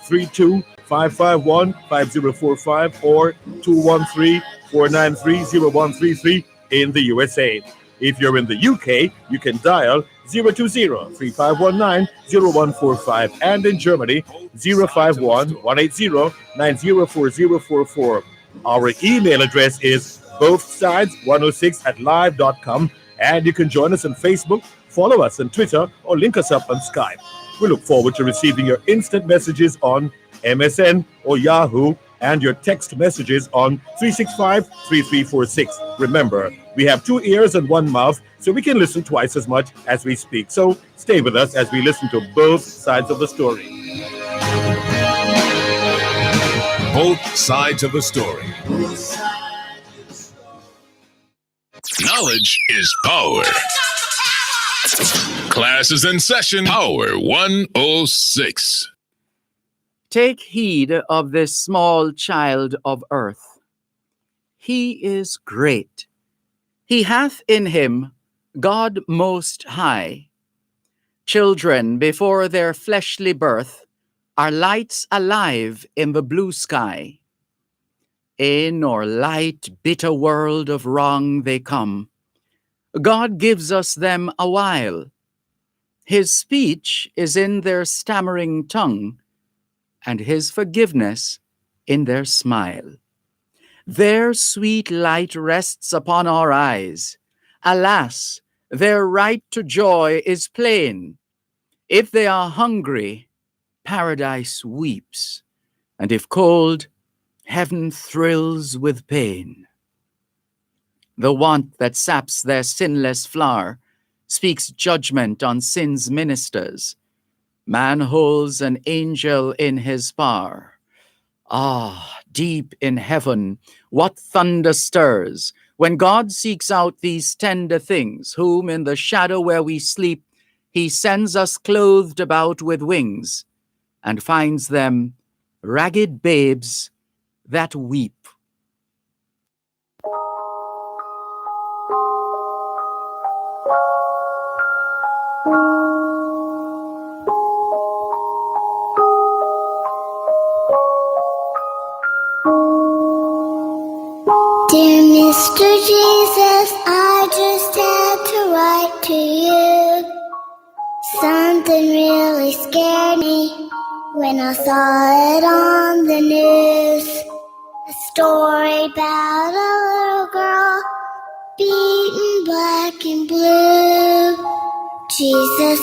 213-551-5045 or 213-493-0133 in the USA. If you're in the UK, you can dial 020-3519-0145 and in Germany 051-180-904044. Our email address is bothsides106 at live.com, and you can join us on Facebook, follow us on Twitter, or link us up on Skype. We look forward to receiving your instant messages on MSN or Yahoo and your text messages on 365-3346. Remember, we have two ears and one mouth, so we can listen twice as much as we speak. So stay with us as we listen to both sides of the story. Both sides of the story. Knowledge is power. Class is in session. Power 106. Take heed of this small child of earth. He is great. He hath in him God most high. Children before their fleshly birth are lights alive in the blue sky. In or light bitter world of wrong they come. God gives us them a while. His speech is in their stammering tongue, and his forgiveness in their smile. Their sweet light rests upon our eyes. Alas, their right to joy is plain. If they are hungry, paradise weeps, and if cold, heaven thrills with pain. The want that saps their sinless flower speaks judgment on sin's ministers. Man holds an angel in his power. Ah, deep in heaven, what thunder stirs when God seeks out these tender things, whom in the shadow where we sleep, he sends us clothed about with wings, and finds them ragged babes that weep. Dear Mr. Jesus, I just had to write to you. Something really scared me when I saw it on the news. A story about a little girl beaten black and blue. Jesus,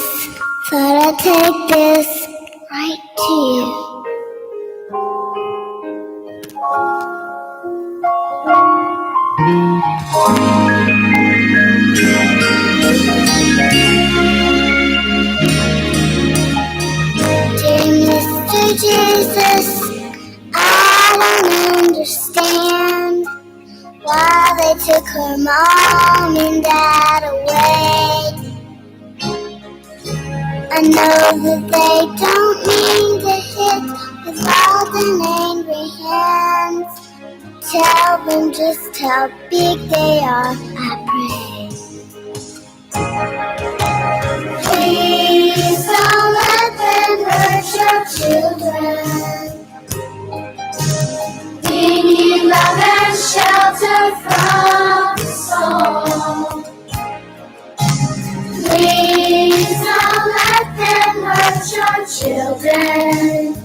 thought I'd take this right to you. Dear Mr. Jesus, I don't understand why they took her mom and dad away. I know that they don't mean to hit with loud and angry hands. Tell them just how big they are, I pray. Please don't let them hurt your children. We need love and shelter from the soul. Please don't let them hurt your children.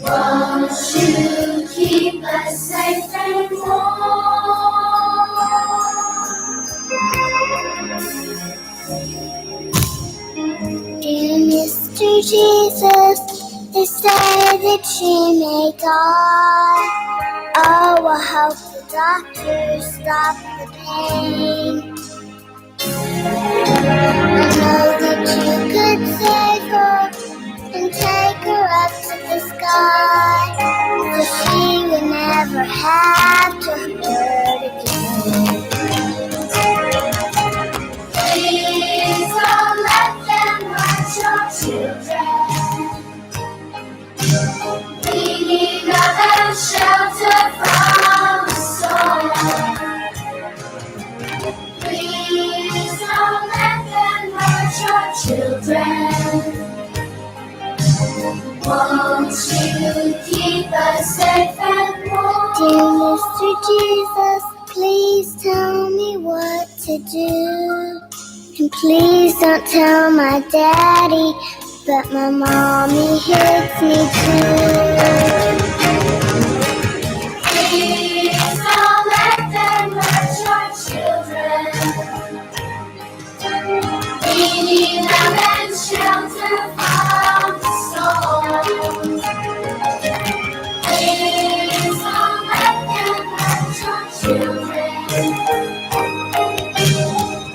Won't you keep us safe and warm? Dear Mr. Jesus, they say that she may die. Oh, I hope the doctors stop the pain. I know that you could save her and take her up to the sky, so she would never have to hurt again. Please don't let them hurt your children. We need love and shelter from the storm. Please don't let them hurt your children. Won't you keep us safe and warm? Dear Mr. Jesus, please tell me what to do. And please don't tell my daddy, but my mommy hits me too. Please don't let them hurt your children. We need love and shelter from the storm. Please don't let them hurt your children.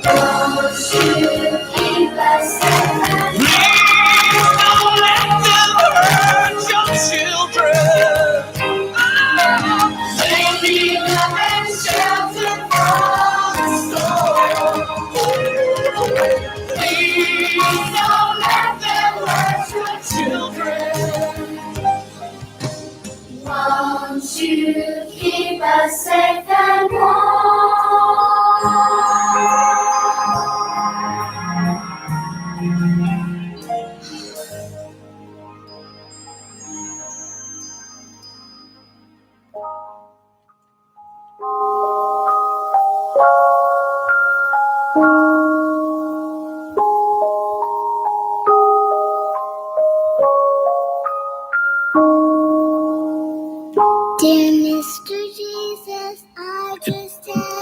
Won't you keep us safe and Please don't let them hurt your children. we need love and shelter from the storm. Please don't let them hurt your children. Won't you keep us safe and warm?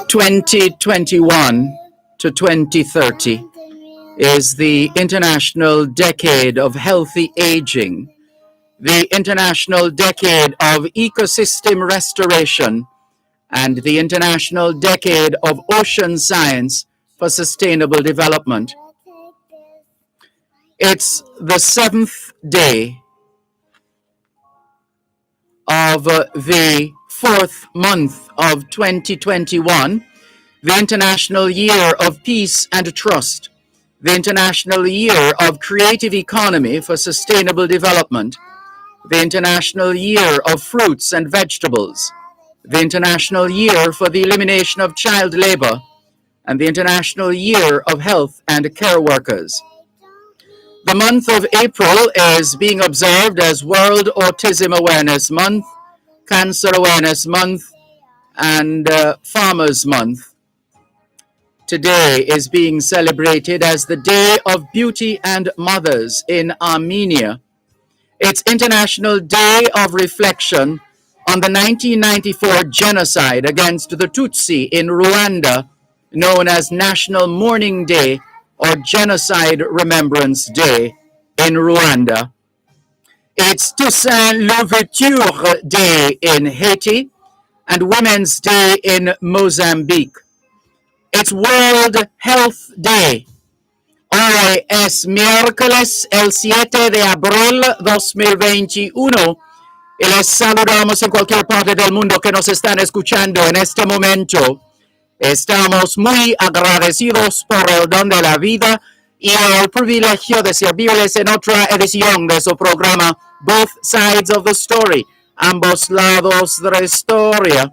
2021 to 2030 is the International Decade of Healthy Aging, the International Decade of Ecosystem Restoration, and the International Decade of Ocean Science for Sustainable Development. It's the 7th day of the 4th month of 2021, the International Year of Peace and Trust, the International Year of Creative Economy for Sustainable Development, the International Year of Fruits and Vegetables, the International Year for the Elimination of Child Labor, and the International Year of Health and Care Workers. The month of April is being observed as World Autism Awareness Month, Cancer Awareness Month, and Farmers Month. Today is being celebrated as the Day of Beauty and Mothers in Armenia. It's International Day of Reflection on the 1994 genocide against the Tutsi in Rwanda, known as National Mourning Day or Genocide Remembrance Day in Rwanda. It's Toussaint Louverture Day in Haiti and Women's Day in Mozambique. It's World Health Day. Hoy es miércoles el 7 de abril 2021 y les saludamos en cualquier parte del mundo que nos están escuchando en este momento. Estamos muy agradecidos por el don de la vida y el privilegio de servirles en otra edición de su programa Both Sides of the Story, ambos lados de la historia.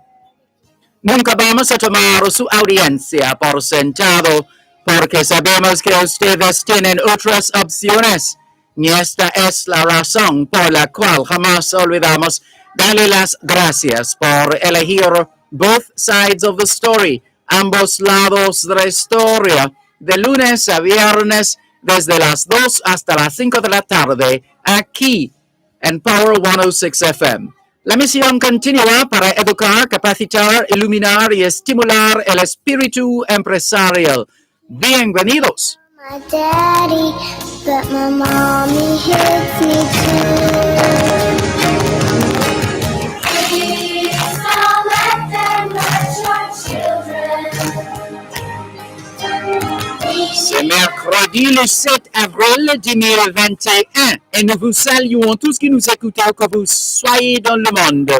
Nunca vamos a tomar su audiencia por sentado porque sabemos que ustedes tienen otras opciones y esta es la razón por la cual jamás olvidamos darle las gracias por elegir Both Sides of the Story, ambos lados de la historia, de lunes a viernes desde las 2 hasta las 5 de la tarde, aquí en Power 106 FM. La misión continúa para educar, capacitar, iluminar y estimular el espíritu empresarial. Bienvenidos. My daddy, but my mommy hits me too. Please don't let them hurt your children. C'est mercredi le 7 avril 2021 et nous vous saluons tous qui nous écoutez où que vous soyez dans le monde.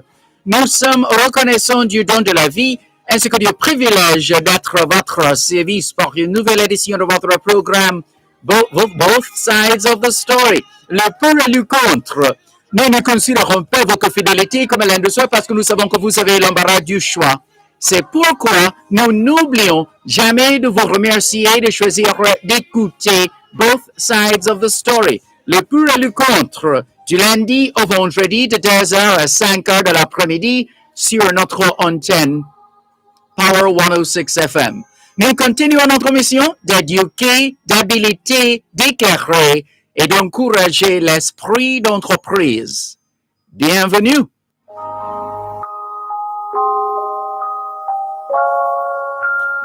Nous sommes reconnaissants du don de la vie ainsi que du privilège d'être votre service pour une nouvelle édition de votre programme Both Sides of the Story, le pour et le contre. Nous ne considérons pas votre fidélité comme l'un de soi parce que nous savons que vous avez l'embarras du choix. C'est pourquoi nous n'oublions jamais de vous remercier de choisir d'écouter Both Sides of the Story, le pour et le contre, Du lundi au vendredi de 2h à 5h de l'après-midi sur notre antenne Power 106 FM. Nous continuons notre mission d'éduquer, d'habiliter, d'éclairer et d'encourager l'esprit d'entreprise. Bienvenue.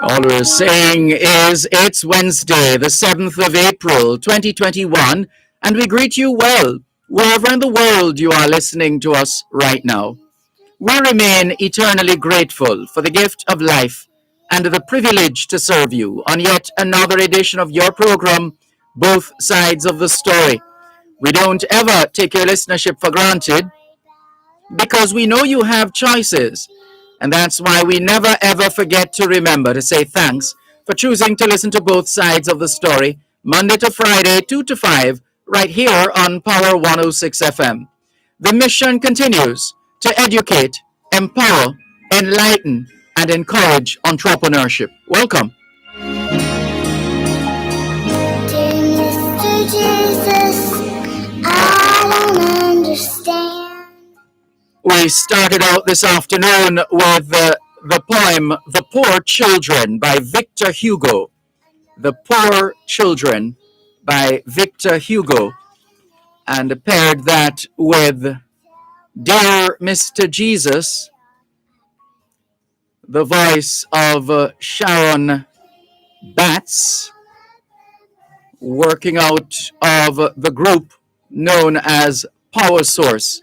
All we're saying is it's Wednesday, the 7th of April, 2021, and we greet you well, wherever in the world you are listening to us right now. We remain eternally grateful for the gift of life and the privilege to serve you on yet another edition of your program, Both Sides of the Story. We don't ever take your listenership for granted because we know you have choices. And that's why we never ever forget to remember to say thanks for choosing to listen to Both Sides of the Story, Monday to Friday, 2 to 5, right here on Power 106 FM. The mission continues to educate, empower, enlighten, and encourage entrepreneurship. Welcome. Dear Mr. Jesus, I don't understand. We started out this afternoon with the poem The Poor Children by Victor Hugo. The Poor Children by Victor Hugo. And paired that with Dear Mr. Jesus, the voice of Sharon Batts, working out of the group known as Power Source.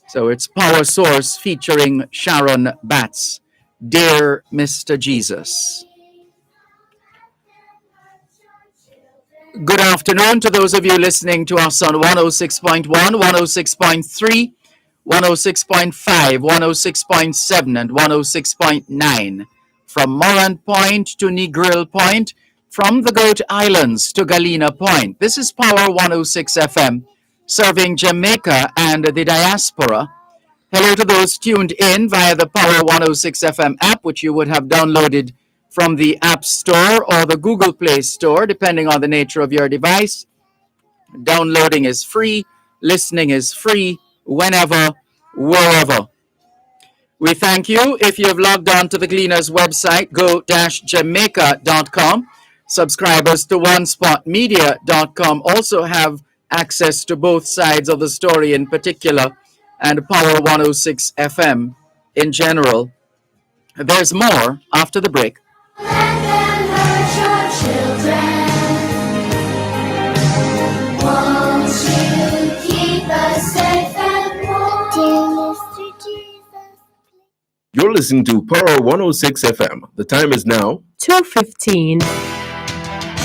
So it's Power Source featuring Sharon Batts, Dear Mr. Jesus. Good afternoon to those of you listening to us on 106.1, 106.3, 106.5, 106.7, and 106.9. From Morant Point to Negril Point, from the Goat Islands to Galena Point. This is Power 106 FM, serving Jamaica and the diaspora. Hello to those tuned in via the Power 106 FM app, which you would have downloaded from the App Store or the Google Play Store, depending on the nature of your device. Downloading is free, listening is free, whenever, wherever. We thank you if you have logged on to the Gleaner's website, go-jamaica.com. Subscribers to onespotmedia.com also have access to Both Sides of the Story in particular and Power 106 FM in general. There's more after the break. Let them hurt your children. Won't you keep us safe and warm? Dear Mr. Jesus. You're listening to Power 106 FM. The time is now 2:15.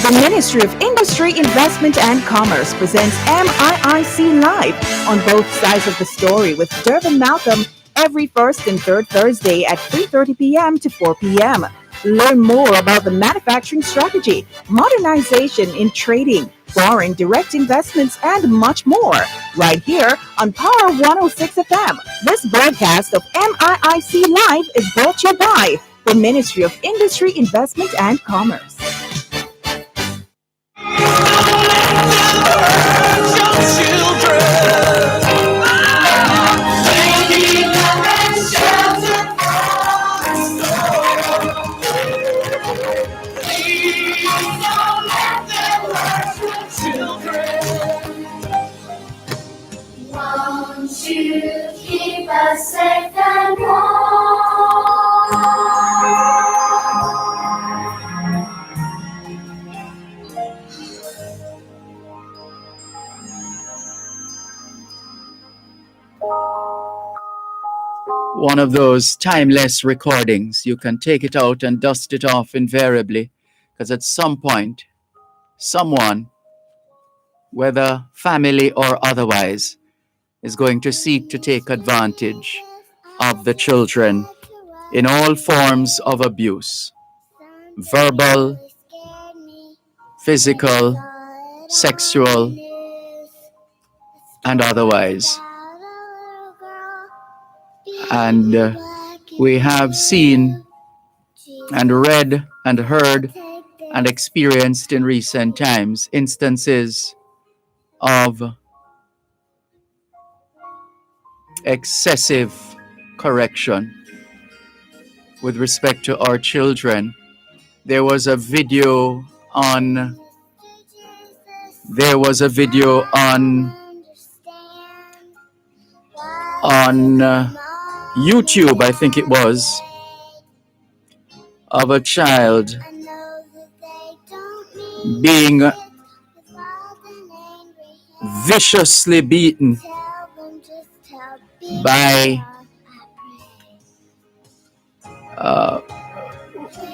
The Ministry of Industry, Investment and Commerce presents MIIC Live on Both Sides of the Story with Dervan Malcolm every first and third Thursday at 3:30 p.m. to 4 p.m. Learn more about the manufacturing strategy, modernization in trading, foreign direct investments, and much more right here on Power 106 FM. This broadcast of MIIC Live is brought to you by the Ministry of Industry, Investment and Commerce. Won't you keep us safe and warm? One of those timeless recordings. You can take it out and dust it off invariably, because at some point, someone, whether family or otherwise, is going to seek to take advantage of the children in all forms of abuse, verbal, physical, sexual, and otherwise. And we have seen and read and heard and experienced in recent times instances of excessive correction with respect to our children. There was a video on YouTube, I think it was, of a child being viciously beaten by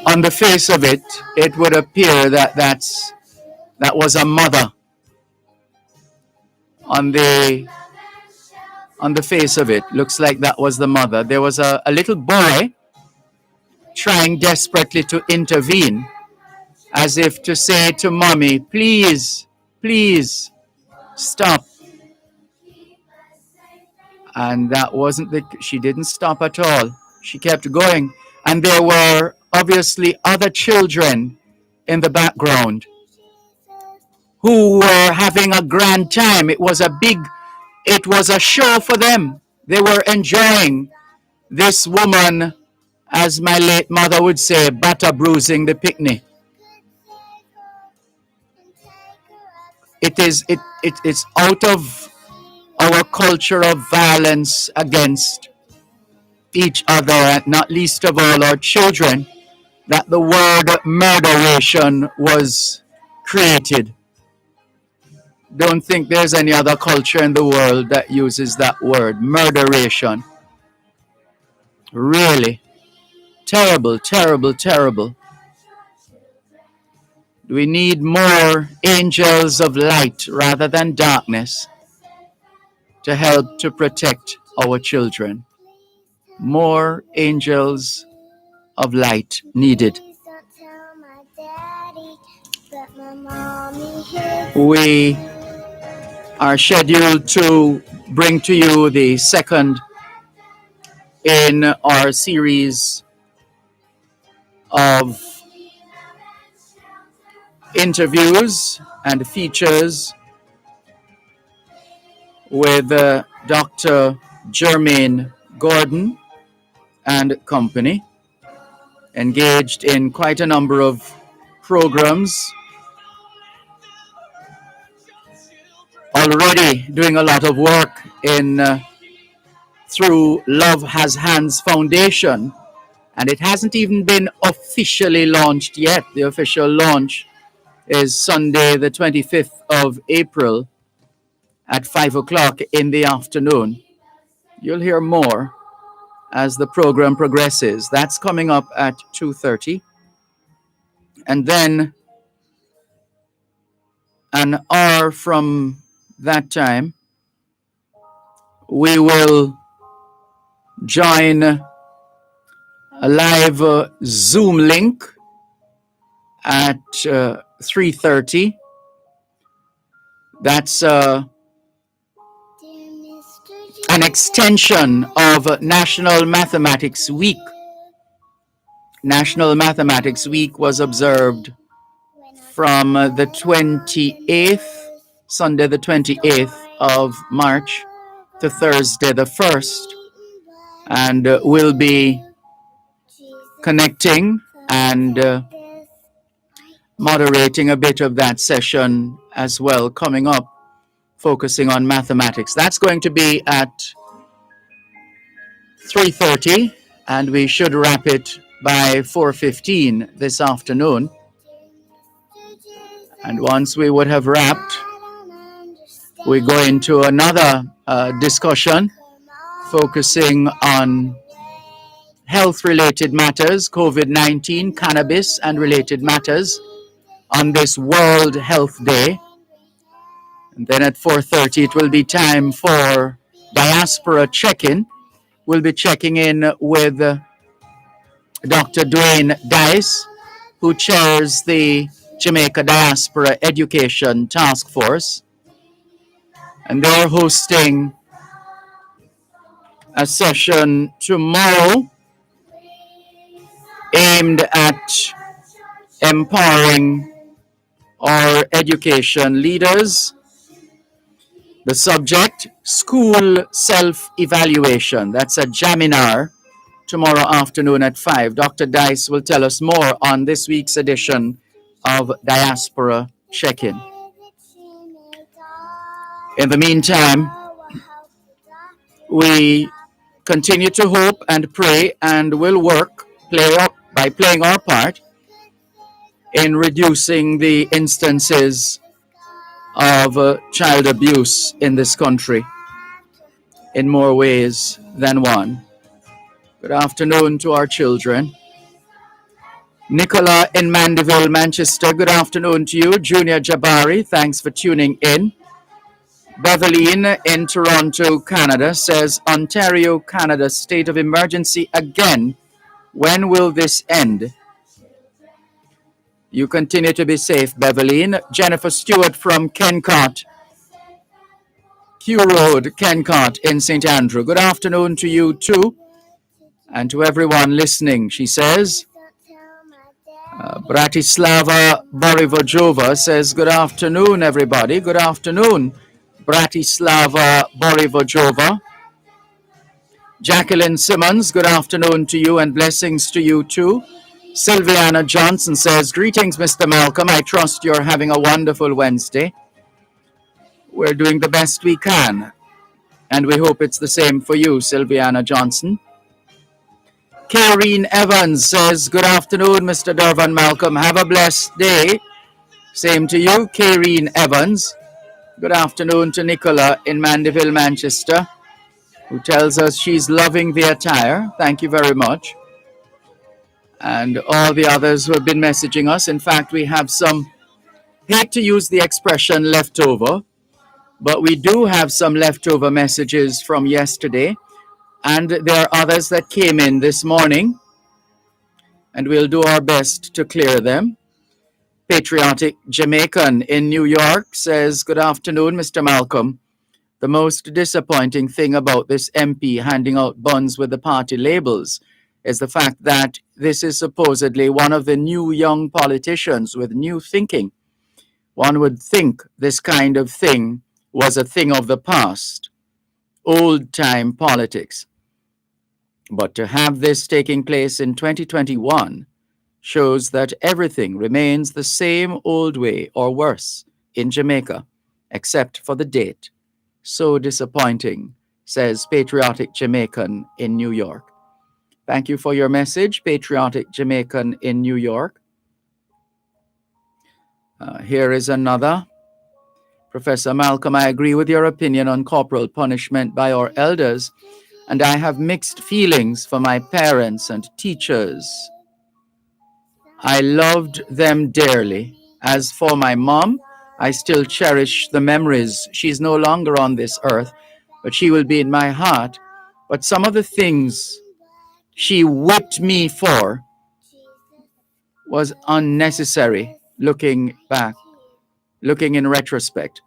on the face of it, it would appear that that was a mother. On the face of it, looks like that was the mother. There was a little boy trying desperately to intervene, as if to say to mommy, please, please, stop. And that wasn't she didn't stop at all. She kept going. And there were obviously other children in the background who were having a grand time. It was a show for them. They were enjoying this woman, as my late mother would say, butter bruising the picnic. It's out of our culture of violence against each other, and not least of all our children, that the word murderation was created. Don't think there's any other culture in the world that uses that word, murderation. Really. Terrible, terrible, terrible. We need more angels of light rather than darkness to help to protect our children. More angels of light needed. We are scheduled to bring to you the second in our series of interviews and features with Dr. Jermaine Gordon and company, engaged in quite a number of programs, already doing a lot of work in through Love Has Hands Foundation, and it hasn't even been officially launched yet. The official launch is Sunday the 25th of April at 5 o'clock in the afternoon. You'll hear more as the program progresses. That's coming up at 2:30. And then an hour from that time, we will join a live Zoom link at 3:30. That's an extension of National Mathematics Week. National Mathematics Week was observed from the 28th, Sunday the 28th of March to Thursday the 1st. And we'll be connecting and moderating a bit of that session as well, coming up, focusing on mathematics. That's going to be at 3:30, and we should wrap it by 4:15 this afternoon. And once we would have wrapped, we go into another discussion focusing on health-related matters, COVID-19, cannabis, and related matters on this World Health Day. And then at 4:30, it will be time for Diaspora Check-In. We'll be checking in with Dr. Dwayne Dice, who chairs the Jamaica Diaspora Education Task Force. And they're hosting a session tomorrow aimed at empowering our education leaders. The subject, school self-evaluation. That's a Jaminar tomorrow afternoon at 5. Dr. Dice will tell us more on this week's edition of Diaspora Check-In. In the meantime, we continue to hope and pray and will work by playing our part in reducing the instances of child abuse in this country in more ways than one. Good afternoon to our children. Nicola in Mandeville, Manchester, good afternoon to you. Junior Jabari, thanks for tuning in. Beverline in Toronto, Canada says, Ontario, Canada, state of emergency again. When will this end? You continue to be safe, Beverline. Jennifer Stewart from Kencott, Q Road, Kencott in St. Andrew. Good afternoon to you too, and to everyone listening, she says. Bratislava Borivojova says, good afternoon, everybody. Good afternoon, Bratislava Borivojova. Jacqueline Simmons, good afternoon to you and blessings to you too. Sylviana Johnson says, greetings, Mr. Malcolm. I trust you're having a wonderful Wednesday. We're doing the best we can, and we hope it's the same for you, Sylviana Johnson. Karine Evans says, good afternoon, Mr. Dervan Malcolm. Have a blessed day. Same to you, Karine Evans. Good afternoon to Nicola in Mandeville, Manchester, who tells us she's loving the attire. Thank you very much. And all the others who have been messaging us. In fact, we have some, hate to use the expression leftover, but we do have some leftover messages from yesterday. And there are others that came in this morning, and we'll do our best to clear them. Patriotic Jamaican in New York says, good afternoon, Mr. Malcolm. The most disappointing thing about this MP handing out buns with the party labels is the fact that this is supposedly one of the new young politicians with new thinking. One would think this kind of thing was a thing of the past, old-time politics. But to have this taking place in 2021 shows that everything remains the same old way or worse in Jamaica, except for the date. So disappointing, says Patriotic Jamaican in New York. Thank you for your message, Patriotic Jamaican in New York. Here is another. Professor Malcolm, I agree with your opinion on corporal punishment by our elders, and I have mixed feelings for my parents and teachers. I loved them dearly. As for my mom, I still cherish the memories. She's no longer on this earth, but she will be in my heart. But some of the things she whipped me for was unnecessary, looking back, looking in retrospect.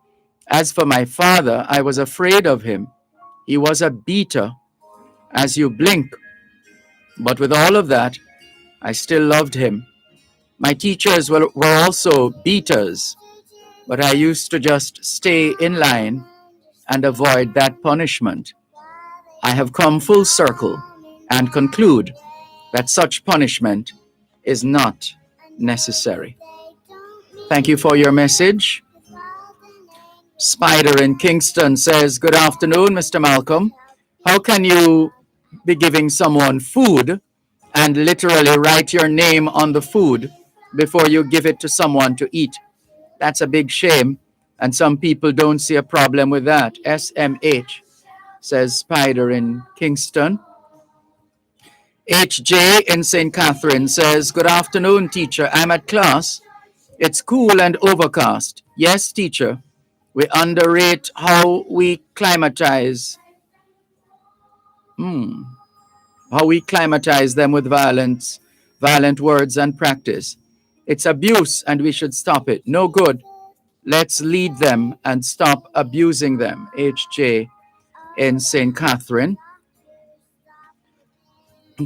As for my father, I was afraid of him. He was a beater, as you blink. But with all of that, I still loved him. My teachers were also beaters, but I used to just stay in line and avoid that punishment. I have come full circle and conclude that such punishment is not necessary. Thank you for your message. Spider in Kingston says, good afternoon, Mr. Malcolm. How can you be giving someone food and literally write your name on the food before you give it to someone to eat? That's a big shame, and some people don't see a problem with that. SMH, says Spider in Kingston. HJ in St. Catherine says, good afternoon, teacher. I'm at class. It's cool and overcast. Yes, teacher. We underrate how we climatize. How we climatize them with violent words and practice. It's abuse and we should stop it. No good. Let's lead them and stop abusing them. HJ in St. Catherine.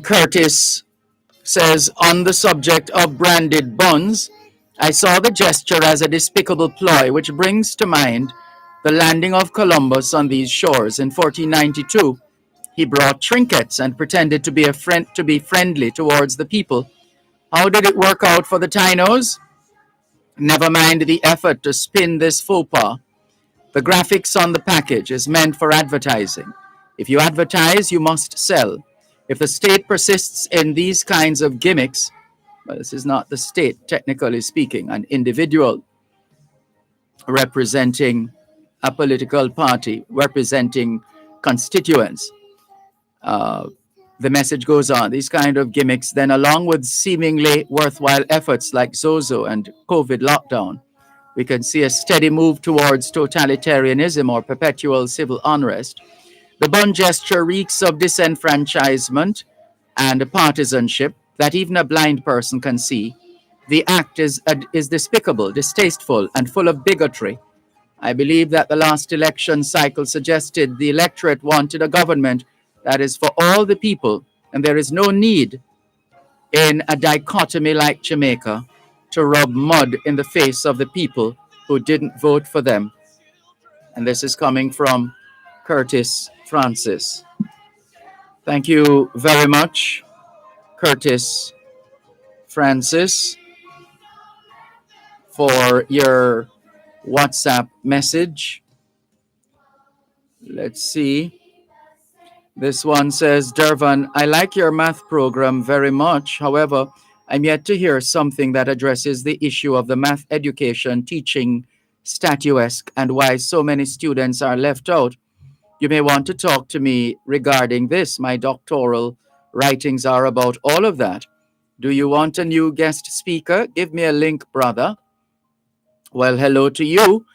Curtis says, on the subject of branded buns, I saw the gesture as a despicable ploy, which brings to mind the landing of Columbus on these shores in 1492. He brought trinkets and pretended to be friendly towards the people. How did it work out for the Tainos? Never mind the effort to spin this faux pas. The graphics on the package is meant for advertising. If you advertise, you must sell. If the state persists in these kinds of gimmicks, well, this is not the state, technically speaking, an individual representing a political party, representing constituents. The message goes on. These kind of gimmicks, then, along with seemingly worthwhile efforts like Zozo and COVID lockdown, we can see a steady move towards totalitarianism or perpetual civil unrest. The bun gesture reeks of disenfranchisement and partisanship that even a blind person can see. The act is despicable, distasteful, and full of bigotry. I believe that the last election cycle suggested the electorate wanted a government that is for all the people, and there is no need in a dichotomy like Jamaica to rub mud in the face of the people who didn't vote for them. And this is coming from Curtis Francis. Thank you very much, Curtis Francis, for your WhatsApp message. Let's see. This one says, Dervan, I like your math program very much. However, I'm yet to hear something that addresses the issue of the math education teaching statuesque and why so many students are left out. You may want to talk to me regarding this. My doctoral writings are about all of that. Do you want a new guest speaker? Give me a link, brother. Well, hello to you.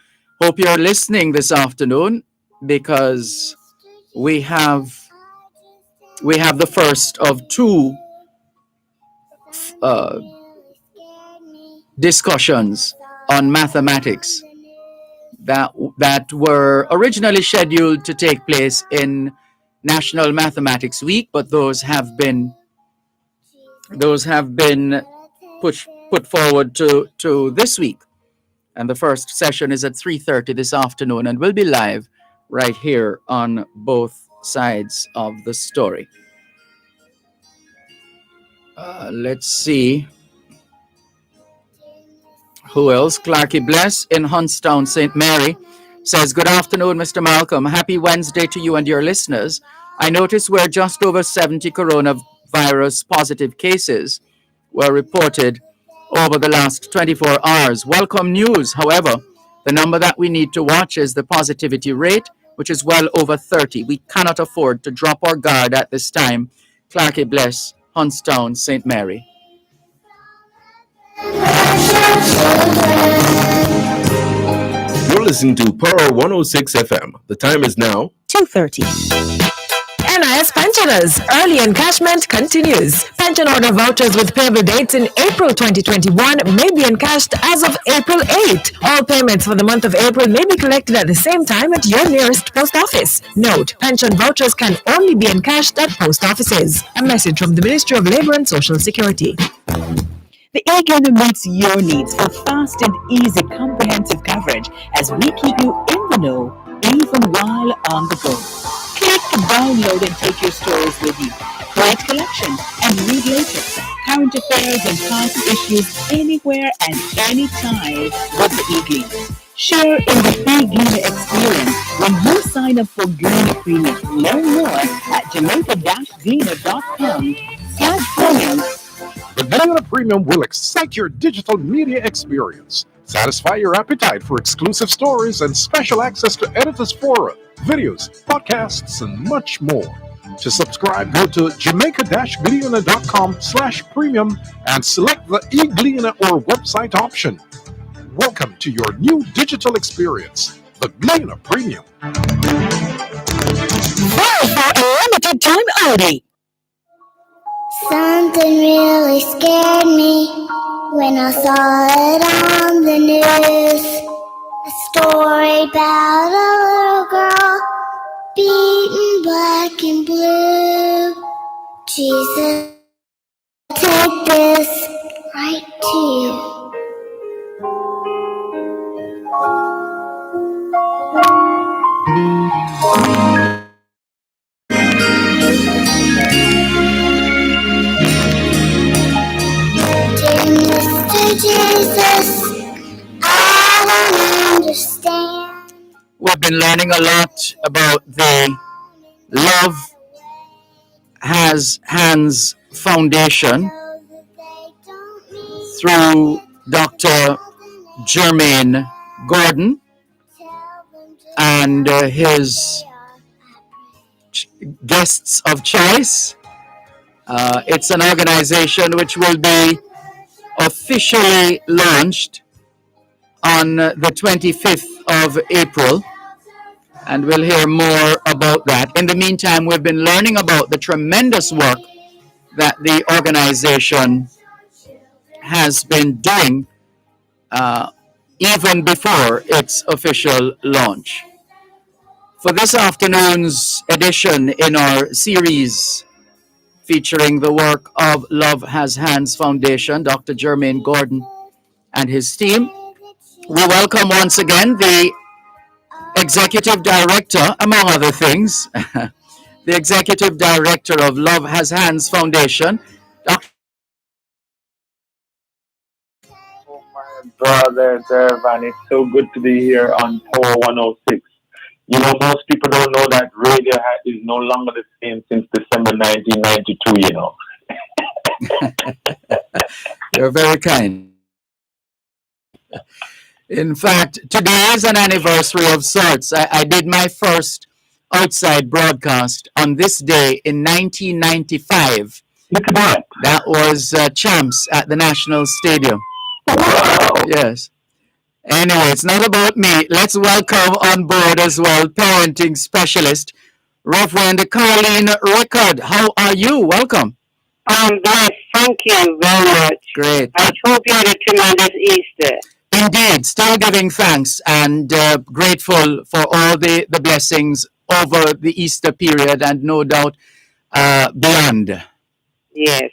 Hope you're listening this afternoon, because we have the first of two discussions on mathematics that were originally scheduled to take place in National Mathematics Week, but those have been put forward to this week. And the first session is at 3:30 this afternoon and will be live right here on both sides of the story. Let's see. Who else? Clarky Bless in Huntstown, St. Mary says, good afternoon, Mr. Malcolm. Happy Wednesday to you and your listeners. I notice we're just over 70 coronavirus positive cases were reported over the last 24 hours. Welcome news. However, the number that we need to watch is the positivity rate, which is well over 30. We cannot afford to drop our guard at this time. Clarky Bless, Huntstown, St. Mary. You're listening to Power 106 FM. The time is now 2:30. NIS pensioners, early encashment continues. Pension order vouchers with payable dates in April 2021 may be encashed as of April 8. All payments for the month of April may be collected at the same time at your nearest post office. Note, pension vouchers can only be encashed at post offices. A message from the Ministry of Labor and Social Security. The e-Gleaner meets your needs for fast and easy comprehensive coverage as we keep you in the know even while on the go. Click, download, and take your stories with you. Create collections and read later. Current affairs and past issues anywhere and anytime with the e-Gleaner. Share in the e-Gleaner experience when you sign up for Gleaner Premium. Learn more at jamaica-gleaner.com/premium. The Gleaner Premium will excite your digital media experience, satisfy your appetite for exclusive stories and special access to editors' fora, videos, podcasts, and much more. To subscribe, go to jamaica-gleaner.com/premium and select the e-Gleaner or website option. Welcome to your new digital experience, the Gleaner Premium. Buy for a limited time only. Something really scared me when I saw it on the news. A story about a little girl beaten black and blue. Jesus, take this right to you. been learning a lot about the Love Has Hands Foundation through Dr. Jermaine Gordon and his guests of choice. It's an organization which will be officially launched on the 25th of April, and we'll hear more about that. In the meantime, we've been learning about the tremendous work that the organization has been doing even before its official launch. For this afternoon's edition in our series featuring the work of Love Has Hands Foundation, Dr. Jermaine Gordon and his team, we welcome once again the Executive Director, among other things, the Executive Director of Love Has Hands Foundation, Dr. Oh, my brother Dervan, it's so good to be here on Power 106. You know, most people don't know that radio is no longer the same since December 1992, you know. You're very kind. In fact, today is an anniversary of sorts. I did my first outside broadcast on this day in 1995. Look at that. That was Champs at the National Stadium. Wow. Yes. Anyway, it's not about me. Let's welcome on board as well parenting specialist, Reverend Carleen Rickard. How are you? Welcome. I'm blessed. Thank you very much. Great. I hope you had a tremendous Easter. Indeed, still giving thanks and grateful for all the blessings over the Easter period and no doubt beyond. Yes.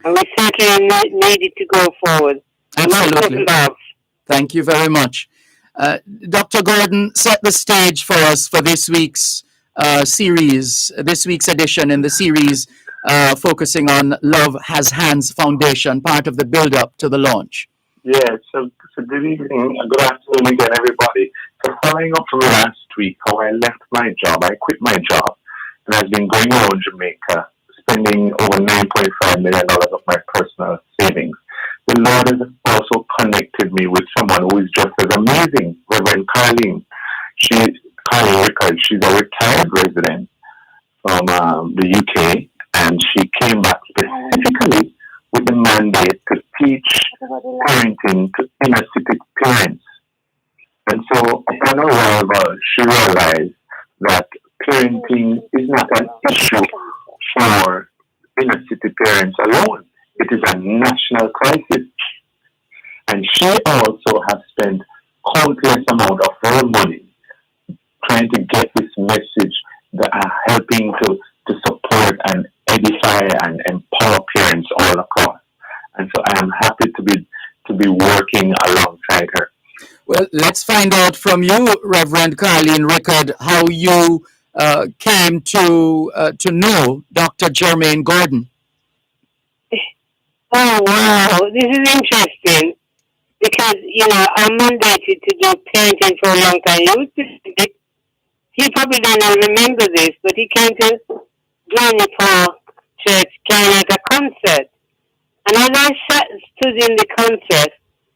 And we certainly needed to go forward. Absolutely. Love. Thank you very much. Dr. Gordon, set the stage for us for this week's series, this week's edition in the series focusing on Love Has Hands Foundation, part of the build-up to the launch. Yeah, so good evening, good afternoon again, everybody. So following up from last week, how I left my job, I quit my job, and I've been going around Jamaica, spending over $9.5 million of my personal savings. The Lord has also connected me with someone who is just as amazing, Reverend Carleen. Carleen Rickard, she's a retired resident from the UK, and she came back specifically with the mandate to teach parenting to inner city parents. And so upon arrival, she realized that parenting is not an issue for inner city parents alone. It is a national crisis. And she also has spent countless amount of her money trying to get this message that are helping to support and edify and empower parents all across. And so I am happy to be working alongside her. Well, let's find out from you, Reverend Carleen Rickard, how you came to know Dr. Jermaine Gordon. Oh, wow. This is interesting. Because, I'm mandated to do parenting for a long time. He probably doesn't remember this, but he came to Granny Park Church, came at a concert. And as I stood in the concert,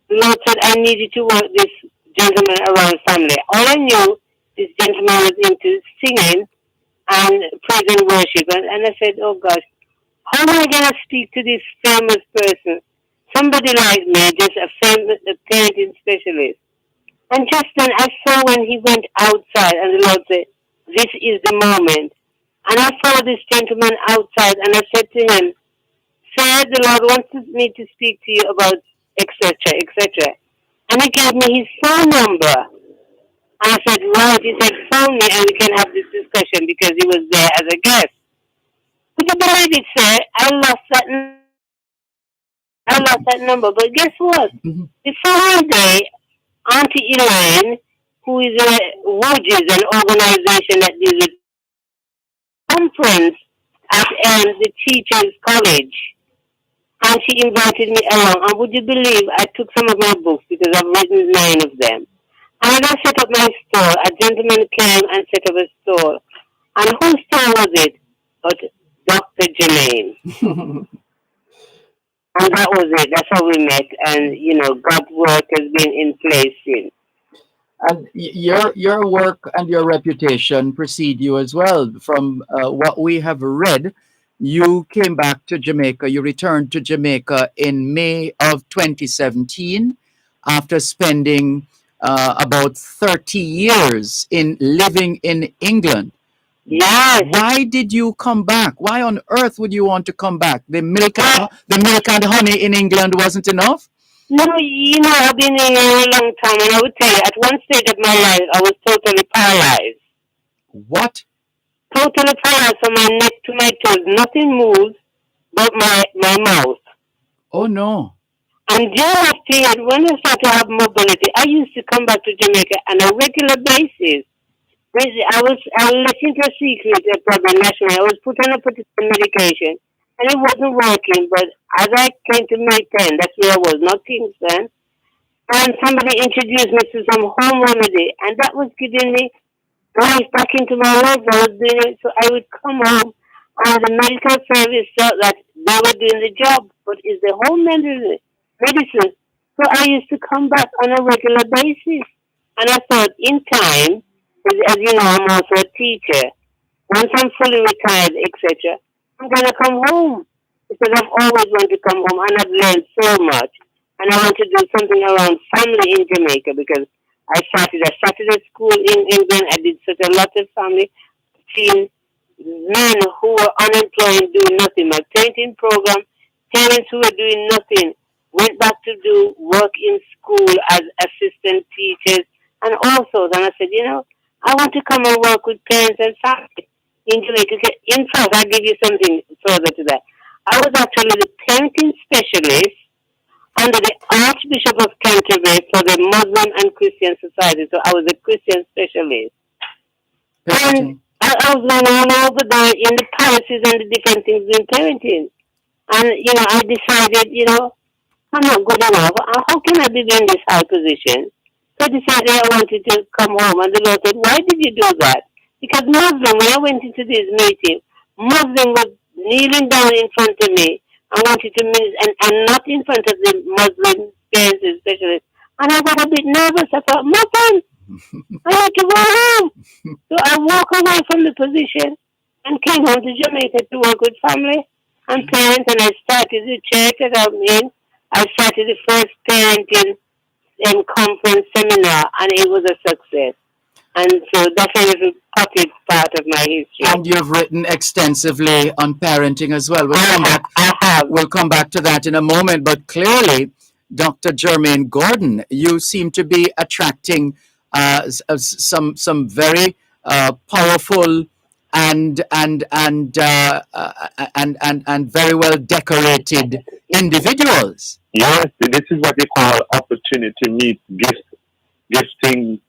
the Lord said I needed to work this gentleman around family. All I knew, this gentleman was into singing and praise and worship. And I said, oh gosh, how am I going to speak to this famous person? Somebody like me, just a parenting specialist. And just then I saw when he went outside and the Lord said, this is the moment. And I saw this gentleman outside and I said to him, sir, the Lord wants me to speak to you about etc., etc. And he gave me his phone number. And I said, right, he said, phone me and we can have this discussion because he was there as a guest. Would you believe it, sir? I lost that number. But guess what? Mm-hmm. The following day, Auntie Elaine, who is Woods, an organization that deals with conference at the Teachers College. And she invited me along. And would you believe I took some of my books because I've written 9 of them. And I set up my store. A gentleman came and set up a store. And whose store was it? But Dr. Jermaine. And that was it. That's how we met. And, God's work has been in place since. And your work and your reputation precede you as well. From what we have read, you came back to Jamaica. You returned to Jamaica in May of 2017 after spending about 30 years in living in England. Yes. Why did you come back? Why on earth would you want to come back? The milk and honey in England wasn't enough? No, I've been in a long time, and I would tell you, at one stage of my life, I was totally paralyzed. What? Totally paralyzed from my neck to my toes. Nothing moves but my mouth. Oh, no. And during that period, when I started to have mobility, I used to come back to Jamaica on a regular basis. I was let into a secret problem nationally. I was put on a particular medication, and it wasn't working. But as I came to May 10, that's where I was, not Kingston, and somebody introduced me to some home remedy, and that was giving me life back into my legs. I was doing it, so I would come home, and the medical service felt that they were doing the job, but it's the home medicine. So I used to come back on a regular basis, and I thought in time, as you know, I'm also a teacher. Once I'm fully retired, etc., I'm going to come home because I've always wanted to come home and I've learned so much. And I want to do something around family in Jamaica because I started a school in England. I did such a lot of family, seeing men who were unemployed doing nothing. My painting program, parents who were doing nothing, went back to do work in school as assistant teachers. And also, then I said, I want to come and work with parents and family in Jamaica. In fact, I'll give you something further to that. I was actually the parenting specialist under the Archbishop of Canterbury for the Muslim and Christian Society. So I was a Christian specialist. And I was going all over there in the palaces and the different things doing parenting. And, I decided, I'm not good enough. How can I be in this high position? So I decided I wanted to come home. And the Lord said, why did you do that? Because Muslim, when I went into this meeting, Muslim was kneeling down in front of me. I wanted to minister, and not in front of the Muslim parents especially. And I got a bit nervous. I thought, Muslim, I had to go home. So I walked away from the position and came home to Jamaica to work with family and parents. And I started the church that I'm in. I started the first parenting conference seminar, and it was a success. And so that's a little pocket part of my history. And you've written extensively on parenting as well. We'll come back to that in a moment. But clearly, Dr. Jermaine Gordon, you seem to be attracting some very powerful and very well decorated individuals. Yes, this is what they call opportunity meet giftedness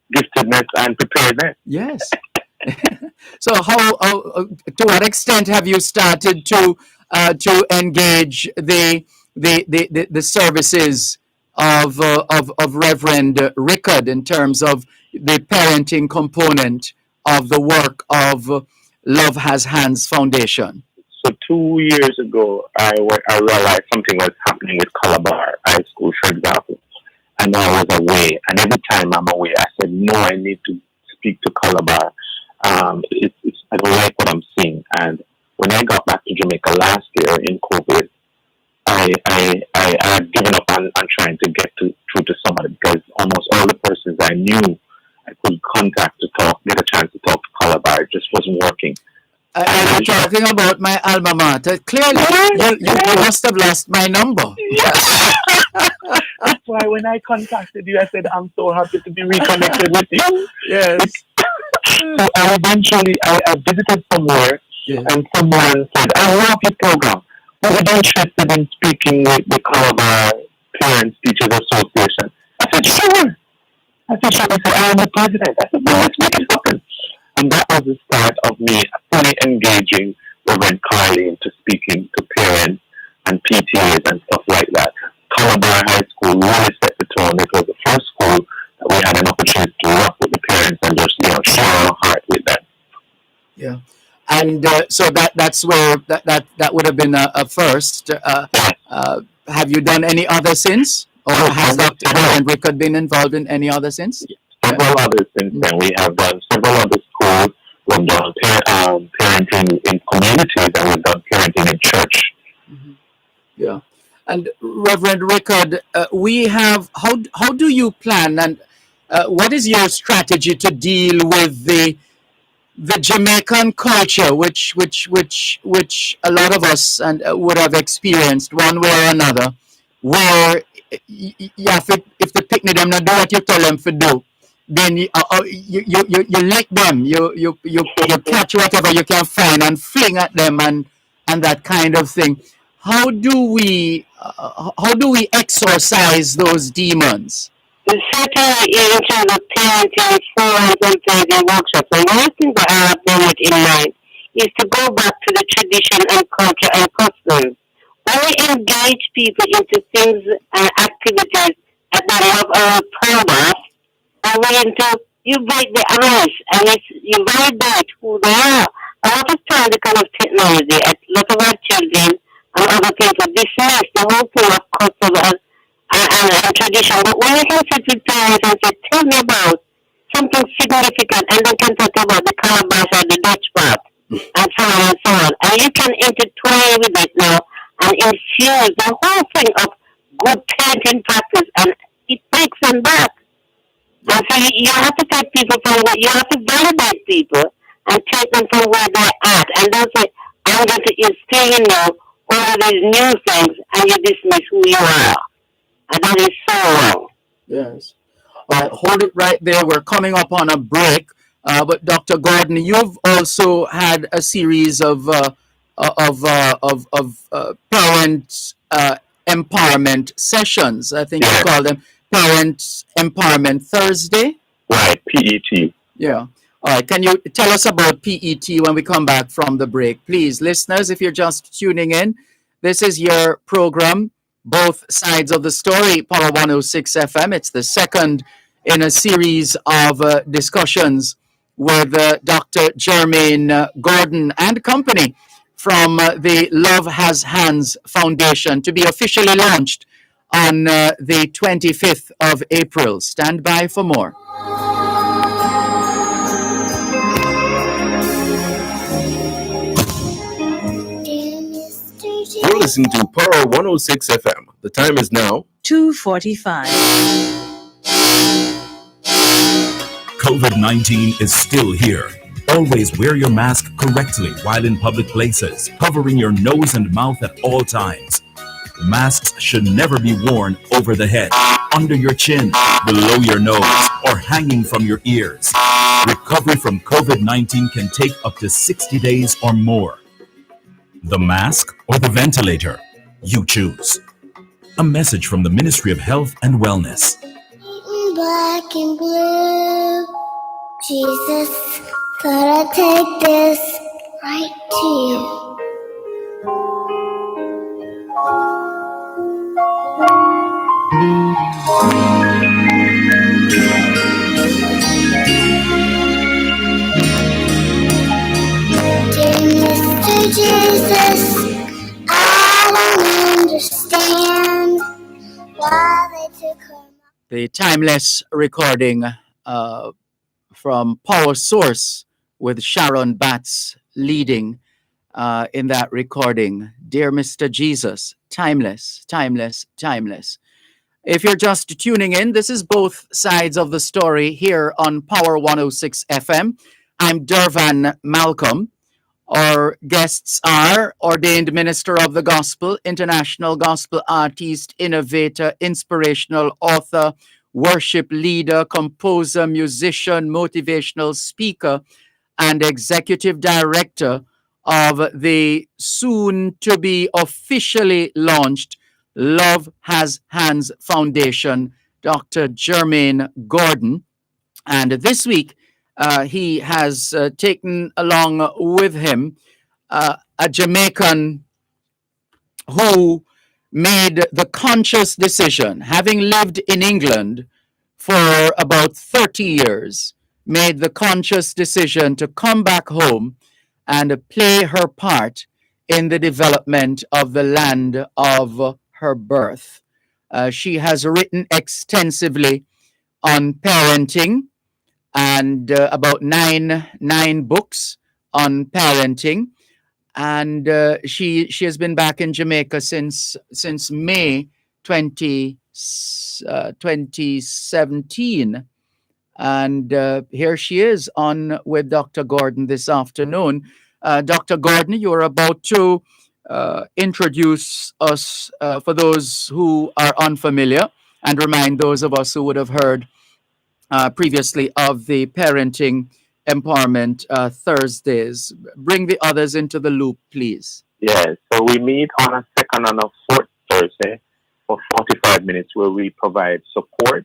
and preparedness. Yes. So, how to what extent have you started to engage the services of Reverend Rickard in terms of the parenting component of the work of Love Has Hands Foundation? So 2 years ago, I realized something was happening with Calabar High School, for example. And I was away. And every time I'm away, I said, no, I need to speak to Calabar. I don't like what I'm seeing. And when I got back to Jamaica last year in COVID, I had given up on trying to get through to somebody because almost all the persons I knew I could contact to get a chance to talk to Calabar. It just wasn't working. You're talking about my alma mater. Clearly, you must have lost my number. That's why when I contacted you, I said, I'm so happy to be reconnected with you. Yes. So I visited somewhere, and someone said, I love your program. Would you be interested in speaking with the Calabar Parents Teachers Association? I said, sure. They said, I am the president. I said, well, let's make it happen. And that was the start of me fully engaging Reverend Carly into speaking to parents and PTAs and stuff like that. Calabar High School really set the tone. It was the first school that we had an opportunity to share our heart with them. Yeah. And so that's where that would have been a first. Have you done any other since, or has Dr. Reverend Rickard been involved in any other since? Several others since then. We have done several other schools. We've done parenting in communities, and we've done parenting in church. Yeah. And Reverend Rickard, we have how do you plan, and what is your strategy to deal with the Jamaican culture, which a lot of us and would have experienced one way or another, where if the picnic them not do what you tell them to do, then you lick them, you catch whatever you can find and fling at them and that kind of thing. How do we exorcise those demons? Certainly, in terms of parenting forums and parenting workshops, and one thing that I have done in mind is to go back to the tradition and culture and customs. When we engage people into things and activities that they love or proud of, and we into you break the ice and you validate who they are. A lot of times, the kind of technology, a lot of our children and other people dismiss the whole thing of customs and tradition. But when you can sit with parents and say, tell me about something significant, and they can talk about the calabash or the Dutch part, and so on and so on. And you can intertwine with it now and infuse the whole thing of good parenting practice, and it takes them back. And so you have to take people from where you have to validate people and take them from where they're at, and don't say, I'm going to instill in you all of these new things, and you dismiss who you are. And that is so wrong. Yes. All right, hold it right there. We're coming up on a break. But Dr. Gordon, you've also had a series of parent empowerment sessions. I think you call them Parent Empowerment Thursday. Right, PET. Yeah. All right. Can you tell us about PET when we come back from the break? Please, listeners, if you're just tuning in, this is your program, Both Sides of the Story, Power 106 FM. It's the second in a series of discussions with Dr. Jermaine Gordon and company from the Love Has Hands Foundation, to be officially launched on the 25th of April. Stand by for more. You're listening to Power 106 FM. The time is now 2:45. COVID-19 is still here. Always wear your mask correctly while in public places, covering your nose and mouth at all times. Masks should never be worn over the head, under your chin, below your nose, or hanging from your ears. Recovery from COVID-19 can take up to 60 days or more. The mask or the ventilator? You choose. A message from the Ministry of Health and Wellness. Black and blue, Jesus, gotta take this right to you. Dear Mr. Jesus, I don't understand why they took her. The timeless recording from Power Source with Sharon Batts leading in that recording. Dear Mr. Jesus, timeless, timeless, timeless. If you're just tuning in, this is Both Sides of the Story here on Power 106 FM. I'm Dervan Malcolm. Our guests are ordained minister of the gospel, international gospel artist, innovator, inspirational author, worship leader, composer, musician, motivational speaker, and executive director of the soon to be officially launched Love Has Hands Foundation, Dr. Jermaine Gordon. And this week, he has taken along with him a Jamaican who made the conscious decision, having lived in England for about 30 years, made the conscious decision to come back home and play her part in the development of the land of her birth. She has written extensively on parenting and about nine books on parenting. And she has been back in Jamaica since May 2017. And here she is on with Dr. Gordon this afternoon. Dr. Gordon, you're about to introduce us for those who are unfamiliar and remind those of us who would have heard previously of the Parenting Empowerment Thursdays. Bring the others into the loop, please. Yes, so we meet on a second and a fourth Thursday for 45 minutes where we provide support,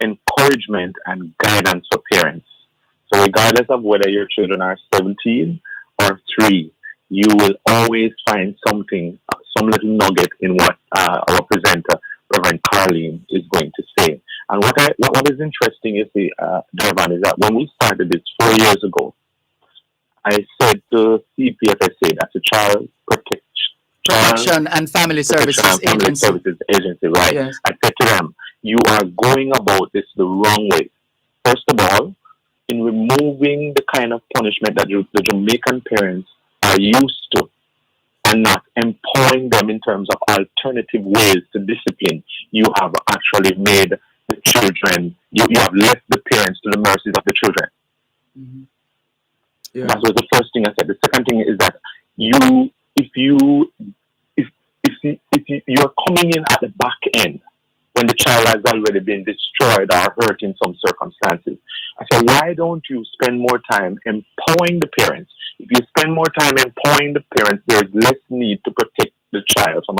encouragement, and guidance for parents. So regardless of whether your children are 17 or 3, you will always find something, some little nugget in what our presenter, Reverend Carleen, is going to say. And what is interesting is, Dervan, is that when we started this 4 years ago, I said to CPFSA, that's a Child Protection and Family Services Agency, right? Yes. I said to them, you are going about this the wrong way. First of all, in removing the kind of punishment that the Jamaican parents are used to, and not empowering them in terms of alternative ways to discipline, you have actually made the children, you have left the parents to the mercies of the children. Mm-hmm. Yeah. That was the first thing I said. The second thing is that if you're coming in at the back end when the child has already been destroyed or hurt in some circumstances, I said, why don't you spend more time empowering the parents? If you spend more time empowering the parents, there's less need to protect the child from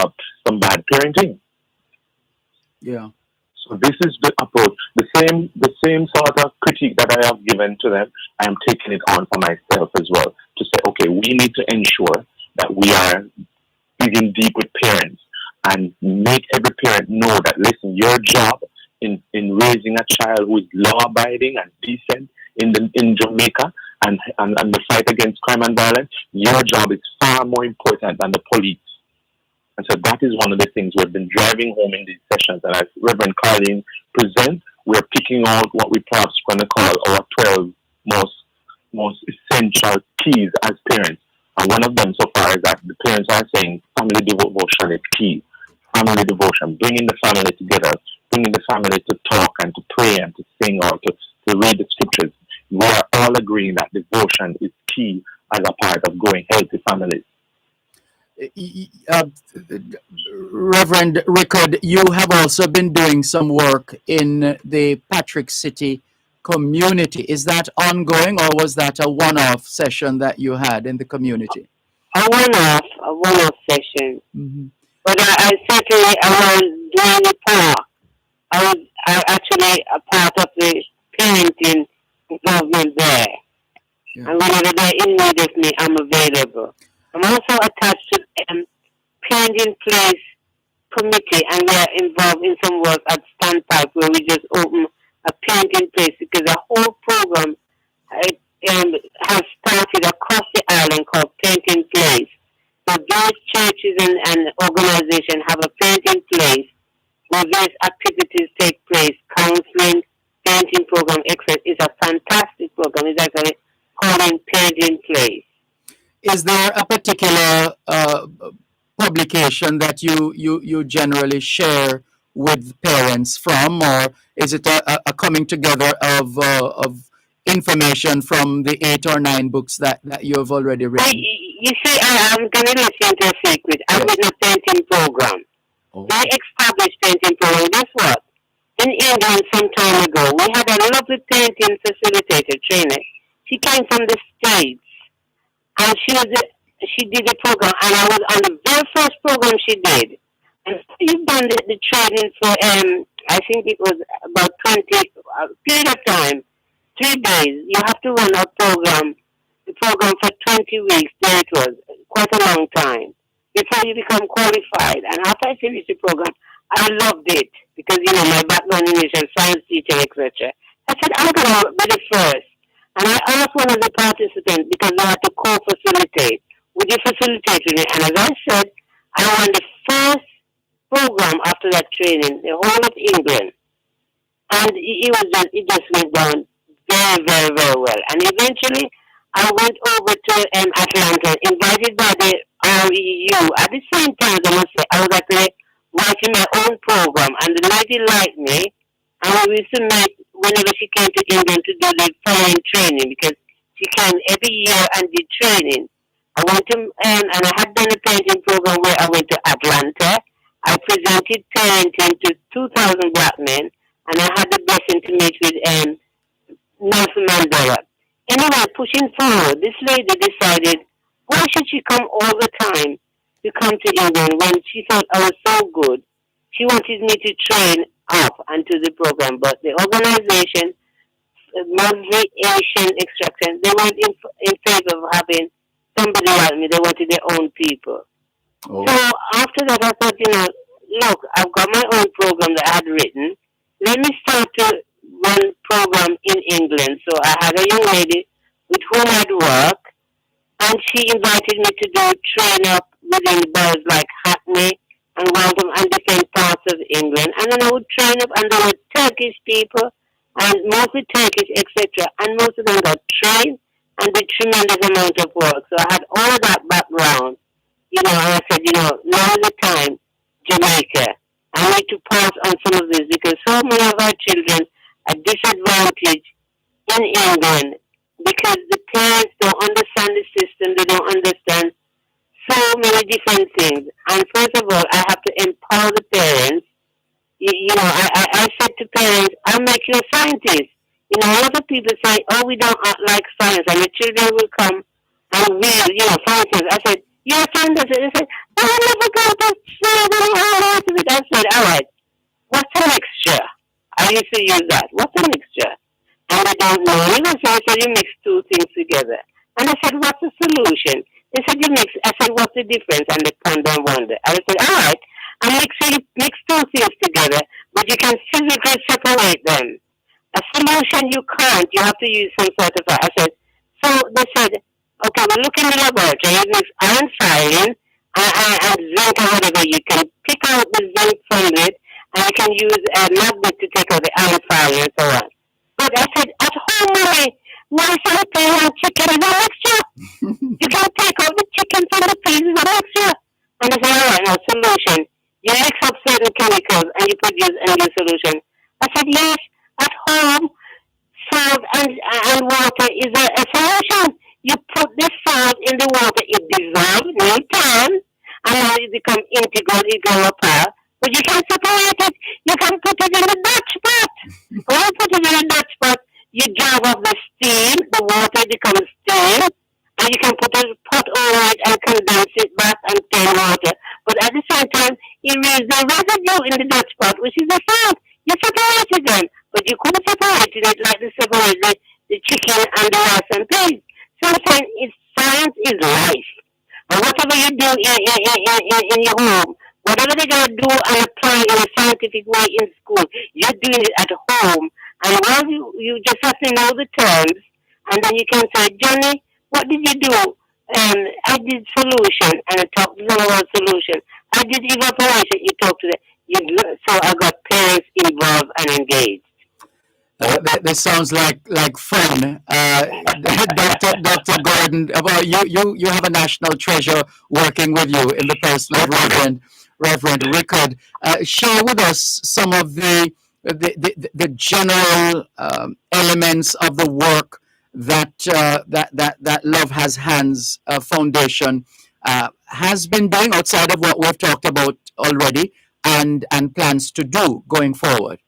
bad parenting. Yeah. So this is the approach. The same sort of critique that I have given to them, I am taking it on for myself as well. To say, okay, we need to ensure that we are digging deep with parents and make every parent know that, listen, your job in raising a child who is law-abiding and decent in Jamaica and the fight against crime and violence, your job is far more important than the police. And so that is one of the things we've been driving home in these sessions. And as Reverend Carleen presents, we're picking out what we perhaps going to call our 12 most essential keys as parents. And one of them so far is that the parents are saying family devotion is key. Family devotion, bringing the family together, bringing the family to talk and to pray and to sing or to read the scriptures. We are all agreeing that devotion is key as a part of growing healthy families. Reverend Rickard, you have also been doing some work in the Patrick City community. Is that ongoing, or was that a one-off session that you had in the community? A one-off session. Mm-hmm. But I certainly was doing the part. I was actually a part of the parenting involvement there. Yeah. And whenever they're in need of me, I'm available. I'm also attached to the Parenting Place Committee, and we're involved in some work at Stand Park where we just open a parenting place, because the whole program has started across the island called Parenting Place. So those churches and organizations have a parenting place where various activities take place, counseling, parenting program, etc. It's a fantastic program. It's actually called Parenting Place. Is there a particular publication that you generally share with parents from, or is it a coming together of information from the 8 or 9 books that you have already written? You see, I'm going to let you into a secret. I've written a parenting program. Oh. They established parenting program. Guess what? In England some time ago, we had a lovely parenting facilitator, trainer. She came from the States. And she did the program, and I was on the very first program she did. And you've done the training for, I think it was about 20, period of time, 3 days. You have to run the program for 20 weeks. There it was, quite a long time, before you become qualified. And after I finished the program, I loved it, because, my background in English and science teaching, etc. I said, I'm going to be the first. And I asked one of the participants because I had to co-facilitate. Would you facilitate with me? And as I said, I won the first program after that training, the whole of England. And it just went down very, very, very well. And eventually, I went over to Atlanta, invited by the REU. At the same time, I must say, I was actually writing my own program, and the lady liked me, and we used to meet whenever she came to England to do the foreign training, because she came every year and did training. I went to, and I had done a painting program where I went to Atlanta. I presented painting to 2,000 black men, and I had the blessing to meet with Nelson Mandela. Anyway, pushing forward, this lady decided, why should she come all the time to come to England when she thought I was so good? She wanted me to train up onto the program, but the organization, Muslim Asian Extraction, they weren't in favor of having somebody like me. They wanted their own people. Oh. So after that, I thought, look, I've got my own program that I had written. Let me start to run program in England. So I had a young lady with whom I'd work, and she invited me to do train up within boroughs like Hackney and Waltham and different parts of England. And then I would train up, and there were Turkish people, and mostly Turkish, etc. And most of them got trained and did tremendous amount of work. So I had all that background, and I said, now is the time, Jamaica. I need to pass on some of this because so many of our children are disadvantaged in England because the parents don't understand the system, they don't understand so many different things. And first of all, I have to empower the parents. I said to parents, I'll make you a scientist. A lot of people say, oh, we don't like science, and the children will come and read, scientists. I said, you're a scientist. They said, I never go to school. I said, all right, what's a mixture? I used to use that. What's a mixture? And they don't know. So I said, you mix two things together. And I said, what's the solution? They said, you mix. I said, what's the difference? And they ponder and wonder. I said, all right, I'm mix two things together, but you can physically separate them. A solution you can't. You have to use some sort of. I said, so they said, okay, we look in the laboratory. You mix iron filings and zinc or whatever. You can pick out the zinc from it, and you can use a magnet to take out the iron filing and so on. But I said, at home, why something chicken is a mixture? You can take out the chicken from the pig is a mixture. And I said, all right, now solution. You mix up certain chemicals and you produce a new solution. I said, yes, at home, salt and water is a solution. You put the salt in the water, it dissolves, no time, and now it becomes integral, it goes apart. But you can separate it. You can put it in the Dutch pot. When you put it in the Dutch pot, you drive off the steam, the water becomes steam, and you can put a pot over it and condense it back and turn water. But at the same time, it leaves the residue in the Dutch pot, which is the salt. You separated them, but you couldn't separate it like you separate the chicken and the rice and peas. So I'm saying science is life. And whatever you do in your home, whatever they're going to do and apply in a scientific way in school, you're doing it at home. And while you just have to know the terms, and then you can say, Johnny, what did you do? I did solution, and I talked to them about solution. I did evaporation, you talked to them. So I got parents involved and engaged. This sounds like fun, Dr. Gordon. Well, you have a national treasure working with you in the person of Reverend Rickard. Share with us some of the general elements of the work that Love Has Hands Foundation has been doing outside of what we've talked about already, and plans to do going forward.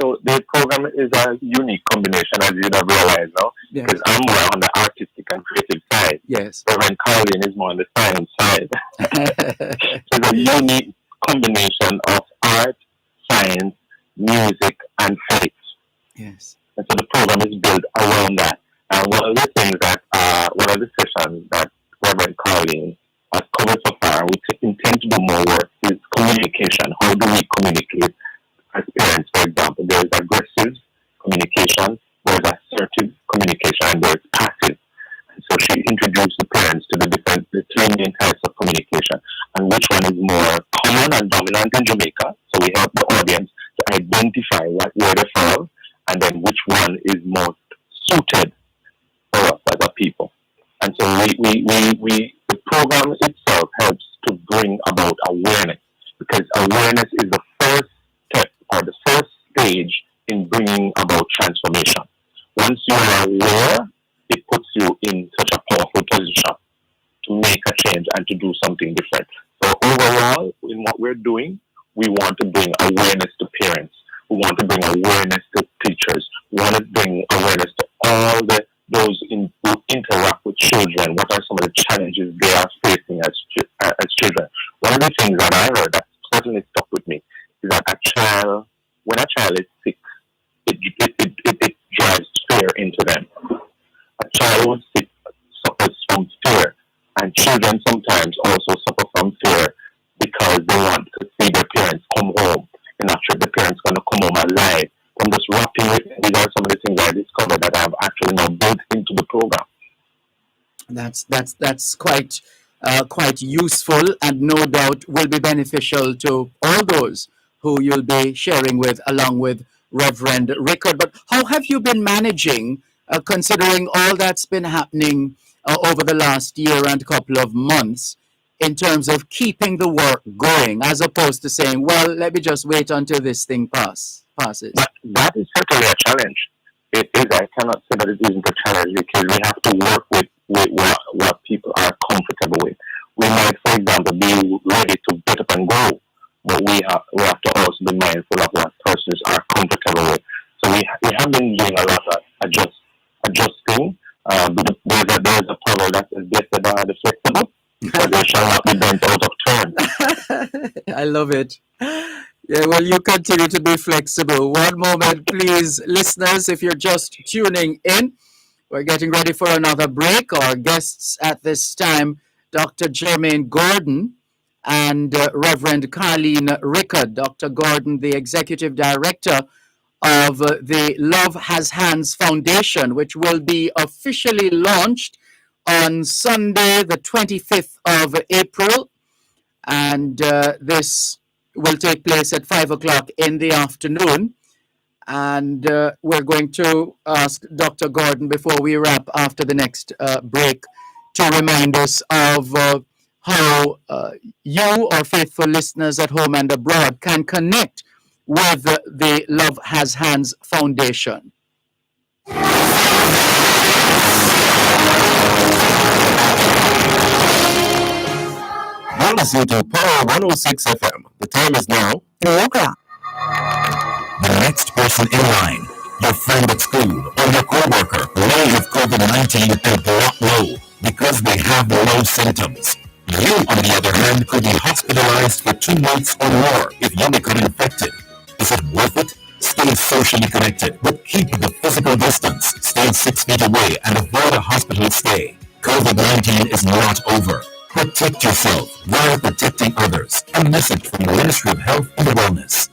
So the program is a unique combination, as you'd have realized now, because I'm more on the artistic and creative side. Yes. Reverend Colleen is more on the science side. So it's a unique combination of art, science, music, and faith. Yes. And so the program is built around that. And one of the things that, one of the sessions that Reverend Colleen has covered so far, we intend to do more work, is communication. How do we communicate as parents, for example? There is aggressive communication three main types of communication, and which one is more common and dominant in Jamaica. So we help the audience to identify what word they follow, and then which one is most suited for us as a people. And so the program itself helps to bring about awareness, because awareness is the first step or the first stage in bringing about transformation. Once you are aware, it puts you in such a powerful position to make a change and to do something different. So overall, in what we're doing, we want to bring awareness to parents. We want to bring awareness to teachers. We want to bring awareness to all those who interact with children. What are some of the challenges they are facing as children? One of the things that I heard that certainly stuck with me is that when a child is sick, it drives fear into them. A child who is sick suffers from fear, and children sometimes also suffer from fear because they want to see their parents come home. And actually, the parents going to come home alive. I'm just wrapping with these are some of the things I discovered that I've actually now built into the program. That's quite useful, and no doubt will be beneficial to all those who you'll be sharing with, along with Reverend Rickard. But how have you been managing, considering all that's been happening over the last year and couple of months, in terms of keeping the work going, as opposed to saying, well, let me just wait until this thing passes? That is certainly a challenge. It is. I cannot say that it isn't a challenge, because we have to work with what people are comfortable with. We might, for example, be ready to get up and go, but we have to also be mindful of what persons are comfortable with. So we have been doing a lot of adjusting. There's a proverb that says, "Get the flexible, but they shall not be bent out of turn." I love it. Yeah, well, you continue to be flexible. One moment, please, listeners, if you're just tuning in. We're getting ready for another break. Our guests at this time, Dr. Jermaine Gordon and Reverend Carleen Rickard. Dr. Gordon, the Executive Director of the Love Has Hands Foundation, which will be officially launched on Sunday, the 25th of April. And this will take place at 5 o'clock in the afternoon. And we're going to ask Dr. Gordon, before we wrap after the next break, to remind us of how you, our faithful listeners at home and abroad, can connect with the Love Has Hands Foundation. You're listening to Power 106 FM. The time is now 4 o'clock. The next person in line, your friend at school or your coworker, lay with COVID-19 and drop low because they have no symptoms. You, on the other hand, could be hospitalized for 2 months or more if you become infected. Is it worth it? Stay socially connected, but keep the physical distance. Stay 6 feet away and avoid a hospital stay. COVID-19 is not over. Protect yourself while protecting others. A message from the Ministry of Health and Wellness.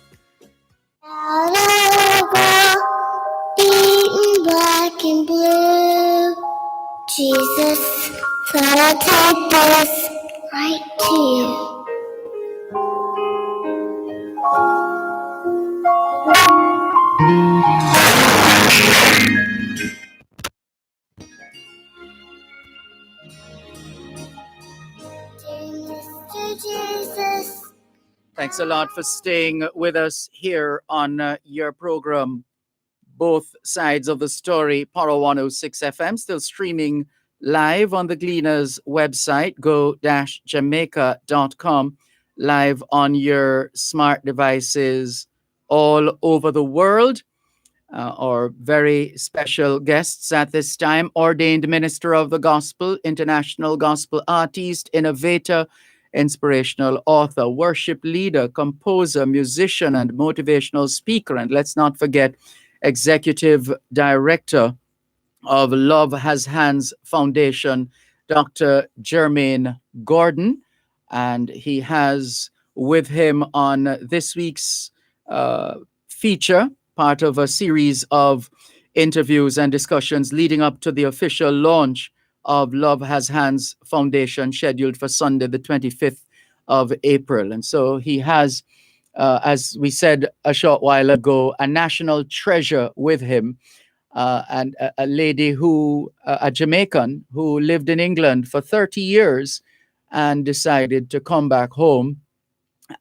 Eating black and blue. Jesus, thought I'd take this right to you. Jesus. Thanks a lot for staying with us here on your program, Both Sides of the Story, Power 106 FM, still streaming live on the Gleaners website, go-jamaica.com, live on your smart devices all over the world. Our very special guests at this time, ordained minister of the gospel, international gospel artist, innovator, inspirational author, worship leader, composer, musician, and motivational speaker. And let's not forget, executive director of Love Has Hands Foundation, Dr. Jermaine Gordon. And he has with him on this week's feature, part of a series of interviews and discussions leading up to the official launch of Love Has Hands Foundation, scheduled for Sunday, the 25th of April. And so he has, as we said a short while ago, a national treasure with him, and a lady who, a Jamaican who lived in England for 30 years and decided to come back home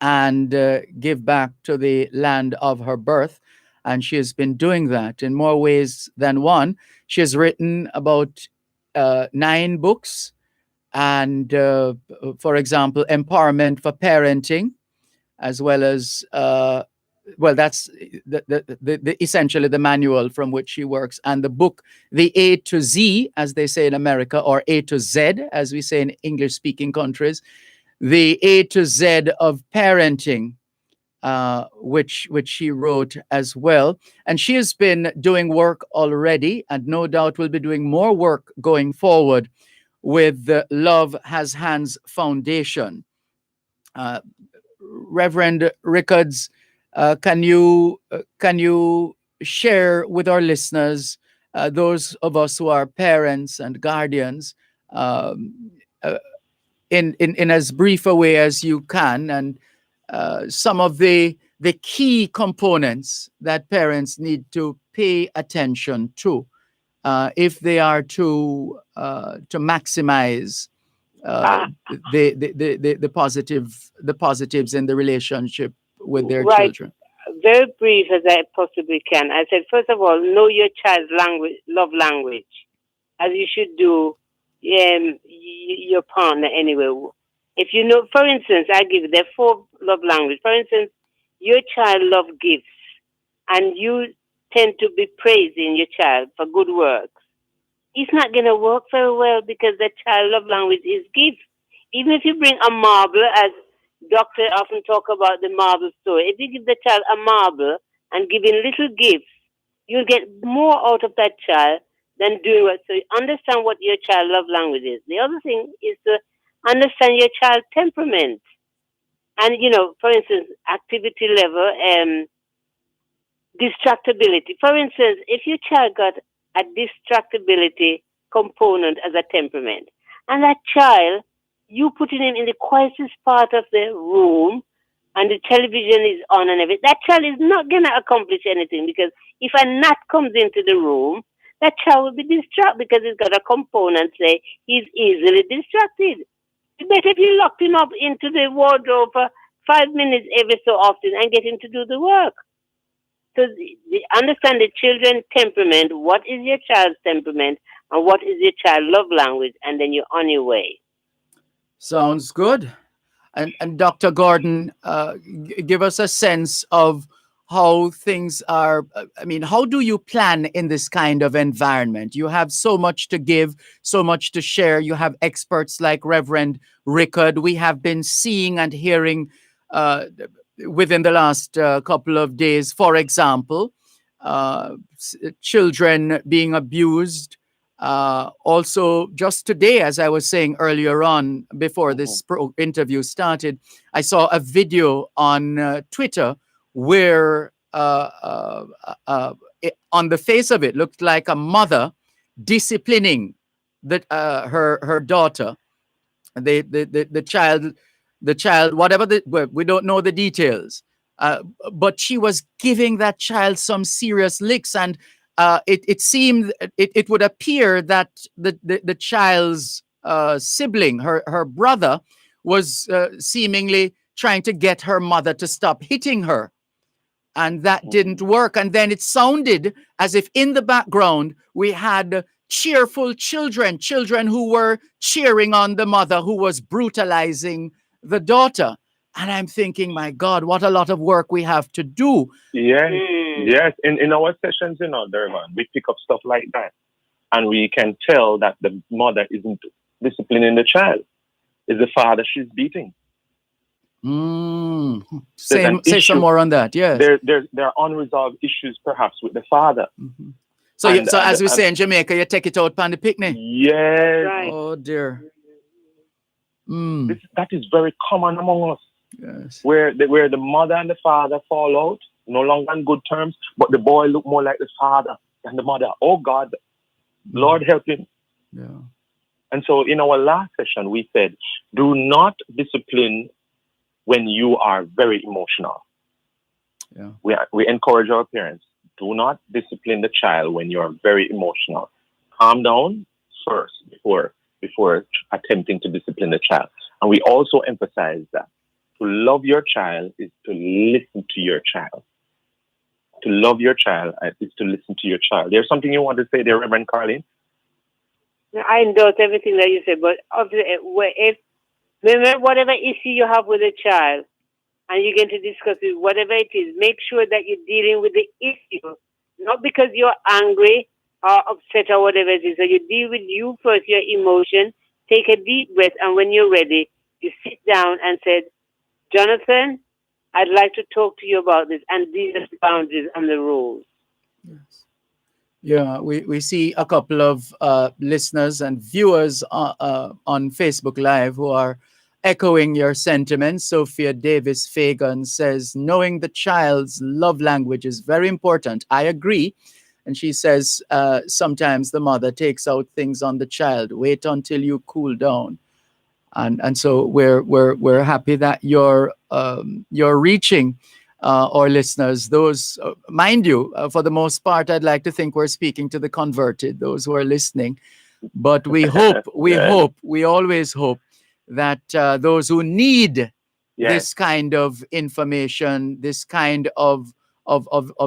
and give back to the land of her birth. And she has been doing that in more ways than one. She has written about 9 books, and for example, Empowerment for Parenting, as well as that's essentially the manual from which she works, and the book The A to Z, as they say in America, or A to Z, as we say in English-speaking countries, The A to Z of Parenting, which she wrote as well. And she has been doing work already, and no doubt will be doing more work going forward with the Love Has Hands Foundation. Reverend Rickards, can you share with our listeners, those of us who are parents and guardians, in as brief a way as you can, and some of the key components that parents need to pay attention to if they are to maximize the positives in the relationship with their Right. children. Very brief as I possibly can. I said, first of all, know your child's love language, as you should do your partner anyway. If you know, for instance, I give you the 4 love language. For instance, your child loves gifts, and you tend to be praising your child for good works. It's not going to work very well, because the child love language is gifts. Even if you bring a marble, as doctors often talk about the marble story, if you give the child a marble and give him little gifts, you'll get more out of that child than doing what. So you understand what your child love language is. The other thing is to understand your child's temperament. And, for instance, activity level, distractibility. For instance, if your child got a distractibility component as a temperament, and that child, you putting him in the quietest part of the room, and the television is on and everything, that child is not going to accomplish anything, because if a gnat comes into the room, that child will be distracted, because he's got a component, say, he's easily distracted. It's better if you locked him up into the wardrobe for 5 minutes every so often and get him to do the work. So understand the children's temperament, what is your child's temperament, and what is your child's love language, and then you're on your way. Sounds good. And Dr. Gordon, give us a sense of how things are. I mean, how do you plan in this kind of environment? You have so much to give, so much to share. You have experts like Reverend Rickard. We have been seeing and hearing within the last couple of days, for example, children being abused. Also, just today, as I was saying earlier on, before this interview started, I saw a video on Twitter where on the face of it looked like a mother disciplining her daughter, the child, whatever we don't know the details, but she was giving that child some serious licks, and it seemed, it would appear that the child's sibling, her brother, was seemingly trying to get her mother to stop hitting her. And that didn't work. And then it sounded as if in the background we had cheerful children who were cheering on the mother who was brutalizing the daughter. And I'm thinking, my God, what a lot of work we have to do. Yes. In our sessions, Dervan, we pick up stuff like that. And we can tell that the mother isn't disciplining the child. It's the father she's beating. Say some more on that. Yes. There are unresolved issues, perhaps, with the father. Mm-hmm. So as we say in Jamaica, you take it out on the picnic. Yes. Right. Oh dear. That is very common among us. Yes. Where the mother and the father fall out, no longer on good terms, but the boy look more like the father than the mother. Oh God, Lord help him. Yeah. And so in our last session, we said, do not discipline when you are very emotional. Yeah. We encourage our parents, do not discipline the child when you're very emotional. Calm down first before attempting to discipline the child. And we also emphasize that to love your child is to listen to your child. To love your child is to listen to your child. There's something you want to say there, Reverend Carlin? I endorse everything that you said, but if remember whatever issue you have with a child, and you're going to discuss it, whatever it is, make sure that you're dealing with the issue, not because you're angry or upset or whatever it is. So you deal with you first, your emotion, take a deep breath, and when you're ready, you sit down and said, Jonathan, I'd like to talk to you about this, and these are the boundaries and the rules. Yes. Yeah, we see a couple of listeners and viewers on Facebook Live who are echoing your sentiments. Sophia Davis Fagan says, knowing the child's love language is very important. I agree. And she says, sometimes the mother takes out things on the child. Wait until you cool down. And so we're happy that you're reaching our listeners. Those, mind you, for the most part, I'd like to think we're speaking to the converted, those who are listening. But we hope, we always hope that those who need this kind of information, this kind of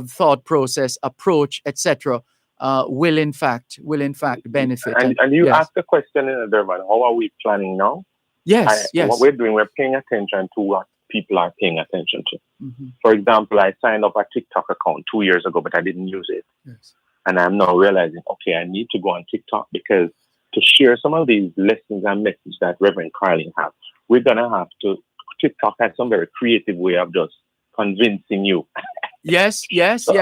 thought process, approach, etc., will in fact benefit. And you asked the question in Dervan, how are we planning now? Yes. What we're doing, we're paying attention to what people are paying attention to. Mm-hmm. For example, I signed up a TikTok account 2 years ago, but I didn't use it. Yes. And I'm now realizing, okay, I need to go on TikTok because to share some of these lessons and messages that Reverend Carlin has, we're going to have to, TikTok has some very creative way of just convincing you. Yes. So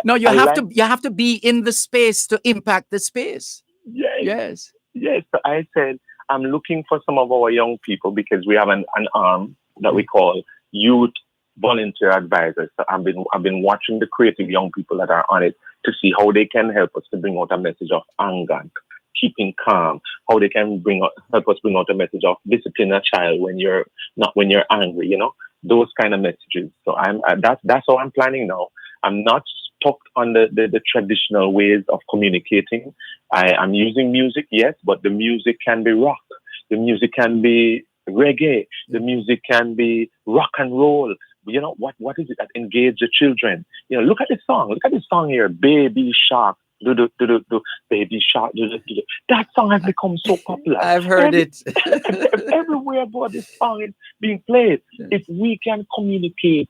No, you have to be in the space to impact the space. Yes. So I said, I'm looking for some of our young people because we have an arm that we call Youth Volunteer Advisors. So I've been watching the creative young people that are on it to see how they can help us to bring out a message of anger, keeping calm, how they can help us bring out a message of discipline a child when you're angry, those kind of messages. So that's how I'm planning now. I'm not stuck on the traditional ways of communicating. I'm using music, yes, but the music can be rock. The music can be reggae. The music can be rock and roll. What is it that engage the children? Look at this song. Look at this song here, Baby Shark. Do, Baby Shark. Do. That song has become so popular. I've heard it. Everywhere about this song is being played. Yes. If we can communicate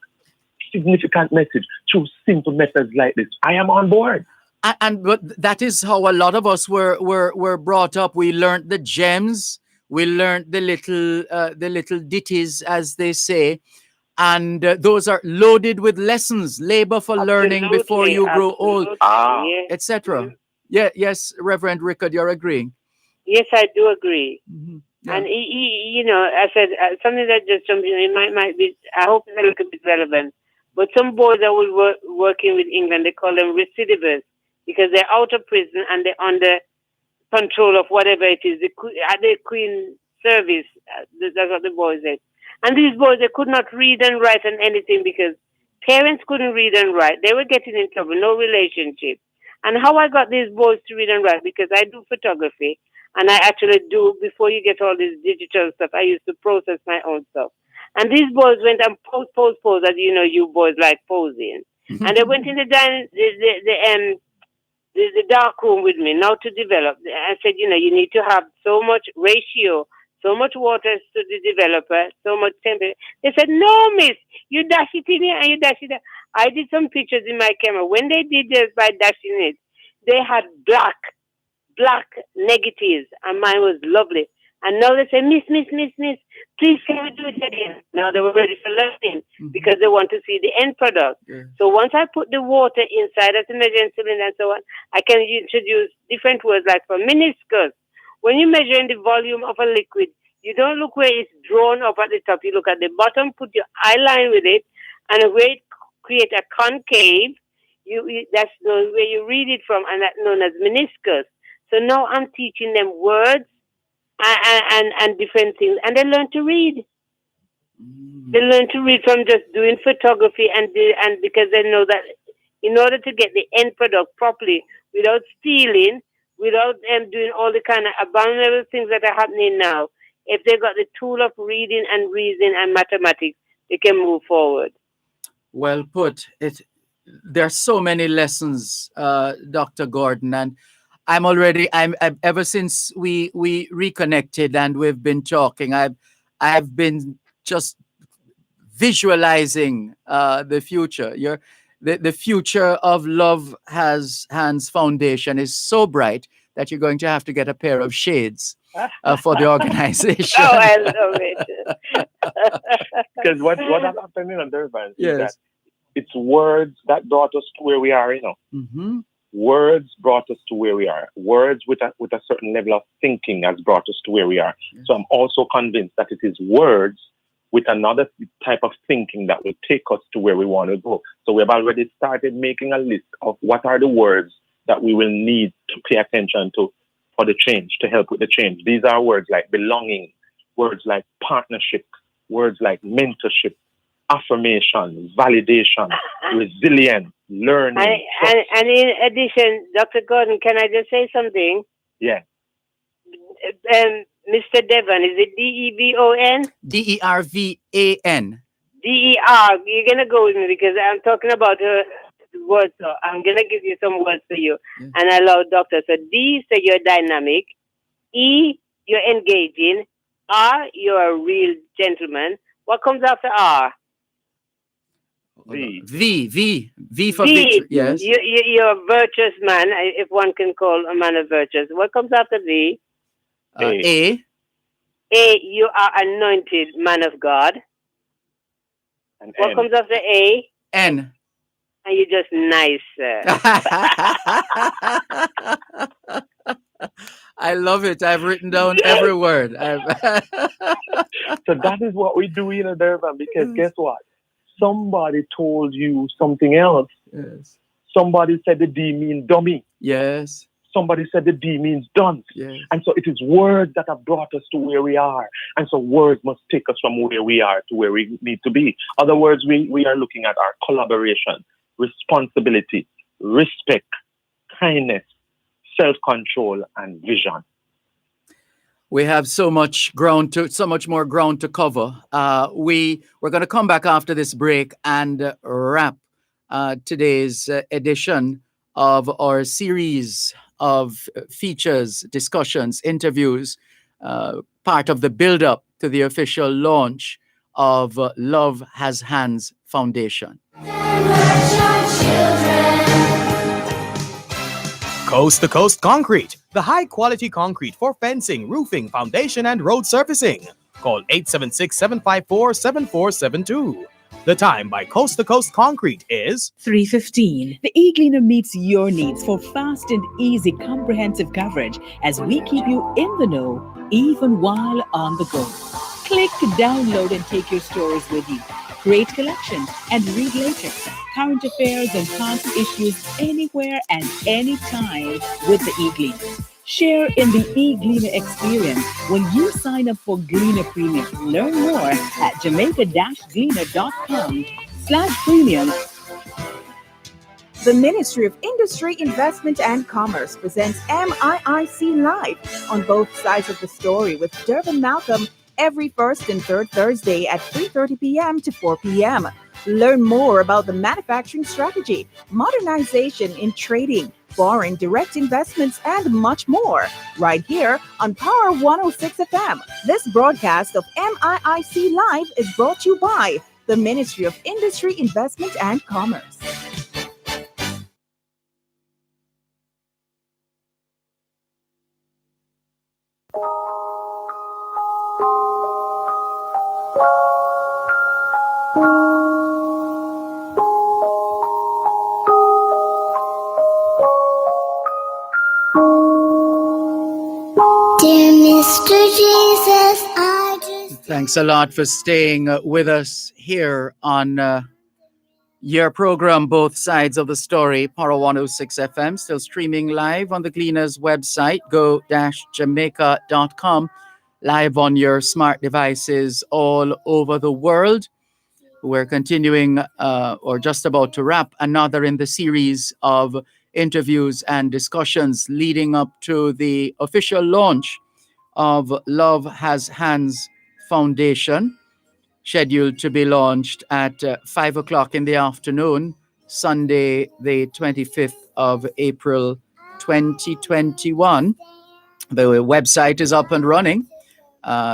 significant message through simple methods like this, I am on board. But that is how a lot of us were brought up. We learned the gems. We learned the little ditties, as they say. And those are loaded with lessons, labor for learning before you grow old, etc. Yeah, yes, Reverend Rickard, you're agreeing? Yes, I do agree. Mm-hmm. Yeah. And I said something that just jumped in. It might be. I hope it's a little bit relevant. But some boys that were working with England, they call them recidivists because they're out of prison and they're under control of whatever it is. The Queen Service. That's what the boys said. And these boys, they could not read and write and anything because parents couldn't read and write. They were getting in trouble, no relationship. And how I got these boys to read and write, because I do photography, and I actually do, before you get all this digital stuff, I used to process my own stuff. And these boys went and pose, as you boys like posing. And they went in the dark room with me, now to develop. I said, you need to have so much ratio, so much water to the developer, so much temperature. They said, no, miss, you dash it in here and you dash it there. I did some pictures in my camera. When they did this by dashing it, they had black negatives, and mine was lovely. And now they say, miss, please can we do it again? Now they were ready for learning because they want to see the end product. Yeah. So once I put the water inside as a measuring cylinder and so on, I can introduce different words like for meniscus. When you're measuring the volume of a liquid, you don't look where it's drawn up at the top. You look at the bottom, put your eye line with it, and where it create a concave, that's where you read it from, and that's known as meniscus. So now I'm teaching them words and different things, and they learn to read. They learn to read from just doing photography, and because they know that in order to get the end product properly, without stealing, without them doing all the kind of abominable things that are happening now, if they got the tool of reading and reasoning and mathematics, they can move forward. Well put. There are so many lessons, Dr. Gordon, and I'm ever since we reconnected and we've been talking, I've been just visualizing the future. The future of Love Has Hands Foundation is so bright that you're going to have to get a pair of shades for the organization. Oh, I love it. Because what has happened in Dervan is Yes. that it's words that brought us to where we are, Mm-hmm. Words brought us to where we are. Words with a certain level of thinking has brought us to where we are. Yeah. So I'm also convinced that it is words with another type of thinking that will take us to where we want to go. So we've already started making a list of what are the words that we will need to pay attention to for the change, to help with the change. These are words like belonging, words like partnership, words like mentorship, affirmation, validation, resilience, learning. And in addition, Dr. Gordon, can I just say something? Yeah. Mr. Devon, is it Devon? Dervan. Der. You're gonna go with me because I'm talking about words. So I'm gonna give you some words for you, and allow doctor. So D, so you're dynamic. E, you're engaging. R, you're a real gentleman. What comes after R? V. V for V. victory. Yes. You're a virtuous man, if one can call a man a virtuous. What comes after V? A. A, you are anointed man of God. And What N. comes after A? N. And you're just nice, sir. I love it. I've written down every word. So that is what we do in Dervan, because guess what? Somebody told you something else. Yes. Somebody said the D means dummy. Yes. Somebody said the D means dunce. Yes. And so it is words that have brought us to where we are. And so words must take us from where we are to where we need to be. Other words, we are looking at our collaboration, responsibility, respect, kindness, self-control, and vision. We have so much more ground to cover. We're going to come back after this break and wrap today's edition of our series of features, discussions, interviews, part of the build-up to the official launch of Love Has Hands Foundation. Coast to Coast Concrete, the high quality concrete for fencing, roofing, foundation, and road surfacing. Call 876-754-7472. The time by Coast to Coast Concrete is 3:15. The e-Gleaner meets your needs for fast and easy comprehensive coverage as we keep you in the know even while on the go. Click, download, and take your stories with you. Create collections and read later. Current affairs and past issues anywhere and anytime with the e-Gleaner. Share in the e-Gleaner experience when you sign up for Gleaner Premium. Learn more at jamaica-gleaner.com/premium. The Ministry of Industry, Investment and Commerce presents MIIC Live on both sides of the story with Dervan Malcolm every first and third Thursday at 3:30 p.m. to 4 p.m. Learn more about the manufacturing strategy, modernization in trading, foreign direct investments, and much more, right here on Power 106 FM. This broadcast of MIIC Live is brought to you by the Ministry of Industry, Investment and Commerce. Dear Mr. Jesus, I just... Thanks a lot for staying with us here on your program, Both Sides of the Story, Power 106 FM, still streaming live on the Gleaner's website, go-jamaica.com. live on your smart devices all over the world. We're continuing or just about to wrap another in the series of interviews and discussions leading up to the official launch of Love Has Hands Foundation, scheduled to be launched at 5 o'clock in the afternoon, Sunday, the 25th of April, 2021. The website is up and running.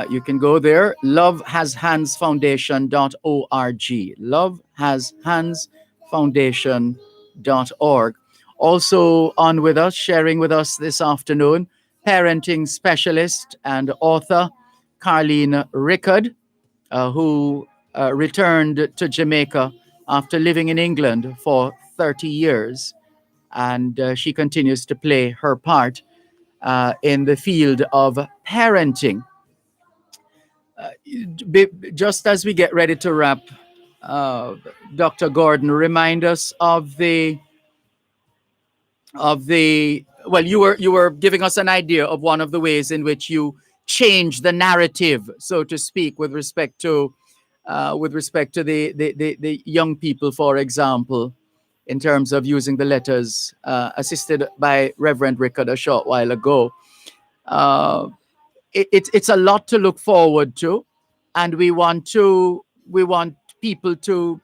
You can go there, lovehashandsfoundation.org. Lovehashandsfoundation.org. Also on with us, sharing with us this afternoon, parenting specialist and author Carleen Rickard, who returned to Jamaica after living in England for 30 years. And she continues to play her part in the field of parenting. Just as we get ready to wrap, Dr. Gordon, remind us of the well, you were giving us an idea of one of the ways in which you change the narrative, so to speak, with respect to the young people, for example, in terms of using the letters, assisted by Reverend Rickard a short while ago. It's a lot to look forward to, and we want people to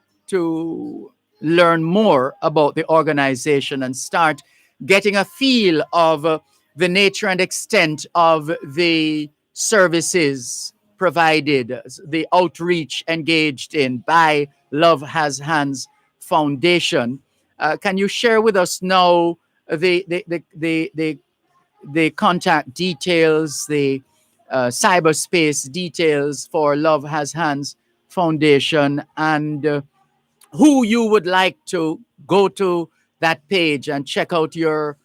learn more about the organization and start getting a feel of the nature and extent of the services provided, the outreach engaged in by Love Has Hands Foundation. Can you share with us now the contact details, the cyberspace details for Love Has Hands Foundation, and who you would like to go to that page and check out your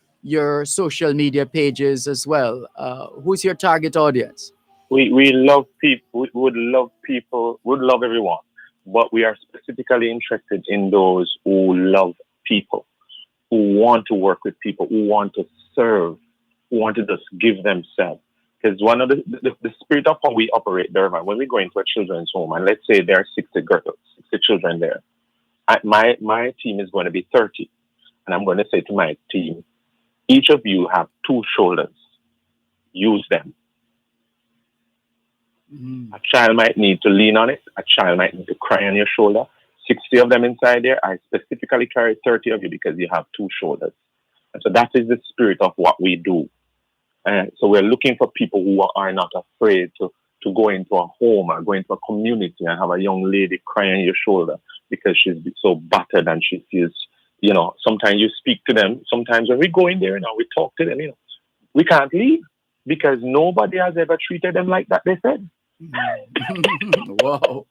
social media pages as well? Who's your target audience? We love people. We would love people. Would love everyone, but we are specifically interested in those who love people, who want to work with people, who want to serve, who want to just give themselves. Because one of the spirit of how we operate, Dervan, when we go into a children's home, and let's say there are 60 children there, my team is going to be 30. And I'm going to say to my team, each of you have 2 shoulders. Use them. A child might need to lean on it. A child might need to cry on your shoulder. 60 of them inside there. I specifically carry 30 of you because you have 2 shoulders. And so that is the spirit of what we do. So we're looking for people who are not afraid to go into a home or go into a community and have a young lady cry on your shoulder because she's so battered and she feels, sometimes you speak to them. Sometimes when we go in there, we talk to them, we can't leave because nobody has ever treated them like that, they said. Wow.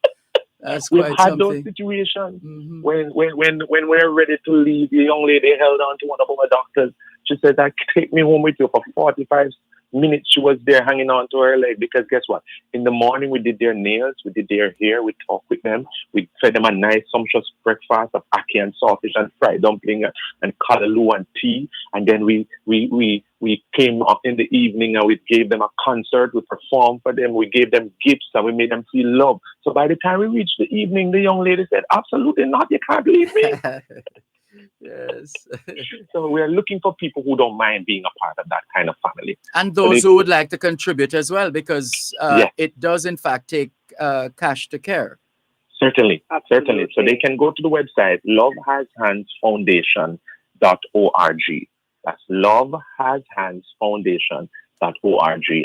That's We've quite had something. those situations when we're ready to leave. The young lady held on to one of our doctors. She said, take me home with you for 45 minutes. She was there hanging on to her leg because guess what? In the morning, we did their nails, we did their hair, we talked with them. We fed them a nice, sumptuous breakfast of ackee and saltfish and fried dumpling and callaloo and tea. And then we came up in the evening and we gave them a concert. We performed for them. We gave them gifts and we made them feel love. So by the time we reached the evening, the young lady said, absolutely not. You can't leave me. Yes. So we are looking for people who don't mind being a part of that kind of family. And those who would like to contribute as well, because it does in fact take cash to care. Certainly. So they can go to the website, lovehashandsfoundation.org. That's lovehashandsfoundation.org.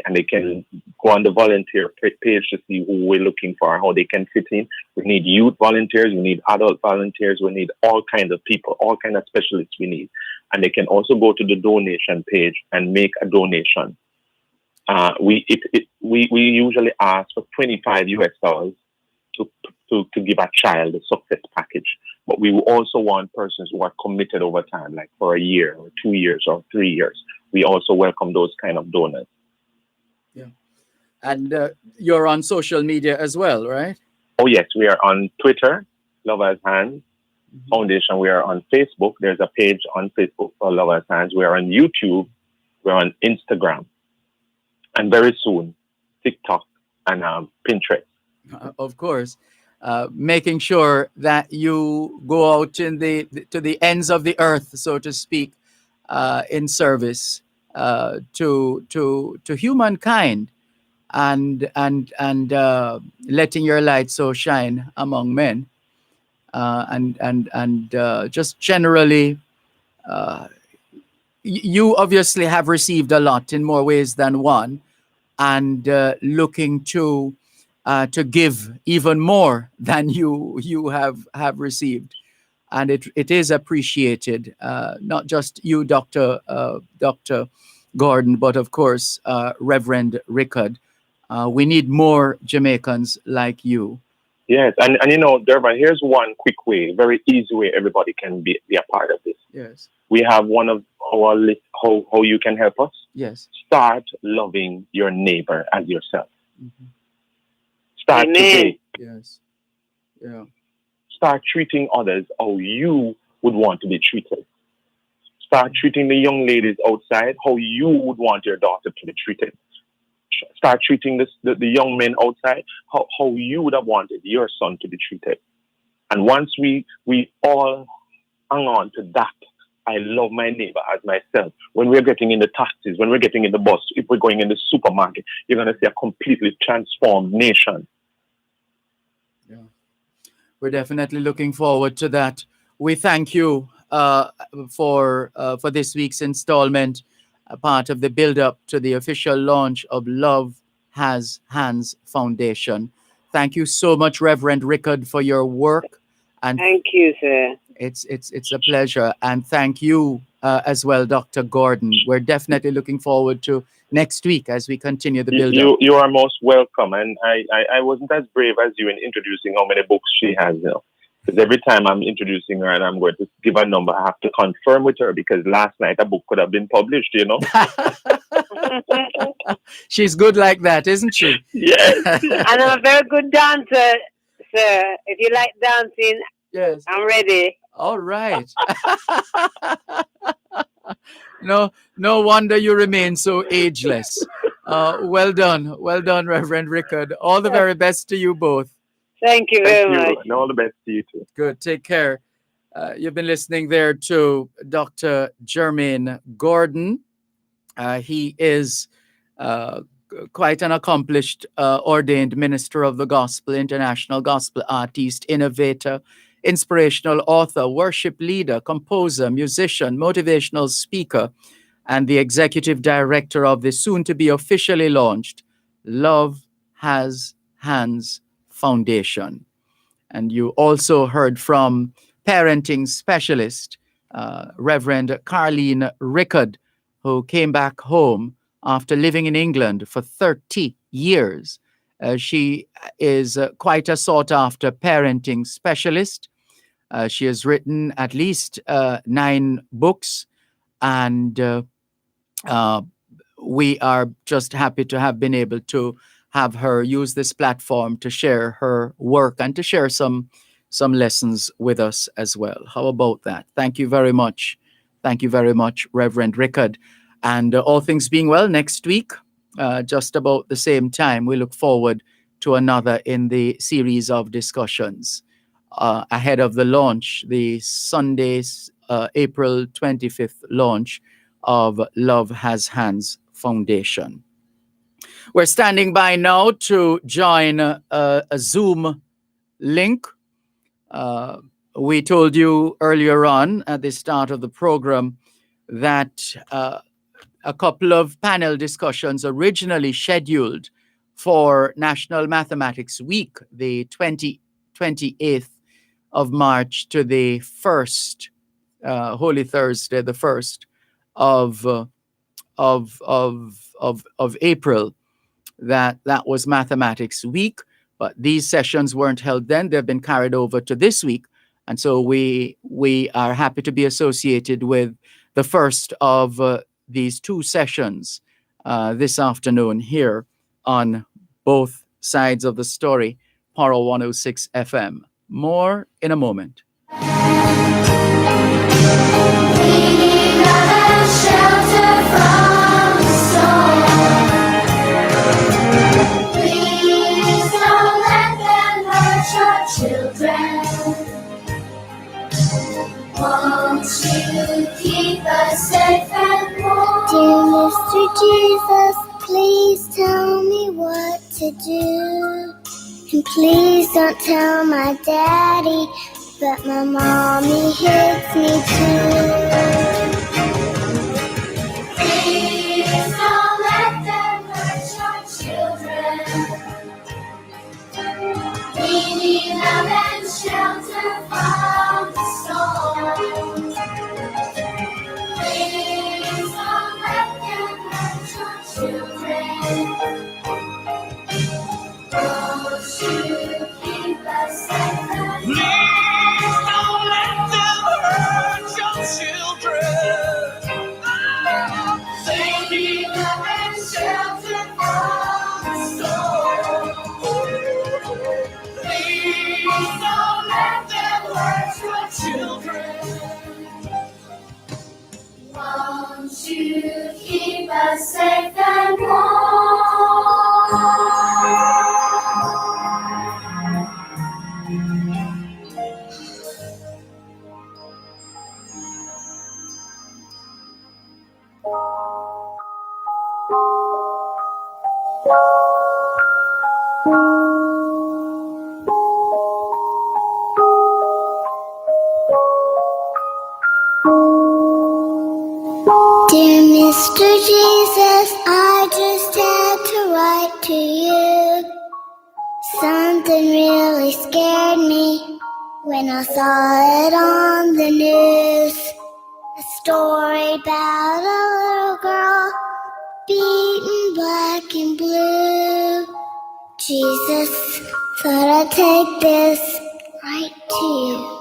And they can go on the volunteer page to see who we're looking for, how they can fit in. We need youth volunteers, we need adult volunteers, we need all kinds of people, all kinds of specialists we need. And they can also go to the donation page and make a donation. We usually ask for $25 to give a child a success package. But we also want persons who are committed over time, like for a year or 2 years or 3 years. We also welcome those kind of donors. Yeah. And you're on social media as well, right? Oh, yes. We are on Twitter, Love Has Hands Foundation. We are on Facebook. There's a page on Facebook for Love Has Hands. We are on YouTube. We're on Instagram. And very soon, TikTok, and Pinterest. Of course, making sure that you go out to the ends of the earth, so to speak, in service to humankind, and letting your light so shine among men, and just generally. You obviously have received a lot in more ways than one, and looking to give even more than you have received, and it is appreciated. Not just you, Dr. Gordon, but of course Reverend Rickard. We need more Jamaicans like you. Yes, and Dervan, here's one quick way, very easy way everybody can be a part of this. Yes. We have one of our list how you can help us. Yes. Start loving your neighbor as yourself. Mm-hmm. Start today. Yes. Yeah. Start treating others how you would want to be treated. Start treating the young ladies outside how you would want your daughter to be treated. Start treating the young men outside how you would have wanted your son to be treated. And once we all hang on to that, I love my neighbor as myself. When we're getting in the taxis, when we're getting in the bus, if we're going in the supermarket, you're going to see a completely transformed nation. Yeah. We're definitely looking forward to that. We thank you for this week's installment, a part of the build-up to the official launch of Love Has Hands Foundation. Thank you so much, Reverend Rickard, for your work. And thank you, sir. It's a pleasure. And thank you as well, Dr. Gordon. We're definitely looking forward to next week as we continue the build-up. You are most welcome. And I wasn't as brave as you in introducing how many books she has now. Because every time I'm introducing her and I'm going to give a number, I have to confirm with her because last night a book could have been published, She's good like that, isn't she? Yes. And I'm a very good dancer, sir. If you like dancing, yes, I'm ready. All right. No wonder you remain so ageless. Well done, Reverend Rickard. All the very best to you both. Thank you very much. And all the best to you too. Good. Take care. You've been listening there to Dr. Jermaine Gordon. He is quite an accomplished ordained minister of the gospel, international gospel artist, innovator, inspirational author, worship leader, composer, musician, motivational speaker, and the executive director of the soon-to-be officially launched Love Has Hands Foundation. And you also heard from parenting specialist, Reverend Carleen Rickard, who came back home after living in England for 30 years. She is quite a sought-after parenting specialist. She has written at least 9 books, and we are just happy to have been able to have her use this platform to share her work and to share some lessons with us as well. How about that? Thank you very much. Thank you very much, Reverend Rickard. And all things being well, next week, just about the same time, we look forward to another in the series of discussions ahead of the launch, the Sunday's April 25th launch of Love Has Hands Foundation. We're standing by now to join a Zoom link. We told you earlier on at the start of the program that a couple of panel discussions originally scheduled for National Mathematics Week, the 28th of March to the 1st, Holy Thursday, the 1st of April, that was Mathematics Week, but these sessions weren't held then. They've been carried over to this week. And so we are happy to be associated with the first of these 2 sessions this afternoon here on both sides of the story, Power 106 FM. More in a moment. We got a shelter from the storm. to do. And please don't tell my daddy, but my mommy hits me too. Please don't let them hurt your children. We need love and shelter from the storm. Please don't let them hurt your children. Won't you keep us safe and Please don't let them hurt your children. they need love and shelter from the storm. Please don't let them hurt your children. Won't you keep us safe and warm? Dear Mr. Jesus, I just had to write to you. Something really scared me when I saw it on the news. A story about a little girl beaten black and blue. Jesus, thought I'd take this right to you.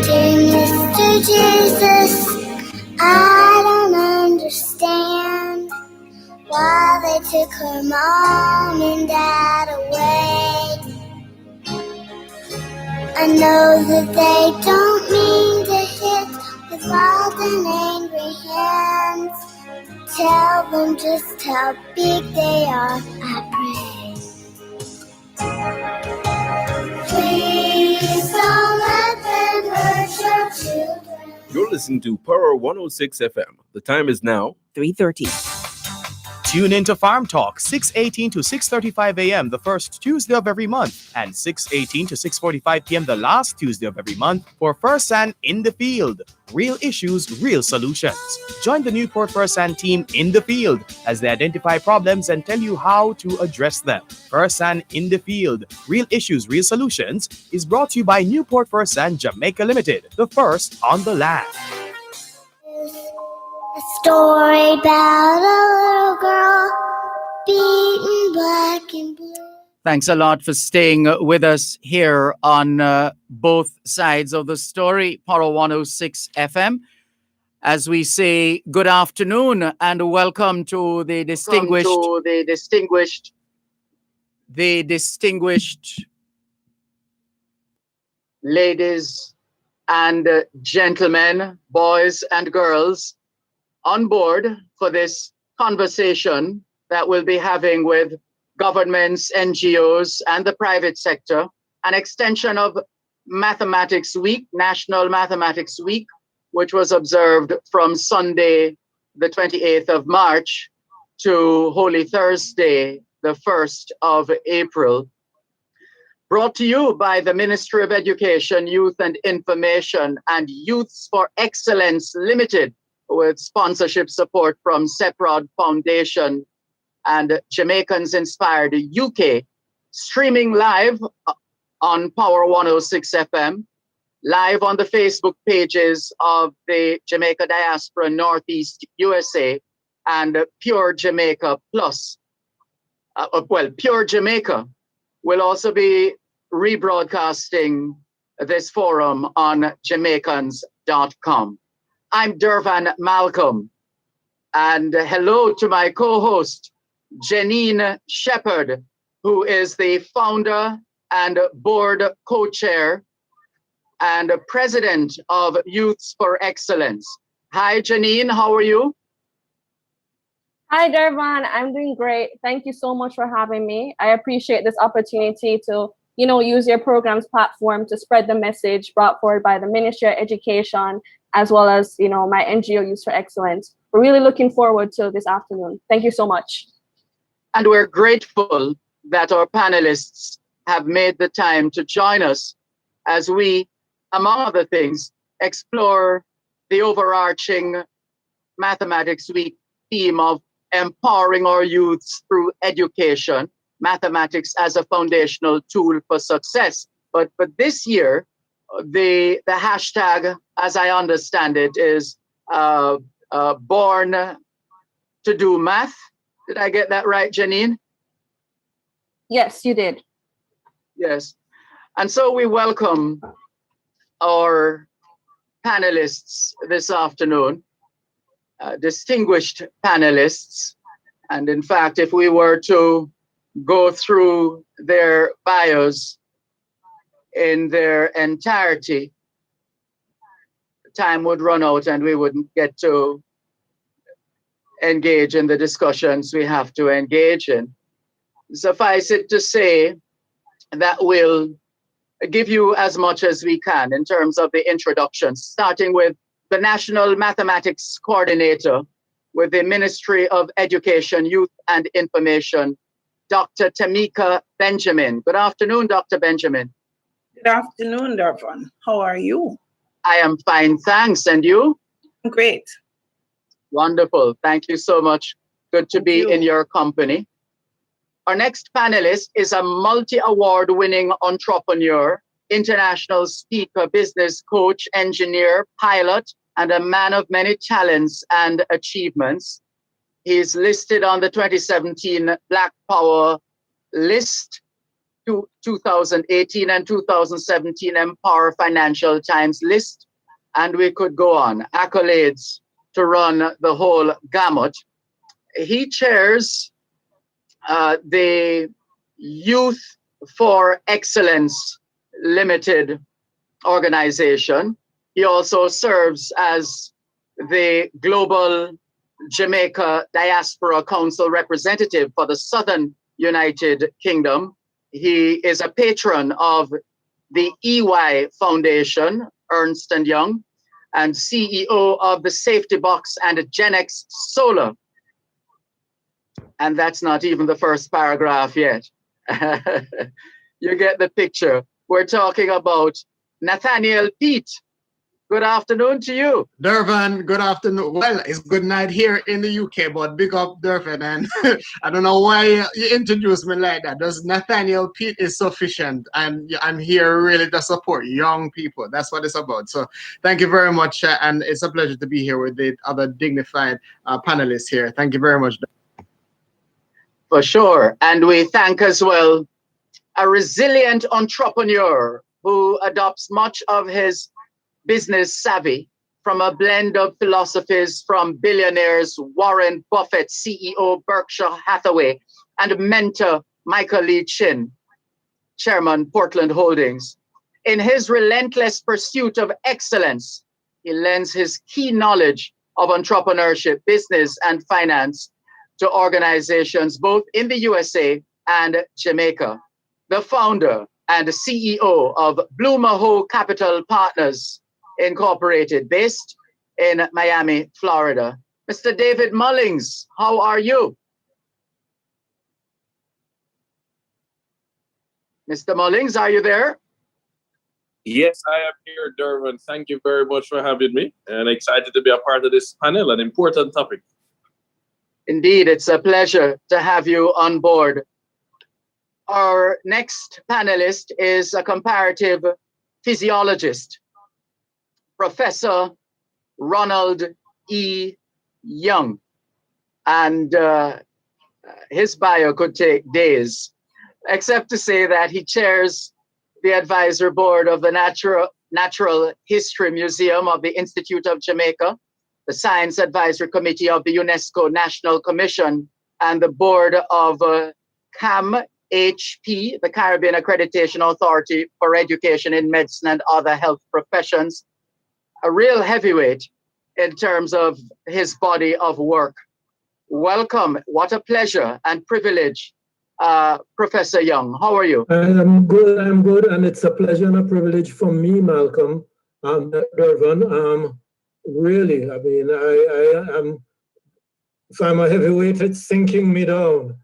Dear Mr. Jesus, I don't understand why they took her mom and dad away. I know that they don't mean to hit with wild and angry hands. Tell them just how big they are, I pray. Please don't let them hurt your children. You're listening to Power 106 FM. The time is now 3:30. Tune in to Farm Talk, 6:18 to 6:35 a.m. the first Tuesday of every month, and 6:18 to 6:45 p.m. the last Tuesday of every month for First Hand in the Field. Real issues, real solutions. Join the Newport First Hand team in the field as they identify problems and tell you how to address them. First Hand in the Field, Real Issues, Real Solutions is brought to you by Newport First Hand Jamaica Limited, the first on the land. A story about a little girl beaten black and blue. Thanks a lot for staying with us here on both sides of the story, Paro 106 FM. As we say, good afternoon and welcome to the distinguished ladies and gentlemen, boys and girls on board for this conversation that we'll be having with governments, NGOs, and the private sector, an extension of Mathematics Week, National Mathematics Week, which was observed from Sunday, the 28th of March, to Holy Thursday, the 1st of April. Brought to you by the Ministry of Education, Youth and Information and Youths for Excellence Limited, with sponsorship support from Seprod Foundation and Jamaicans Inspired UK, streaming live on Power 106 FM, live on the Facebook pages of the Jamaica Diaspora Northeast USA and Pure Jamaica Plus. Pure Jamaica will also be rebroadcasting this forum on Jamaicans.com. I'm Dervan Malcolm, and hello to my co-host, Janine Shepherd, who is the founder and board co-chair and president of Youths for Excellence. Hi, Janine, how are you? Hi, Dervan. I'm doing great. Thank you so much for having me. I appreciate this opportunity to, use your program's platform to spread the message brought forward by the Ministry of Education, as well as, my NGO Youth for Excellence. We're really looking forward to this afternoon. Thank you so much. And we're grateful that our panelists have made the time to join us as we, among other things, explore the overarching Mathematics Week theme of empowering our youths through education, mathematics as a foundational tool for success. But this year, the hashtag, as I understand it, is born to do math. Did I get that right, Janine? Yes, you did. Yes. And so we welcome our panelists this afternoon, distinguished panelists. And in fact, if we were to go through their bios in their entirety, time would run out and we wouldn't get to engage in the discussions we have to engage in. Suffice it to say that we'll give you as much as we can in terms of the introductions, starting with the National Mathematics Coordinator with the Ministry of Education, Youth and Information, Dr. Tamika Benjamin. Good afternoon, Dr. Benjamin. Good afternoon, Dervan. How are you? I am fine, thanks. And you? Great. Wonderful. Thank you so much. Good to be in your company. Our next panelist is a multi-award winning entrepreneur, international speaker, business coach, engineer, pilot, and a man of many talents and achievements. He's listed on the 2017 Black Power list, 2018 and 2017 Empower Financial Times list, and we could go on. Accolades to run the whole gamut. He chairs the Youth for Excellence Limited organization. He also serves as the Global Jamaica Diaspora Council representative for the Southern United Kingdom. He is a patron of the EY Foundation, Ernst & Young, and CEO of the Safety Box and Genex Solar. And that's not even the first paragraph yet. You get the picture. We're talking about Nathaniel Pete. Good afternoon to you. Dervan, good afternoon. Well, it's good night here in the UK, but big up Dervan. And I don't know why you introduced me like that. Does Nathaniel Pete is sufficient. And I'm here really to support young people. That's what it's about. So thank you very much. And it's a pleasure to be here with the other dignified panelists here. Thank you very much. For sure. And we thank as well a resilient entrepreneur who adopts much of his business savvy from a blend of philosophies from billionaires Warren Buffett, CEO Berkshire Hathaway, and mentor Michael Lee Chin, Chairman Portland Holdings. In his relentless pursuit of excellence, he lends his key knowledge of entrepreneurship, business, and finance to organizations both in the USA and Jamaica. The founder and CEO of Bloomahoe Capital Partners Incorporated, based in Miami, Florida. Mr. David Mullings, how are you? Mr. Mullings, are you there? Yes, I am here, Dervan. Thank you very much for having me, and excited to be a part of this panel, an important topic. Indeed, it's a pleasure to have you on board. Our next panelist is a comparative physiologist, Professor Ronald E. Young. And his bio could take days, except to say that he chairs the advisor board of the Natural History Museum of the Institute of Jamaica, the Science Advisory Committee of the UNESCO National Commission, and the board of CAMHP, the Caribbean Accreditation Authority for Education in Medicine and Other Health Professions. A real heavyweight in terms of his body of work. Welcome. What a pleasure and privilege Professor Young. How are you? I'm good, and it's a pleasure and a privilege for me, Malcolm, Dervan. Really, I mean, I am, if I'm a heavyweight, it's sinking me down.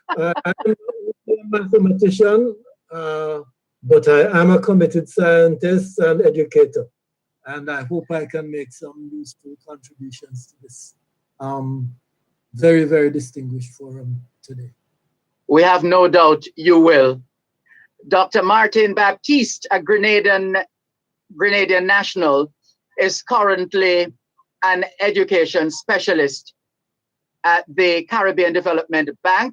I'm a mathematician, but I am a committed scientist and educator, and I hope I can make some useful contributions to this very, very distinguished forum today. We have no doubt you will. Dr. Martin Baptiste, a Grenadian national, is currently an education specialist at the Caribbean Development Bank.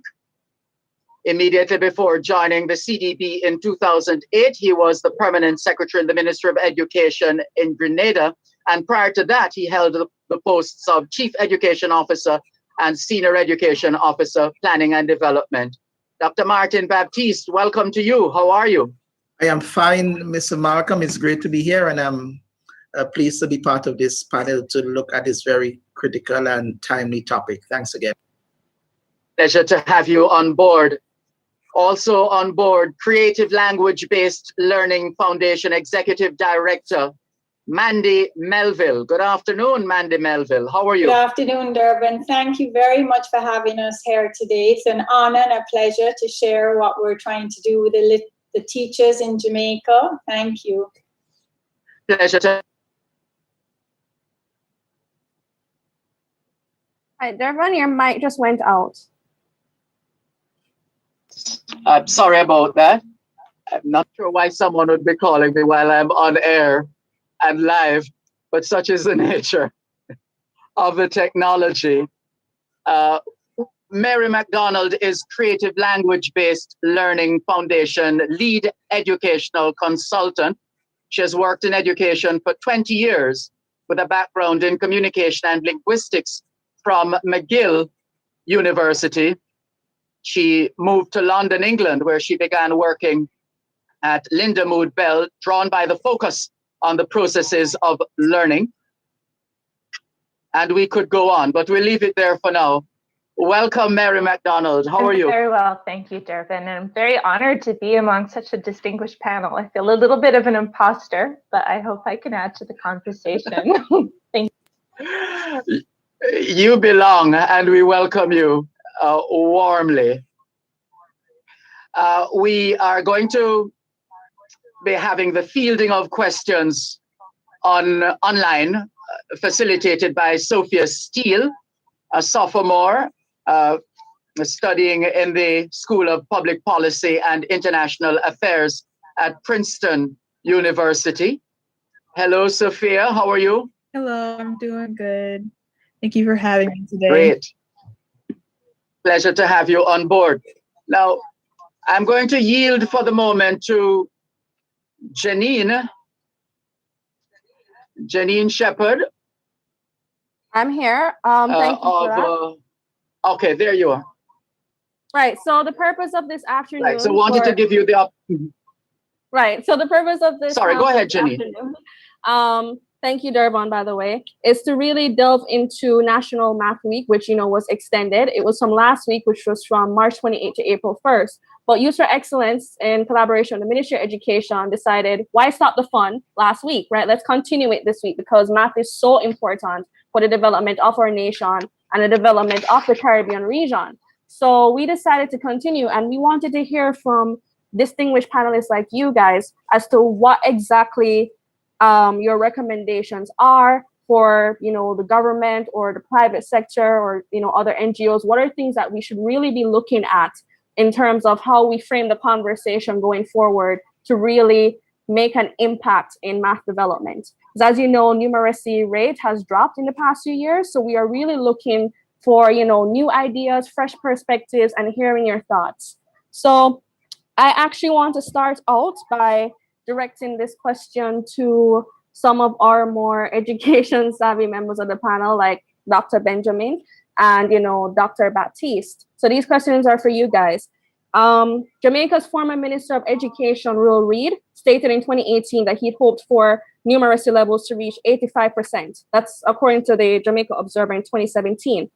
Immediately before joining the CDB in 2008, he was the permanent secretary in the Ministry of Education in Grenada. And prior to that, he held the posts of Chief Education Officer and Senior Education Officer, Planning and Development. Dr. Martin Baptiste, welcome to you. How are you? I am fine, Mr. Malcolm. It's great to be here, and I'm pleased to be part of this panel to look at this very critical and timely topic. Thanks again. Pleasure to have you on board. Also on board, Creative Language-Based Learning Foundation Executive Director, Mandy Melville. Good afternoon, Mandy Melville. How are you? Good afternoon, Dervan. Thank you very much for having us here today. It's an honor and a pleasure to share what we're trying to do with the teachers in Jamaica. Thank you. Pleasure to... Hi, Dervan, your mic just went out. I'm sorry about that. I'm not sure why someone would be calling me while I'm on air and live, but such is the nature of the technology. Mary McDonald is Creative Language-Based Learning Foundation lead educational consultant. She has worked in education for 20 years with a background in communication and linguistics from McGill University. She moved to London, England, where she began working at Lindamood Bell, drawn by the focus on the processes of learning. And we could go on, but we'll leave it there for now. Welcome, Mary McDonald. How are you? Very well, thank you, Dervan. And I'm very honored to be among such a distinguished panel. I feel a little bit of an imposter, but I hope I can add to the conversation. Thank you. You belong, and we welcome you warmly. We are going to be having the fielding of questions online, facilitated by Sophia Steele, a sophomore studying in the School of Public Policy and International Affairs at Princeton University. Hello, Sophia. How are you? Hello, I'm doing good. Thank you for having me today. Great. Pleasure to have you on board. Now, I'm going to yield for the moment to Janine Shepherd. I'm here. Thank you for that. Okay, there you are. Right. So the purpose of this afternoon. Right. So wanted to give you the opportunity. Right. So the purpose of this. Sorry. Go ahead, Janine. Thank you, Dervan, by the way, is to really delve into National Math Week, which, was extended. It was from last week, which was from March 28th to April 1st. But Youth for Excellence, in collaboration with the Ministry of Education, decided, why stop the fun last week, right? Let's continue it this week, because math is so important for the development of our nation and the development of the Caribbean region. So we decided to continue, and we wanted to hear from distinguished panelists like you guys as to what exactly your recommendations are for, the government or the private sector or, other NGOs. What are things that we should really be looking at in terms of how we frame the conversation going forward to really make an impact in math development? Because as you know, numeracy rate has dropped in the past few years. So we are really looking for, new ideas, fresh perspectives, and hearing your thoughts. So I actually want to start out by directing this question to some of our more education savvy members of the panel, like Dr. Benjamin and, Dr. Baptiste. So these questions are for you guys. Jamaica's former Minister of Education, Will Reid, stated in 2018 that he hoped for numeracy levels to reach 85%. That's according to the Jamaica Observer in 2017.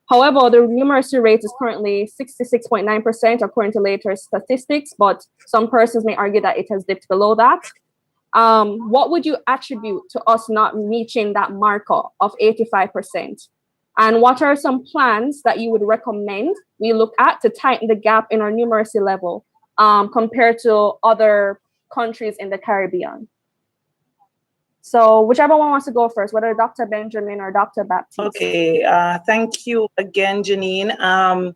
However, the numeracy rate is currently 66.9% according to later statistics, but some persons may argue that it has dipped below that. What would you attribute to us not reaching that marker of 85%? And what are some plans that you would recommend we look at to tighten the gap in our numeracy level compared to other countries in the Caribbean? So whichever one wants to go first, whether Dr. Benjamin or Dr. Baptiste. Okay, thank you again, Janine. I'm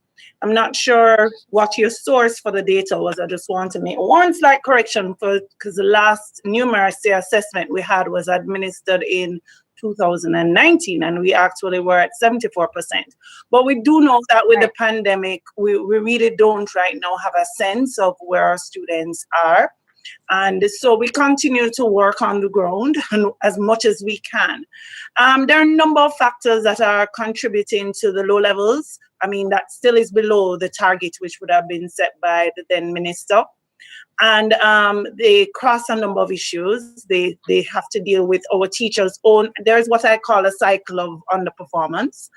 not sure what your source for the data was. I just want to make one slight correction because the last numeracy assessment we had was administered in 2019, and we actually were at 74%. But we do know that with the pandemic, we really don't right now have a sense of where our students are. And so we continue to work on the ground as much as we can. There are a number of factors that are contributing to the low levels. I mean, that still is below the target, which would have been set by the then minister. And they cross a number of issues. They have to deal with our teachers' own, there's what I call a cycle of underperformance.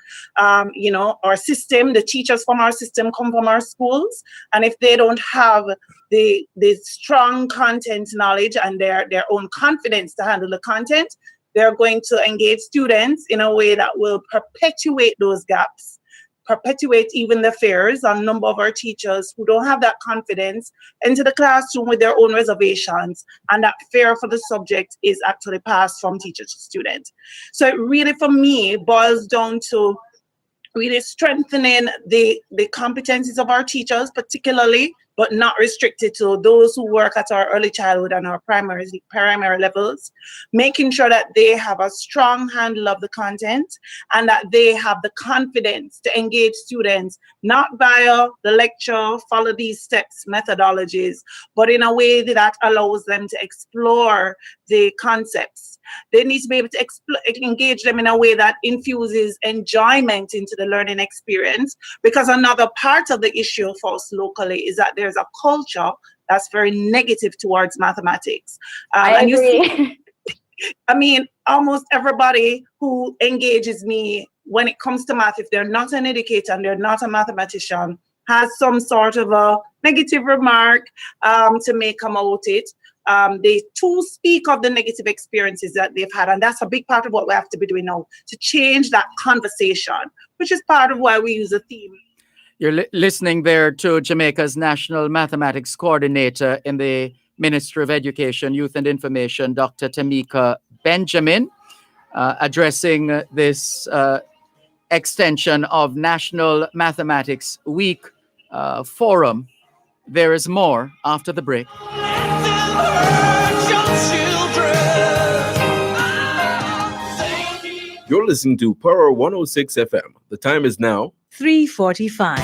You know, our system, the teachers from our system come from our schools. And if they don't have the strong content knowledge and their own confidence to handle the content, they're going to engage students in a way that will perpetuate those gaps, perpetuate even the fears on a number of our teachers who don't have that confidence into the classroom with their own reservations, and that fear for the subject is actually passed from teacher to student. So it really, for me, boils down to really strengthening the competencies of our teachers, particularly, but not restricted to those who work at our early childhood and our primary levels, making sure that they have a strong handle of the content and that they have the confidence to engage students, not via the lecture, follow these steps, methodologies, but in a way that allows them to explore the concepts. They need to be able to engage them in a way that infuses enjoyment into the learning experience, because another part of the issue for us locally is that there's a culture that's very negative towards mathematics. I agree. You see, I mean, almost everybody who engages me when it comes to math, if they're not an educator and they're not a mathematician, has some sort of a negative remark to make about it. They too speak of the negative experiences that they've had, and that's a big part of what we have to be doing now, to change that conversation, which is part of why we use a theme. You're listening there to Jamaica's National Mathematics Coordinator in the Ministry of Education, Youth and Information, Dr. Tamika Benjamin, addressing this extension of National Mathematics Week forum. There is more after the break. You're listening to Power 106 FM. The time is now 3:45.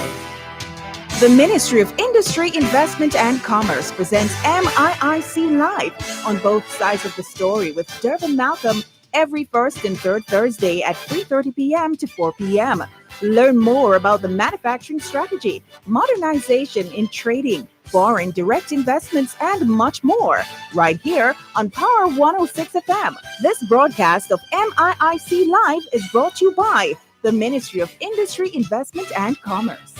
The Ministry of Industry, Investment and Commerce presents MIIC Live on both sides of the story with Dervan Malcolm every first and third Thursday at 3:30 p.m. to 4 p.m. Learn more about the manufacturing strategy, modernization in trading, foreign direct investments, and much more, right here on Power 106 FM. This broadcast of MIIC Live is brought to you by the Ministry of Industry, Investment and Commerce.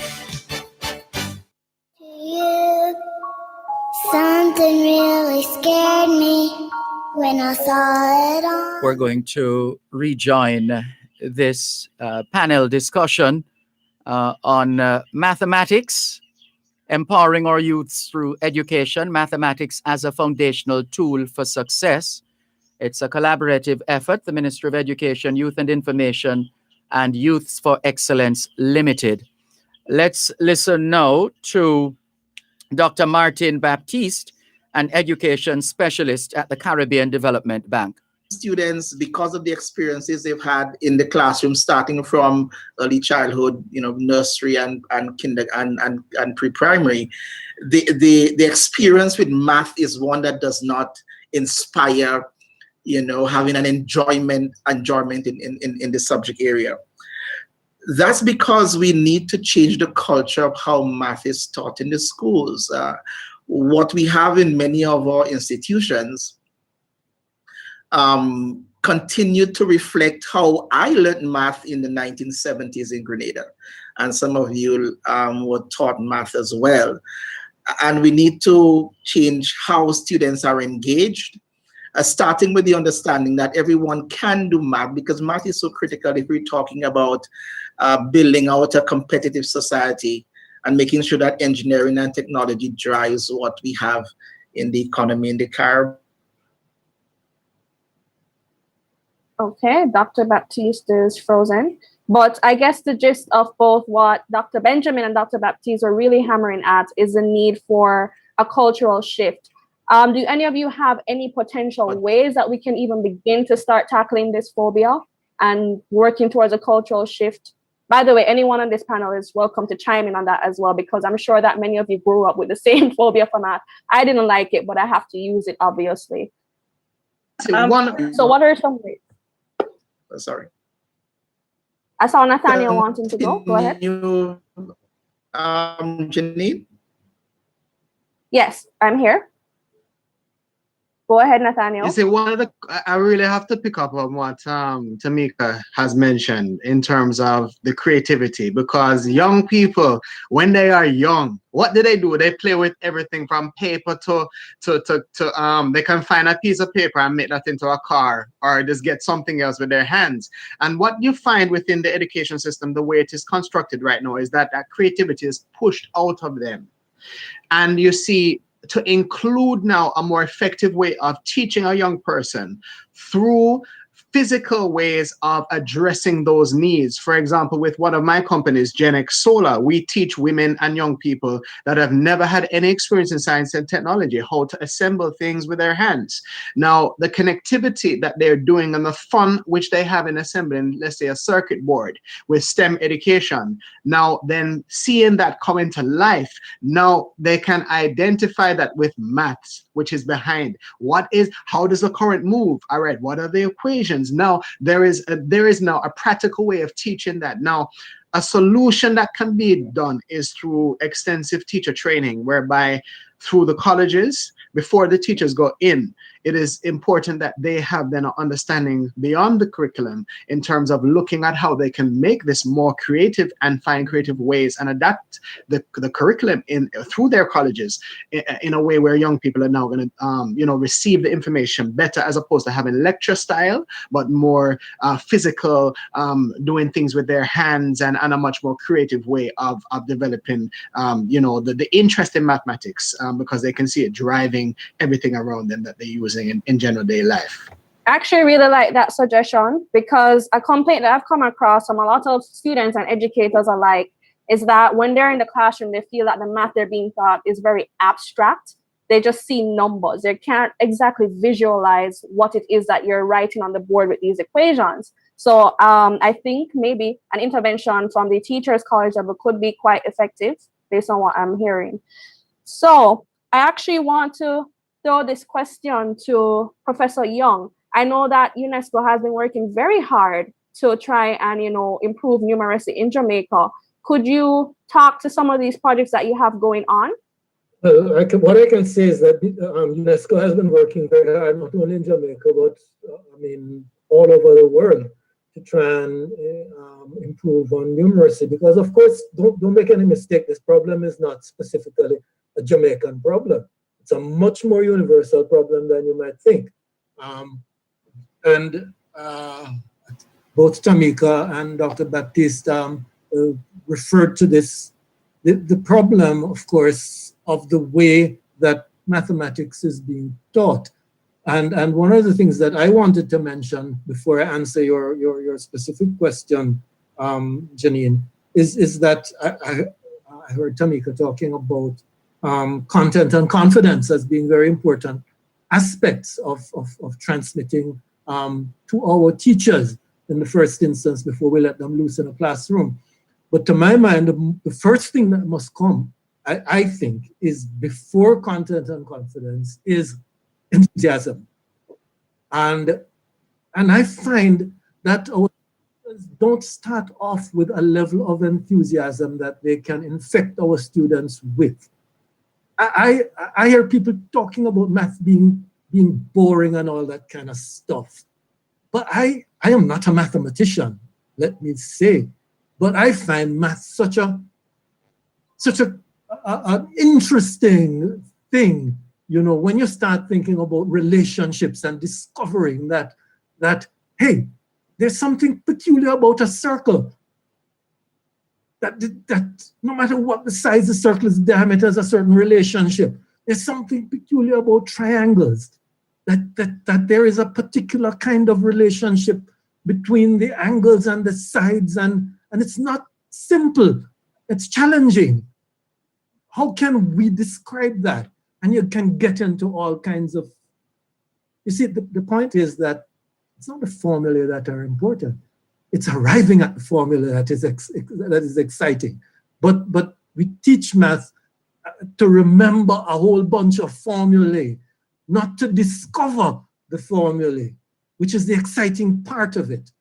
You, something really scared me when I saw it on. We're going to rejoin this panel discussion on mathematics, empowering our youths through education, mathematics as a foundational tool for success. It's a collaborative effort, the Ministry of Education, Youth and Information, and Youths for Excellence Limited. Let's listen now to Dr. Martin Baptiste, an education specialist at the Caribbean Development Bank. Students, because of the experiences they've had in the classroom, starting from early childhood, nursery and kinder and pre-primary, the experience with math is one that does not inspire, having an enjoyment in the subject area. That's because we need to change the culture of how math is taught in the schools. What we have in many of our institutions continued to reflect how I learned math in the 1970s in Grenada. And some of you were taught math as well. And we need to change how students are engaged, starting with the understanding that everyone can do math, because math is so critical if we're talking about building out a competitive society and making sure that engineering and technology drives what we have in the economy in the Caribbean. Okay, Dr. Baptiste is frozen. But I guess the gist of both what Dr. Benjamin and Dr. Baptiste are really hammering at is the need for a cultural shift. Do any of you have any potential ways that we can even begin to start tackling this phobia and working towards a cultural shift? By the way, anyone on this panel is welcome to chime in on that as well, because I'm sure that many of you grew up with the same phobia for math. I didn't like it, but I have to use it, obviously. So what are some ways? Sorry. I saw Nathaniel wanting to go. Go ahead. Janine? Yes, I'm here. Go ahead, Nathaniel. You see, I really have to pick up on what Tamika has mentioned in terms of the creativity, because young people, when they are young, what do? They play with everything from paper to they can find a piece of paper and make that into a car, or just get something else with their hands. And what you find within the education system, the way it is constructed right now, is that creativity is pushed out of them. And you see, to include now a more effective way of teaching a young person through physical ways of addressing those needs. For example, with one of my companies, Gen X Solar, we teach women and young people that have never had any experience in science and technology how to assemble things with their hands. Now, the connectivity that they're doing and the fun which they have in assembling, let's say, a circuit board with STEM education, now then seeing that come into life, now they can identify that with maths, which is behind. How does the current move? All right, what are the equations? Now there is now a practical way of teaching that. Now, a solution that can be done is through extensive teacher training, whereby through the colleges, before the teachers go in, it is important that they have then an understanding beyond the curriculum in terms of looking at how they can make this more creative and find creative ways and adapt the curriculum through their colleges in a way where young people are now going to receive the information better, as opposed to having lecture style, but more physical, doing things with their hands and a much more creative way of developing the interest in mathematics, because they can see it driving everything around them that they use in general day life. I actually really like that suggestion, because a complaint that I've come across from a lot of students and educators alike is that when they're in the classroom, they feel that the math they're being taught is very abstract. They just see numbers. They can't exactly visualize what it is that you're writing on the board with these equations. So I think maybe an intervention from the Teachers College level could be quite effective based on what I'm hearing. So I actually want to throw this question to Professor Young. I know that UNESCO has been working very hard to try and, improve numeracy in Jamaica. Could you talk to some of these projects that you have going on? Well, what I can say is that UNESCO has been working very hard, not only in Jamaica, but all over the world, to try and improve on numeracy. Because, of course, don't make any mistake, this problem is not specifically a Jamaican problem. It's a much more universal problem than you might think. Both Tamika and Dr. Baptiste referred to this, the problem, of course, of the way that mathematics is being taught. And one of the things that I wanted to mention before I answer your specific question, Janine, is that I heard Tamika talking about content and confidence as being very important aspects of transmitting to our teachers in the first instance before we let them loose in a classroom. But to my mind, the first thing that must come, I think, is before content and confidence is enthusiasm. And I find that our students don't start off with a level of enthusiasm that they can infect our students with. I hear people talking about math being boring and all that kind of stuff. But I am not a mathematician, let me say, but I find math such an interesting thing, you know, when you start thinking about relationships and discovering that hey, there's something peculiar about a circle. That no matter what the size of the circle is, diameter has a certain relationship. There's something peculiar about triangles. That there is a particular kind of relationship between the angles and the sides, and it's not simple, it's challenging. How can we describe that? And you can get into all kinds of, you see, the point is that it's not the formulae that are important. It's arriving at the formula that is exciting. But we teach math to remember a whole bunch of formulae, not to discover the formulae, which is the exciting part of it.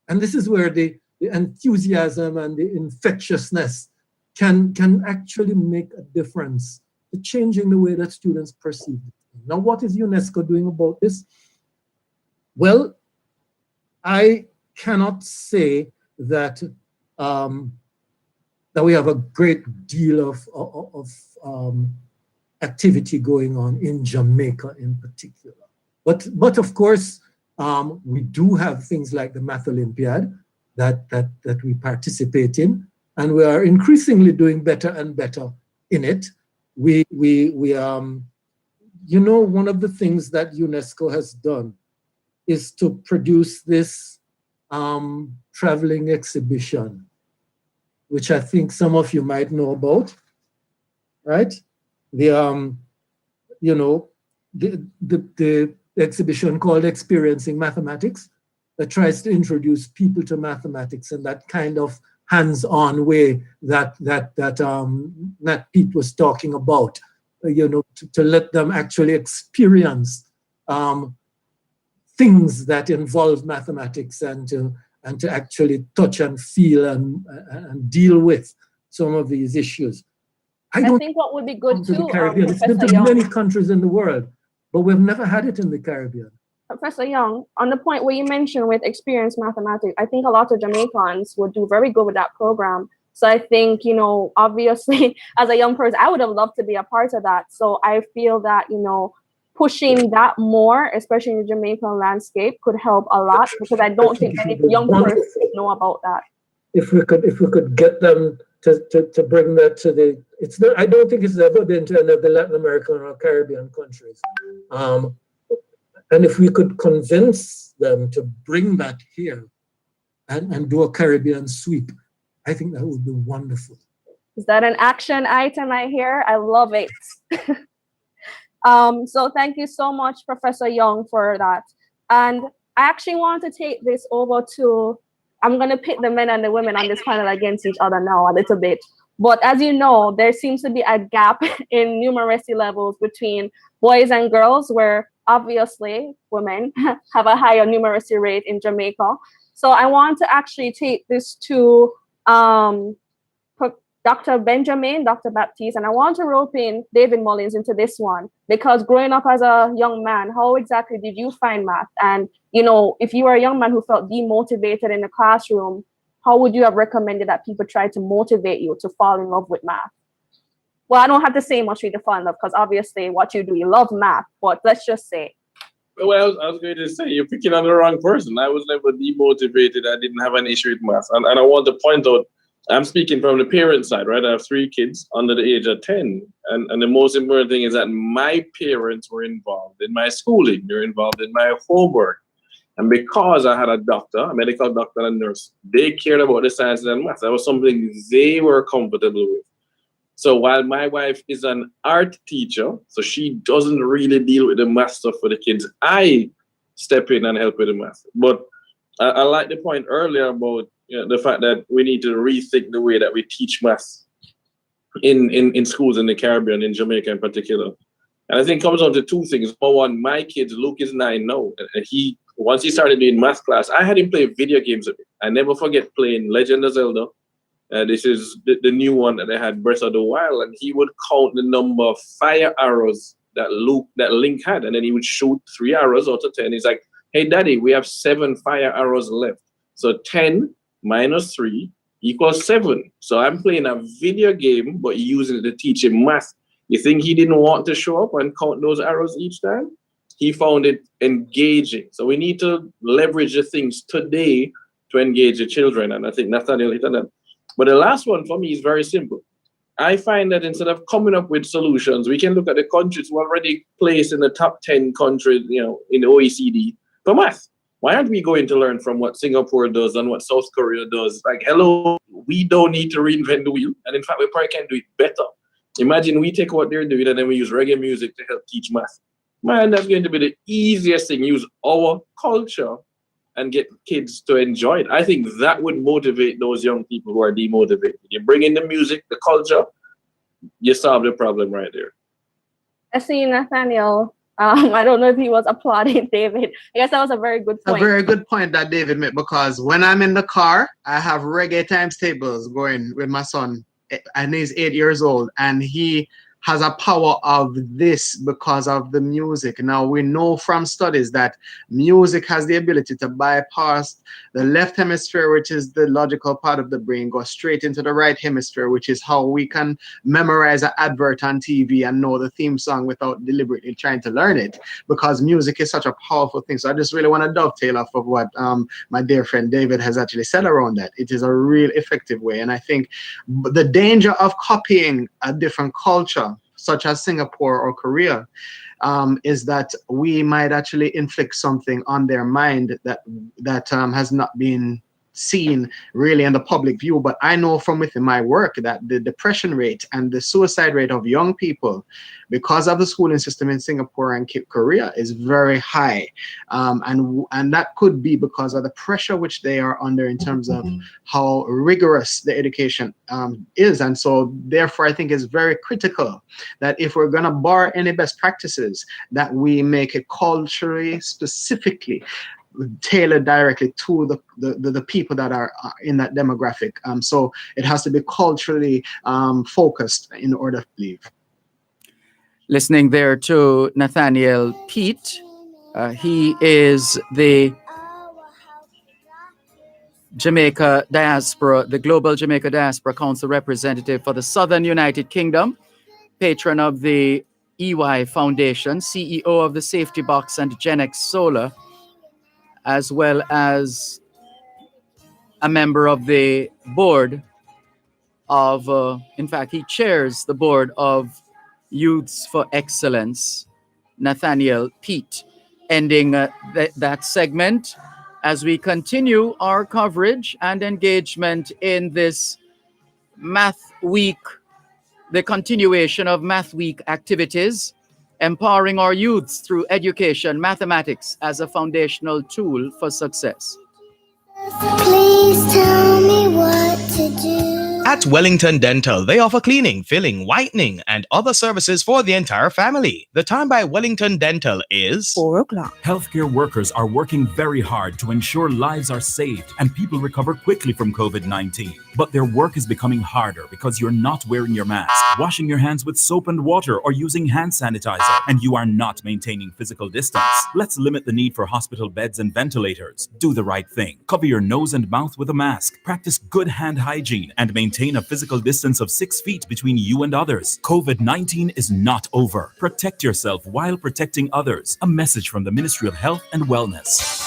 And this is where the enthusiasm and the infectiousness can actually make a difference to changing the way that students perceive it. Now, what is UNESCO doing about this? Well, I cannot say that that we have a great deal of activity going on in Jamaica in particular. But of course, we do have things like the Math Olympiad that we participate in, and we are increasingly doing better and better in it. We you know, one of the things that UNESCO has done is to produce this traveling exhibition, which I think some of you might know about, right? The you know, the exhibition called Experiencing Mathematics, that tries to introduce people to mathematics in that kind of hands-on way that Pete was talking about, you know, to let them actually experience things that involve mathematics and to actually touch and feel and deal with some of these issues. I think what would be good too, it's been to many countries in the world, but we've never had it in the Caribbean. Professor Young, on the point where you mentioned with experienced mathematics, I think a lot of Jamaicans would do very good with that program. So I think, you know, obviously as a young person, I would have loved to be a part of that. So I feel that, you know, pushing that more, especially in the Jamaican landscape, could help a lot, because I don't think any young person know about that. If we could get them to bring that to the, it's not, I don't think it's ever been to any of the Latin American or Caribbean countries. And if we could convince them to bring that here and do a Caribbean sweep, I think that would be wonderful. Is that an action item I hear? I love it. So thank you so much, Professor Young, for that. And I actually want to take this over to, I'm going to pit the men and the women on this panel against each other now a little bit. But as you know, there seems to be a gap in numeracy levels between boys and girls, where obviously women have a higher numeracy rate in Jamaica. So I want to actually take this to Dr. Benjamin, Dr. Baptiste, and I want to rope in David Mullins into this one, because growing up as a young man, how exactly did you find math? And, you know, if you were a young man who felt demotivated in the classroom, how would you have recommended that people try to motivate you to fall in love with math? Well, I don't have to say much for you to fall in love, because obviously what you do, you love math, but let's just say. Well, I was going to say, you're picking on the wrong person. I was never demotivated. I didn't have an issue with math. And I want to point out, I'm speaking from the parent side, right? I have 3 kids under the age of 10. And the most important thing is that my parents were involved in my schooling. They're involved in my homework. And because I had a doctor, a medical doctor and a nurse, they cared about the sciences and math. That was something they were comfortable with. So while my wife is an art teacher, so she doesn't really deal with the math stuff for the kids, I step in and help with the math. But I like the point earlier about the fact that we need to rethink the way that we teach math in schools in the Caribbean, in Jamaica in particular. And I think it comes down to 2 things. Number one, my kid, Luke, is 9 now. And once he started doing math class, I had him play video games with me. I never forget playing Legend of Zelda. This is the new one that they had, Breath of the Wild. And he would count the number of fire arrows that Link had. And then he would shoot 3 arrows out of 10. He's like, Hey, daddy, we have 7 fire arrows left. So 10 minus 3 equals 7. So I'm playing a video game, but using it to teach him math. You think he didn't want to show up and count those arrows each time? He found it engaging. So we need to leverage the things today to engage the children. And I think Nathaniel hit on that. But the last one for me is very simple. I find that instead of coming up with solutions, we can look at the countries who are already placed in the top 10 countries, in the OECD for math. Why aren't we going to learn from what Singapore does and what South Korea does? Like, hello, we don't need to reinvent the wheel. And in fact, we probably can do it better. Imagine we take what they're doing and then we use reggae music to help teach math. Man, that's going to be the easiest thing. Use our culture and get kids to enjoy it. I think that would motivate those young people who are demotivated. You bring in the music, the culture, you solve the problem right there. I see Nathaniel. I don't know if he was applauding David. I guess that was a very good point. A very good point that David made, because when I'm in the car, I have reggae times tables going with my son, and he's 8 years old, and he has a power of this because of the music. Now, we know from studies that music has the ability to bypass the left hemisphere, which is the logical part of the brain, go straight into the right hemisphere, which is how we can memorize an advert on TV and know the theme song without deliberately trying to learn it, because music is such a powerful thing. So I just really want to dovetail off of what my dear friend David has actually said around that. It is a real effective way. And I think the danger of copying a different culture, such as Singapore or Korea, is that we might actually inflict something on their mind that has not been seen really in the public view. But I know from within my work that the depression rate and the suicide rate of young people, because of the schooling system in Singapore and Korea, is very high. And that could be because of the pressure which they are under in terms of how rigorous the education is. And so therefore, I think it's very critical that if we're going to borrow any best practices, that we make it culturally specifically tailored directly to the people that are in that demographic. So it has to be culturally focused in order to leave. Listening there to Nathaniel Pete, he is the Jamaica Diaspora, the Global Jamaica Diaspora Council representative for the Southern United Kingdom, patron of the EY Foundation, CEO of the Safety Box and Genex Solar, as well as a member of the board of, in fact, he chairs the board of Youths for Excellence, Nathaniel Pete. Ending that segment as we continue our coverage and engagement in this Math Week, the continuation of Math Week activities, empowering our youths through education, mathematics as a foundational tool for success. Please tell me what to do. At Wellington Dental, they offer cleaning, filling, whitening, and other services for the entire family. The time by Wellington Dental is 4 o'clock. Healthcare workers are working very hard to ensure lives are saved and people recover quickly from COVID-19. But their work is becoming harder because you're not wearing your mask, washing your hands with soap and water, or using hand sanitizer, and you are not maintaining physical distance. Let's limit the need for hospital beds and ventilators. Do the right thing. Cover your nose and mouth with a mask. Practice good hand hygiene and maintain a physical distance of 6 feet between you and others. COVID-19 is not over. Protect yourself while protecting others. A message from the Ministry of Health and Wellness.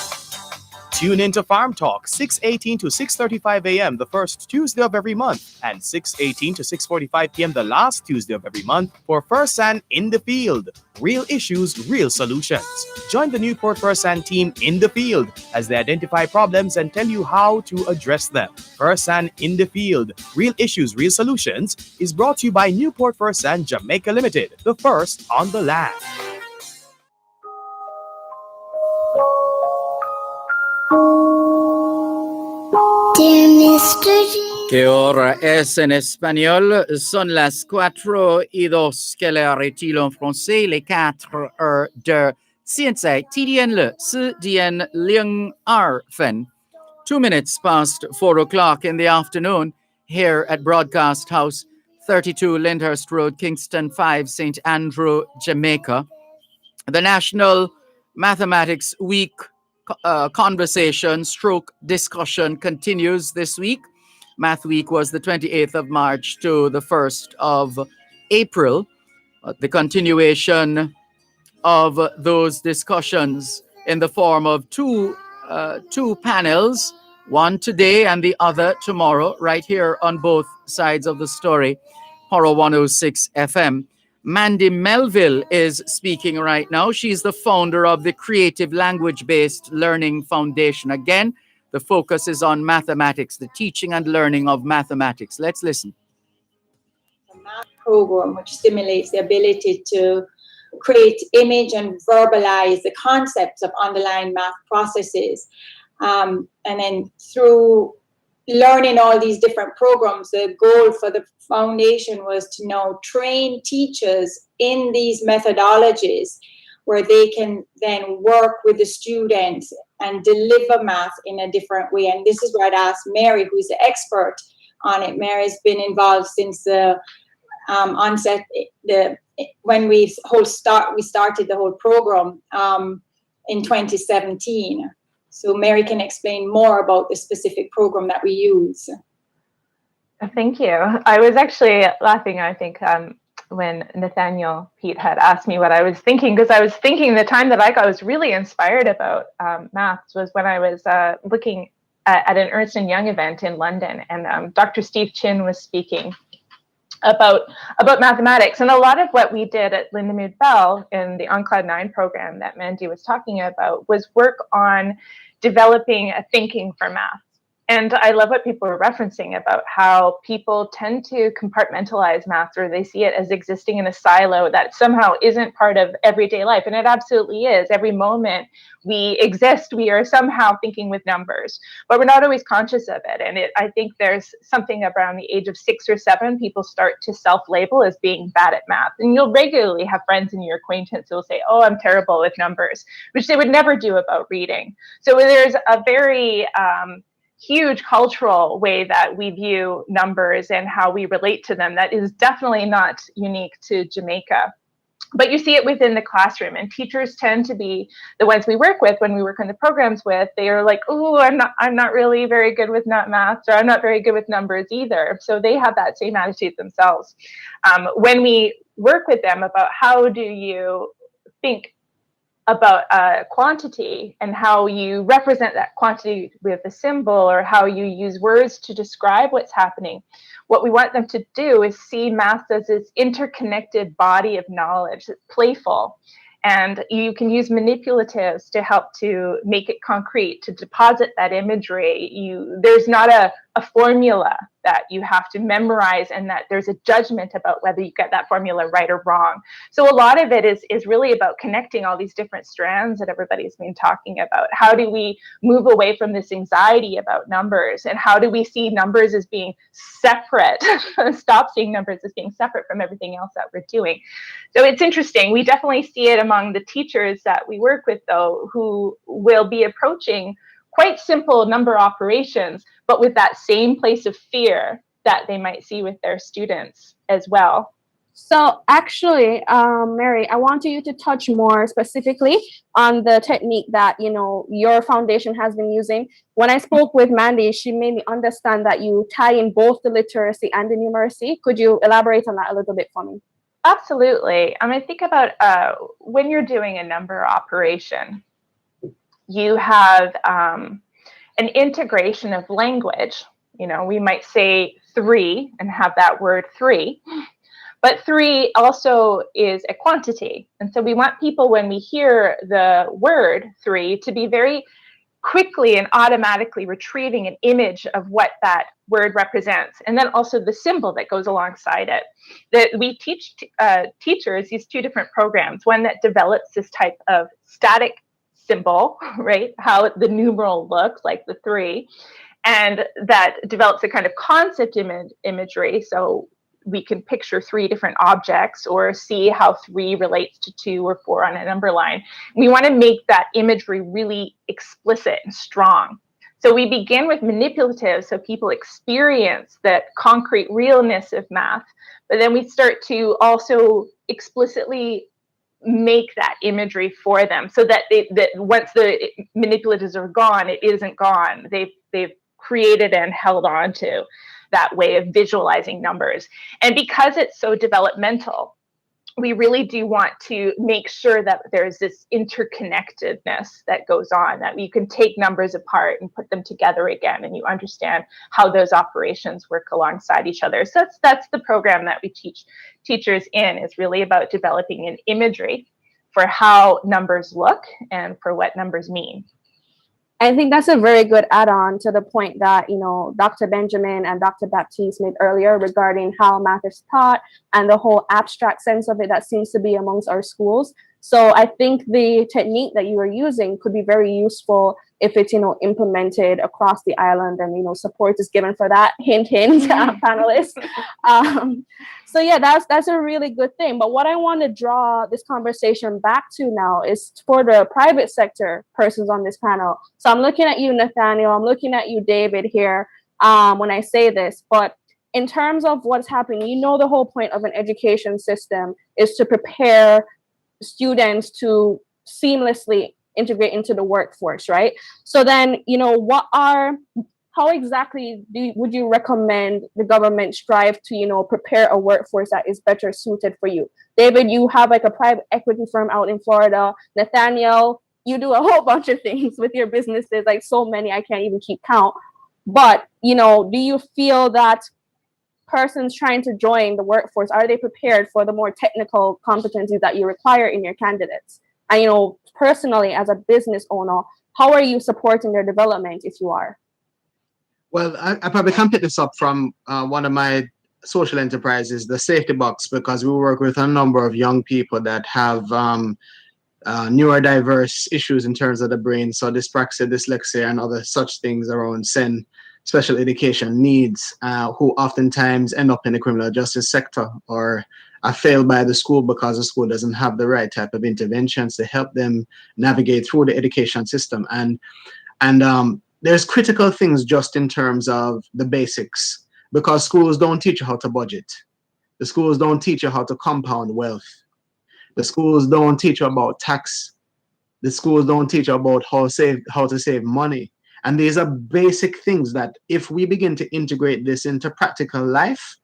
Tune into Farm Talk, 6:18 to 6:35 a.m. the first Tuesday of every month, and 6:18 to 6:45 p.m. the last Tuesday of every month for First San in the Field. Real issues, real solutions. Join the Newport First San team in the field as they identify problems and tell you how to address them. First San in the Field, Real Issues, Real Solutions is brought to you by Newport First San Jamaica Limited, the first on the land. Dear Mr. G. Que hora es en espagnol? Son las 4:02. Quelle heure est-il en français? Les 4 heures de 现在几点了？4点02分. 2 minutes past 4 o'clock in the afternoon here at Broadcast House, 32 Lyndhurst Road, Kingston 5, St. Andrew, Jamaica. The National Mathematics Week conversation stroke discussion continues this week. Math Week was the 28th of March to the 1st of April. The continuation of those discussions in the form of two panels, one today and the other tomorrow, right here on both sides of the story, Horror 106 FM. Mandy Melville is speaking right now. She's the founder of the Creative Language-Based Learning Foundation. Again, the focus is on mathematics, the teaching and learning of mathematics. Let's listen. A math program which stimulates the ability to create image and verbalize the concepts of underlying math processes. And then through learning all these different programs, the goal for the foundation was to now train teachers in these methodologies where they can then work with the students and deliver math in a different way. And this is where I'd ask Mary, who's the expert on it. Mary's been involved since the onset, when we started the whole program in 2017. So Mary can explain more about the specific program that we use. Thank you. I was actually laughing, I think, when Nathaniel Pete had asked me what I was thinking, because I was thinking the time that I was really inspired about maths was when I was looking at an Ernst & Young event in London, and Dr. Steve Chin was speaking about mathematics. And a lot of what we did at Lindemood Bell in the On Cloud 9 program that Mandy was talking about was work on developing a thinking for math. And I love what people were referencing about how people tend to compartmentalize math, or they see it as existing in a silo that somehow isn't part of everyday life. And it absolutely is. Every moment we exist, we are somehow thinking with numbers, but we're not always conscious of it. And I think there's something around the age of 6 or 7, people start to self-label as being bad at math. And you'll regularly have friends in your acquaintance who will say, oh, I'm terrible with numbers, which they would never do about reading. So there's a very huge cultural way that we view numbers and how we relate to them that is definitely not unique to Jamaica. But you see it within the classroom, and teachers tend to be the ones we work with when we work in the programs with. They are like, oh, I'm not really very good with maths, or I'm not very good with numbers either. So they have that same attitude themselves. When we work with them about how do you think about quantity and how you represent that quantity with a symbol, or how you use words to describe what's happening. What we want them to do is see math as this interconnected body of knowledge, that's playful. And you can use manipulatives to help to make it concrete, to deposit that imagery. There's not a formula that you have to memorize, and that there's a judgment about whether you get that formula right or wrong. So a lot of it is really about connecting all these different strands that everybody's been talking about. How do we move away from this anxiety about numbers, and how do we see numbers as being separate, stop seeing numbers as being separate from everything else that we're doing? So it's interesting. We definitely see it among the teachers that we work with, though, who will be approaching quite simple number operations, but with that same place of fear that they might see with their students as well. So actually, Mary, I want you to touch more specifically on the technique that, your foundation has been using. When I spoke with Mandy, she made me understand that you tie in both the literacy and the numeracy. Could you elaborate on that a little bit for me? Absolutely. I mean, think about when you're doing a number operation, you have an integration of language. We might say 3 and have that word 3, but 3 also is a quantity. And so we want people, when we hear the word 3, to be very quickly and automatically retrieving an image of what that word represents, and then also the symbol that goes alongside it. That we teach teachers these 2 different programs, one that develops this type of static symbol, right? How the numeral looks like the 3, and that develops a kind of concept imagery. So we can picture 3 different objects, or see how 3 relates to 2 or 4 on a number line. We want to make that imagery really explicit and strong. So we begin with manipulative, so people experience that concrete realness of math, but then we start to also explicitly make that imagery for them so that that once the manipulatives are gone, it isn't gone. They've created and held on to that way of visualizing numbers. And because it's so developmental, we really do want to make sure that there's this interconnectedness that goes on, that you can take numbers apart and put them together again, and you understand how those operations work alongside each other. So that's the program that we teach teachers in, is really about developing an imagery for how numbers look and for what numbers mean. I think that's a very good add-on to the point that, Dr. Benjamin and Dr. Baptiste made earlier regarding how math is taught and the whole abstract sense of it that seems to be amongst our schools. So I think the technique that you are using could be very useful if it's, implemented across the island, and, support is given for that. Hint, hint, panelists. So yeah, that's a really good thing. But what I want to draw this conversation back to now is for the private sector persons on this panel. So I'm looking at you, Nathaniel. I'm looking at you, David, here when I say this. But in terms of what's happening, the whole point of an education system is to prepare students to seamlessly integrate into the workforce, right? So then, how exactly would you recommend the government strive to, prepare a workforce that is better suited for you? David, you have like a private equity firm out in Florida. Nathaniel, you do a whole bunch of things with your businesses, like so many, I can't even keep count. But, do you feel that persons trying to join the workforce, are they prepared for the more technical competencies that you require in your candidates? And, personally, as a business owner, how are you supporting their development if you are? Well, I probably can pick this up from one of my social enterprises, the Safety Box, because we work with a number of young people that have neurodiverse issues in terms of the brain, so dyspraxia, dyslexia, and other such things around SEN, special education needs, who oftentimes end up in the criminal justice sector or are failed by the school because the school doesn't have the right type of interventions to help them navigate through the education system. And there's critical things just in terms of the basics, because schools don't teach you how to budget. The schools don't teach you how to compound wealth. The schools don't teach you about tax. The schools don't teach you about how to save money. And these are basic things that if we begin to integrate this into practical life,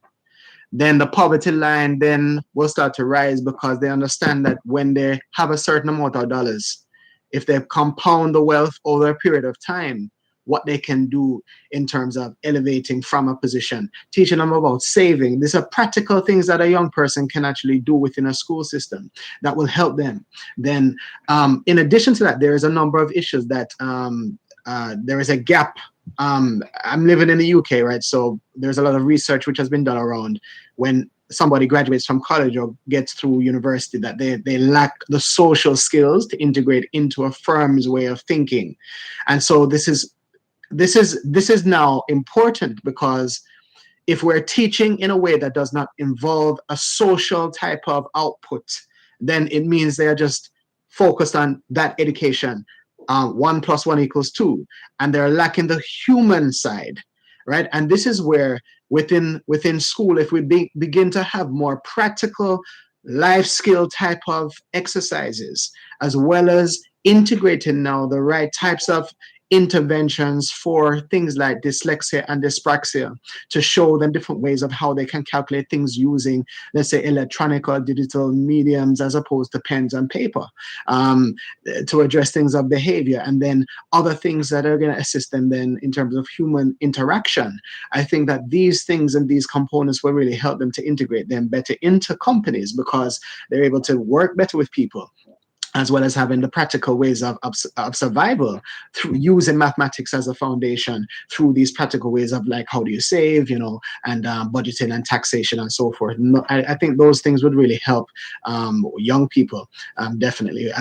then the poverty line then will start to rise, because they understand that when they have a certain amount of dollars, if they compound the wealth over a period of time, what they can do in terms of elevating from a position, teaching them about saving. These are practical things that a young person can actually do within a school system that will help them. Then in addition to that, there is a number of issues that there is a gap. I'm living in the UK, right? So there's a lot of research which has been done around when somebody graduates from college or gets through university, that they lack the social skills to integrate into a firm's way of thinking. And so this is now important, because if we're teaching in a way that does not involve a social type of output, then it means they are just focused on that education. 1 + 1 = 2, and they're lacking the human side, right? And this is where within school, if we begin to have more practical life skill type of exercises, as well as integrating now the right types of interventions for things like dyslexia and dyspraxia, to show them different ways of how they can calculate things using, let's say, electronic or digital mediums as opposed to pens and paper, to address things of behavior, and then other things that are going to assist them then in terms of human interaction. I think that these things and these components will really help them to integrate them better into companies, because they're able to work better with people, as well as having the practical ways of survival through using mathematics as a foundation, through these practical ways of like, how do you save, and budgeting and taxation and so forth. I think those things would really help young people, definitely.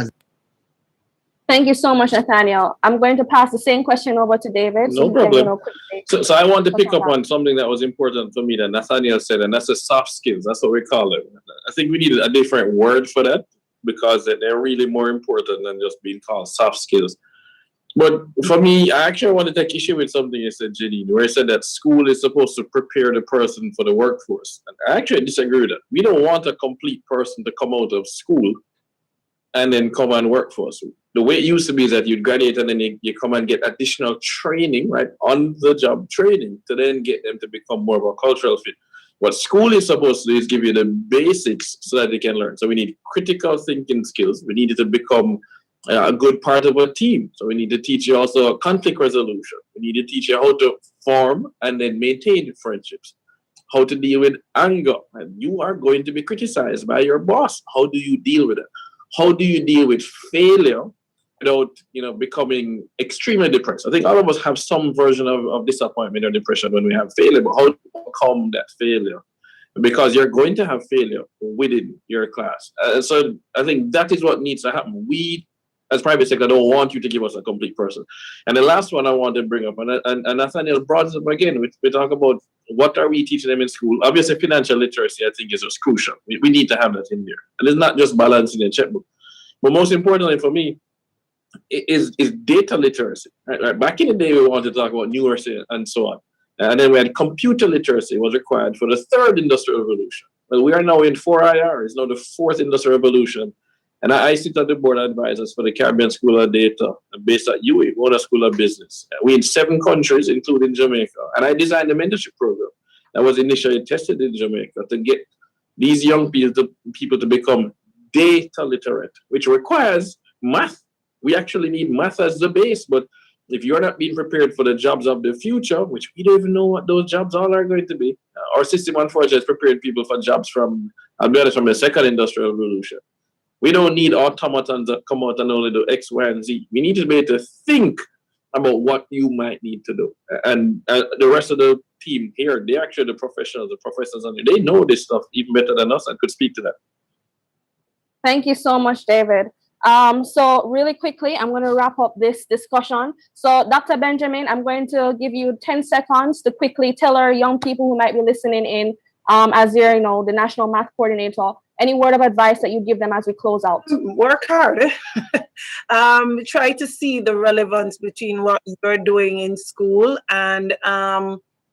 Thank you so much, Nathaniel. I'm going to pass the same question over to David. No problem. So I want to pick up on something that was important for me that Nathaniel said, and that's the soft skills. That's what we call it. I think we need a different word for that, because they're really more important than just being called soft skills. But for me, I actually want to take issue with something you said, Janine, where you said that school is supposed to prepare the person for the workforce. And I actually disagree with that. We don't want a complete person to come out of school and then come and work for us. The way it used to be is that you'd graduate and then you come and get additional training, right, on the job training to then get them to become more of a cultural fit. What school is supposed to do is give you the basics so that they can learn. So we need critical thinking skills. We need it to become a good part of a team. So we need to teach you also conflict resolution. We need to teach you how to form and then maintain friendships, how to deal with anger. And you are going to be criticized by your boss. How do you deal with it? How do you deal with failure without, becoming extremely depressed? I think all of us have some version of disappointment or depression when we have failure, but how to overcome that failure? Because you're going to have failure within your class. So I think that is what needs to happen. We, as private sector, don't want you to give us a complete person. And the last one I want to bring up, and Nathaniel brought it up again, we talk about what are we teaching them in school. Obviously, financial literacy, I think, is just crucial. We need to have that in there. And it's not just balancing a checkbook. But most importantly for me, is data literacy. Right? Back in the day, we wanted to talk about numeracy and so on. And then we had computer literacy was required for the third industrial revolution. Well, we are now in 4IR. It's now the fourth industrial revolution. And I sit on the board of advisors for the Caribbean School of Data based at UWI, Warner School of Business. We're in 7 countries, including Jamaica. And I designed a mentorship program that was initially tested in Jamaica to get these young people to become data literate, which requires math. We actually need math as the base, but if you're not being prepared for the jobs of the future, which we don't even know what those jobs all are going to be, our system, unfortunately, is preparing people for jobs from the second industrial revolution. We don't need automatons that come out and only do X, Y, and Z. We need to be able to think about what you might need to do. And the rest of the team here, they're actually the professionals, the professors, and they know this stuff even better than us and could speak to that. Thank you so much, David. So really quickly, I'm going to wrap up this discussion. So Dr. Benjamin, I'm going to give you 10 seconds to quickly tell our young people who might be listening in, as you're, the National Math Coordinator, any word of advice that you give them as we close out? Work hard. Try to see the relevance between what you're doing in school and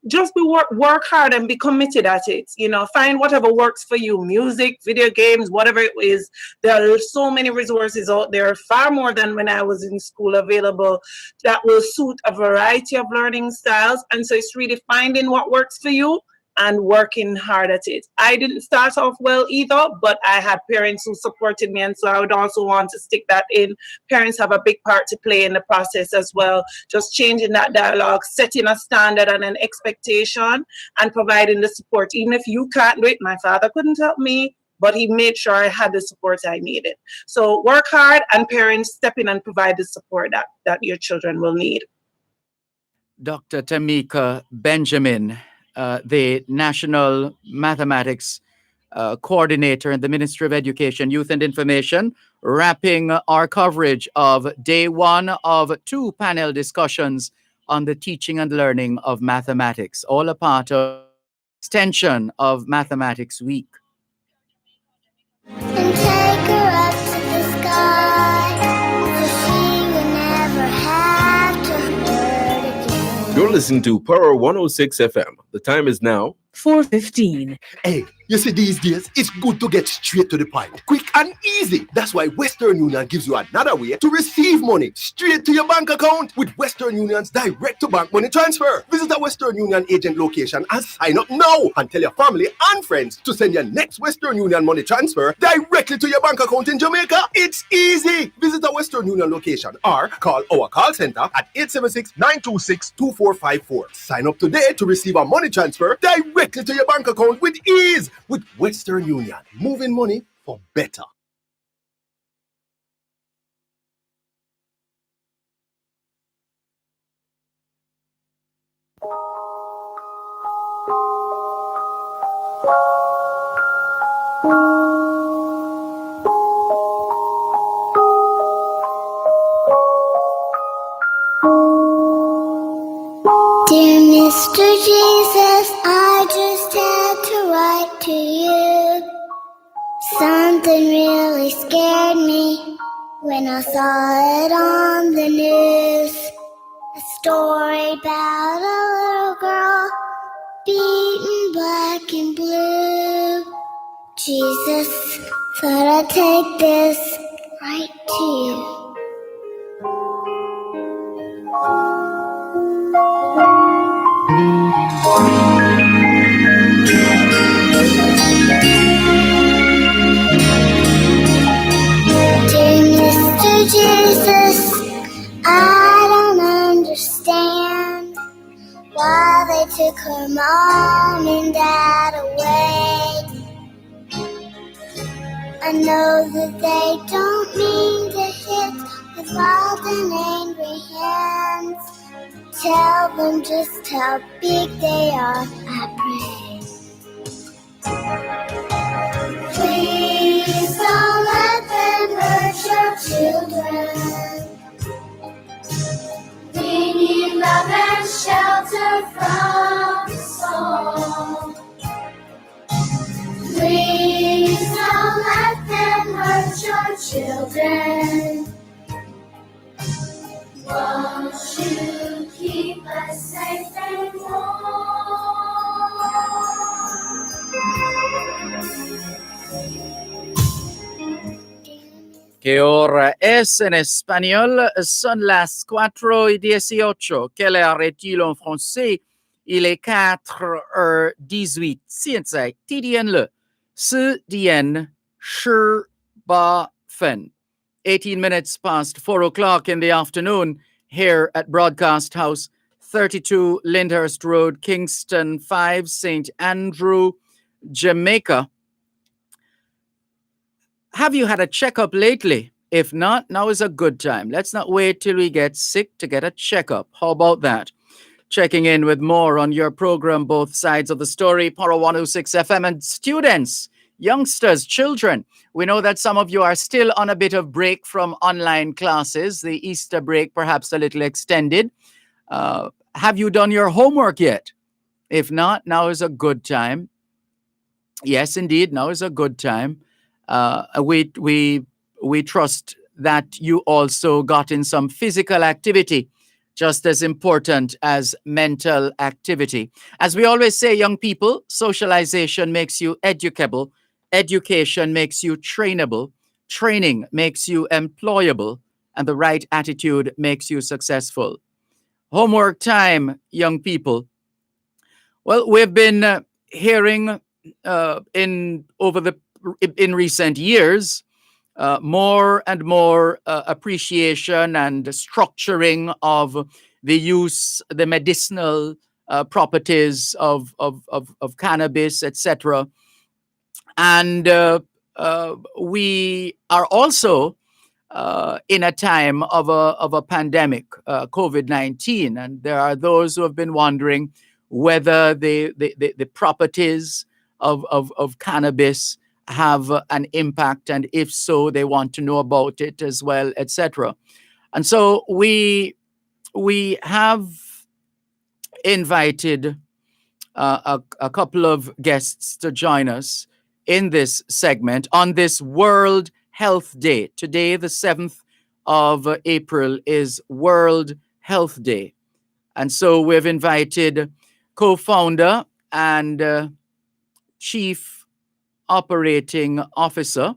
just work hard and be committed at it. Find whatever works for you. Music, video games, whatever it is. There are so many resources out there, far more than when I was in school, available that will suit a variety of learning styles. And so it's really finding what works for you and working hard at it. I didn't start off well either, but I had parents who supported me, and so I would also want to stick that in. Parents have a big part to play in the process as well. Just changing that dialogue, setting a standard and an expectation, and providing the support. Even if you can't do it, my father couldn't help me, but he made sure I had the support I needed. So work hard, and parents step in and provide the support that your children will need. Dr. Tamika Benjamin, the National Mathematics Coordinator in the Ministry of Education, Youth and Information, wrapping our coverage of day 1 of 2 panel discussions on the teaching and learning of mathematics, all a part of extension of Mathematics Week. And take her up to the sky, so she will never have to hurt again. You're listening to Power 106 FM. The time is now 4:15. Hey, you see these days, it's good to get straight to the point. Quick and easy. That's why Western Union gives you another way to receive money straight to your bank account with Western Union's direct-to-bank money transfer. Visit a Western Union agent location and sign up now. And tell your family and friends to send your next Western Union money transfer directly to your bank account in Jamaica. It's easy. Visit a Western Union location or call our call center at 876-926-2454. Sign up today to receive a money transfer directly to your bank account with ease. With Western Union, moving money for better. Dear Mr. Jesus, I just had to write to you. Something really scared me when I saw it on the news. A story about a little girl beaten black and blue. Jesus, thought I'd take this right to you. Dear Mr. Jesus, I don't understand why they took her mom and dad away. I know that they don't mean to hit with wild and angry hands. Tell them just how big they are, I pray. Please don't let them hurt your children. We need love and shelter from the storm. Please don't let them hurt your children. Won't you keep us safe and warm? ¿Qué hora es en español? Son las 4:18. Quelle heure est-il en français? Il est 4:18. 现在地点了10点18分. 18 minutes past 4 o'clock in the afternoon here at Broadcast House, 32 Lyndhurst Road, Kingston 5, St. Andrew, Jamaica. Have you had a checkup lately? If not, now is a good time. Let's not wait till we get sick to get a checkup. How about that? Checking in with more on your program, both sides of the story, Power 106 FM, and students, youngsters, children. We know that some of you are still on a bit of break from online classes, the Easter break perhaps a little extended. Have you done your homework yet? If not, now is a good time. Yes, indeed, now is a good time. We trust that you also got in some physical activity, just as important as mental activity. As we always say, young people, socialization makes you educable, education makes you trainable, training makes you employable, and the right attitude makes you successful. Homework time, young people. Well, we've been hearing in recent years more and more appreciation and structuring of the medicinal properties of cannabis, etc. And we are also in a time of a pandemic, COVID-19, and there are those who have been wondering whether the properties of cannabis have an impact, and if so, they want to know about it as well, etc. And so we have invited a couple of guests to join us in this segment on this World Health Day. Today, the 7th of April, is World Health Day. And so we've invited co-founder and chief operating officer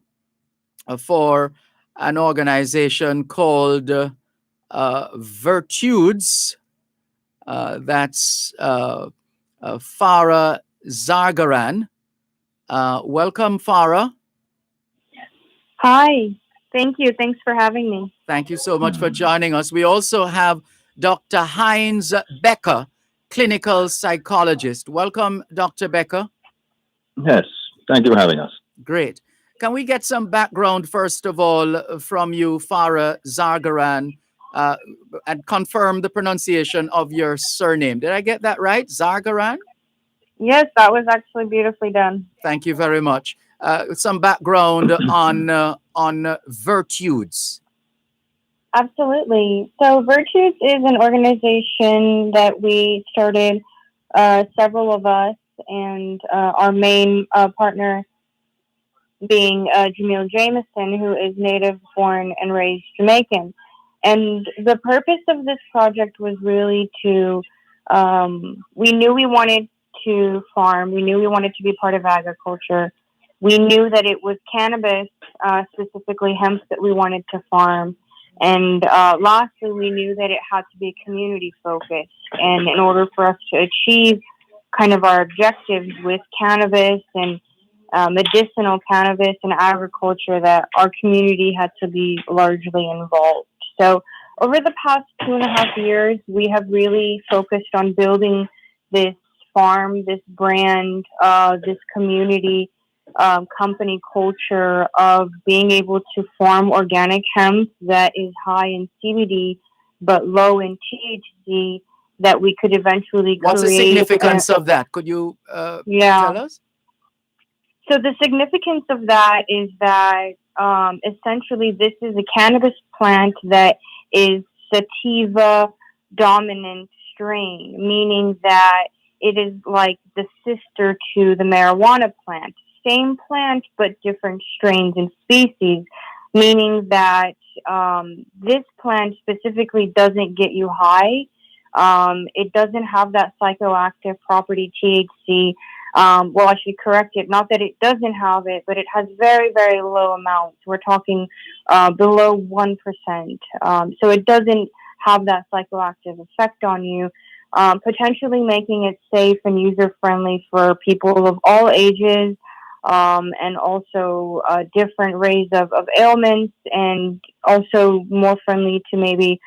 for an organization called Virtudes. That's Farah Zargaran. Welcome, Farah. Hi. Thank you. Thanks for having me. Thank you so much for joining us. We also have Dr. Heinz Becker, clinical psychologist. Welcome, Dr. Becker. Yes. Thank you for having us. Great. Can we get some background, first of all, from you, Farah Zargaran, and confirm the pronunciation of your surname? Did I get that right? Zargaran? Yes, that was actually beautifully done. Thank you very much. Some background on Virtudes. Absolutely. So Virtudes is an organization that we started, several of us, and our main partner being Jamil Jameson, who is native born and raised Jamaican. And the purpose of this project was really to, we knew we wanted to farm, we knew we wanted to be part of agriculture, we knew that it was cannabis, specifically hemp, that we wanted to farm. And lastly, we knew that it had to be community focused. And in order for us to achieve kind of our objectives with cannabis and medicinal cannabis and agriculture, that our community had to be largely involved. So over the past 2.5 years, we have really focused on building this farm, this brand, this community company culture of being able to farm organic hemp that is high in CBD but low in THC, that we could eventually What's the create. significance of that? Could you tell us? So the significance of that is that essentially this is a cannabis plant that is sativa dominant strain, meaning that it is like the sister to the marijuana plant. Same plant, but different strains and species, meaning that this plant specifically doesn't get you high. It doesn't have that psychoactive property THC. Well, I should correct it. Not that it doesn't have it, but it has very, very low amounts. We're talking below 1%. So it doesn't have that psychoactive effect on you, potentially making it safe and user-friendly for people of all ages, and also different rays of ailments, and also more friendly to maybe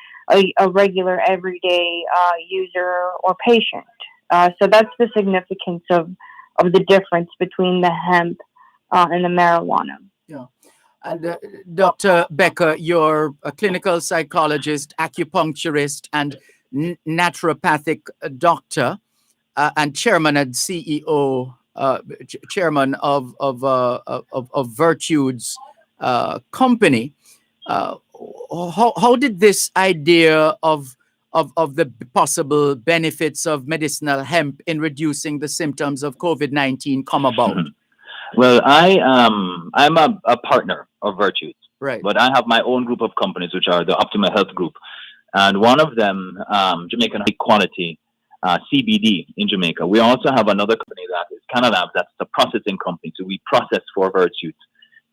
a regular everyday user or patient. So that's the significance of the difference between the hemp and the marijuana. Yeah. And Dr. Becker, you're a clinical psychologist, acupuncturist, and naturopathic doctor, and chairman and CEO, chairman of Virtude's company. How did this idea of the possible benefits of medicinal hemp in reducing the symptoms of COVID-19 come about? Well, I'm a partner of Virtues, right? But I have my own group of companies, which are the Optimal Health Group, and one of them, Jamaican High Quality CBD in Jamaica. We also have another company that is Canalab, that's the processing company. So we process for Virtues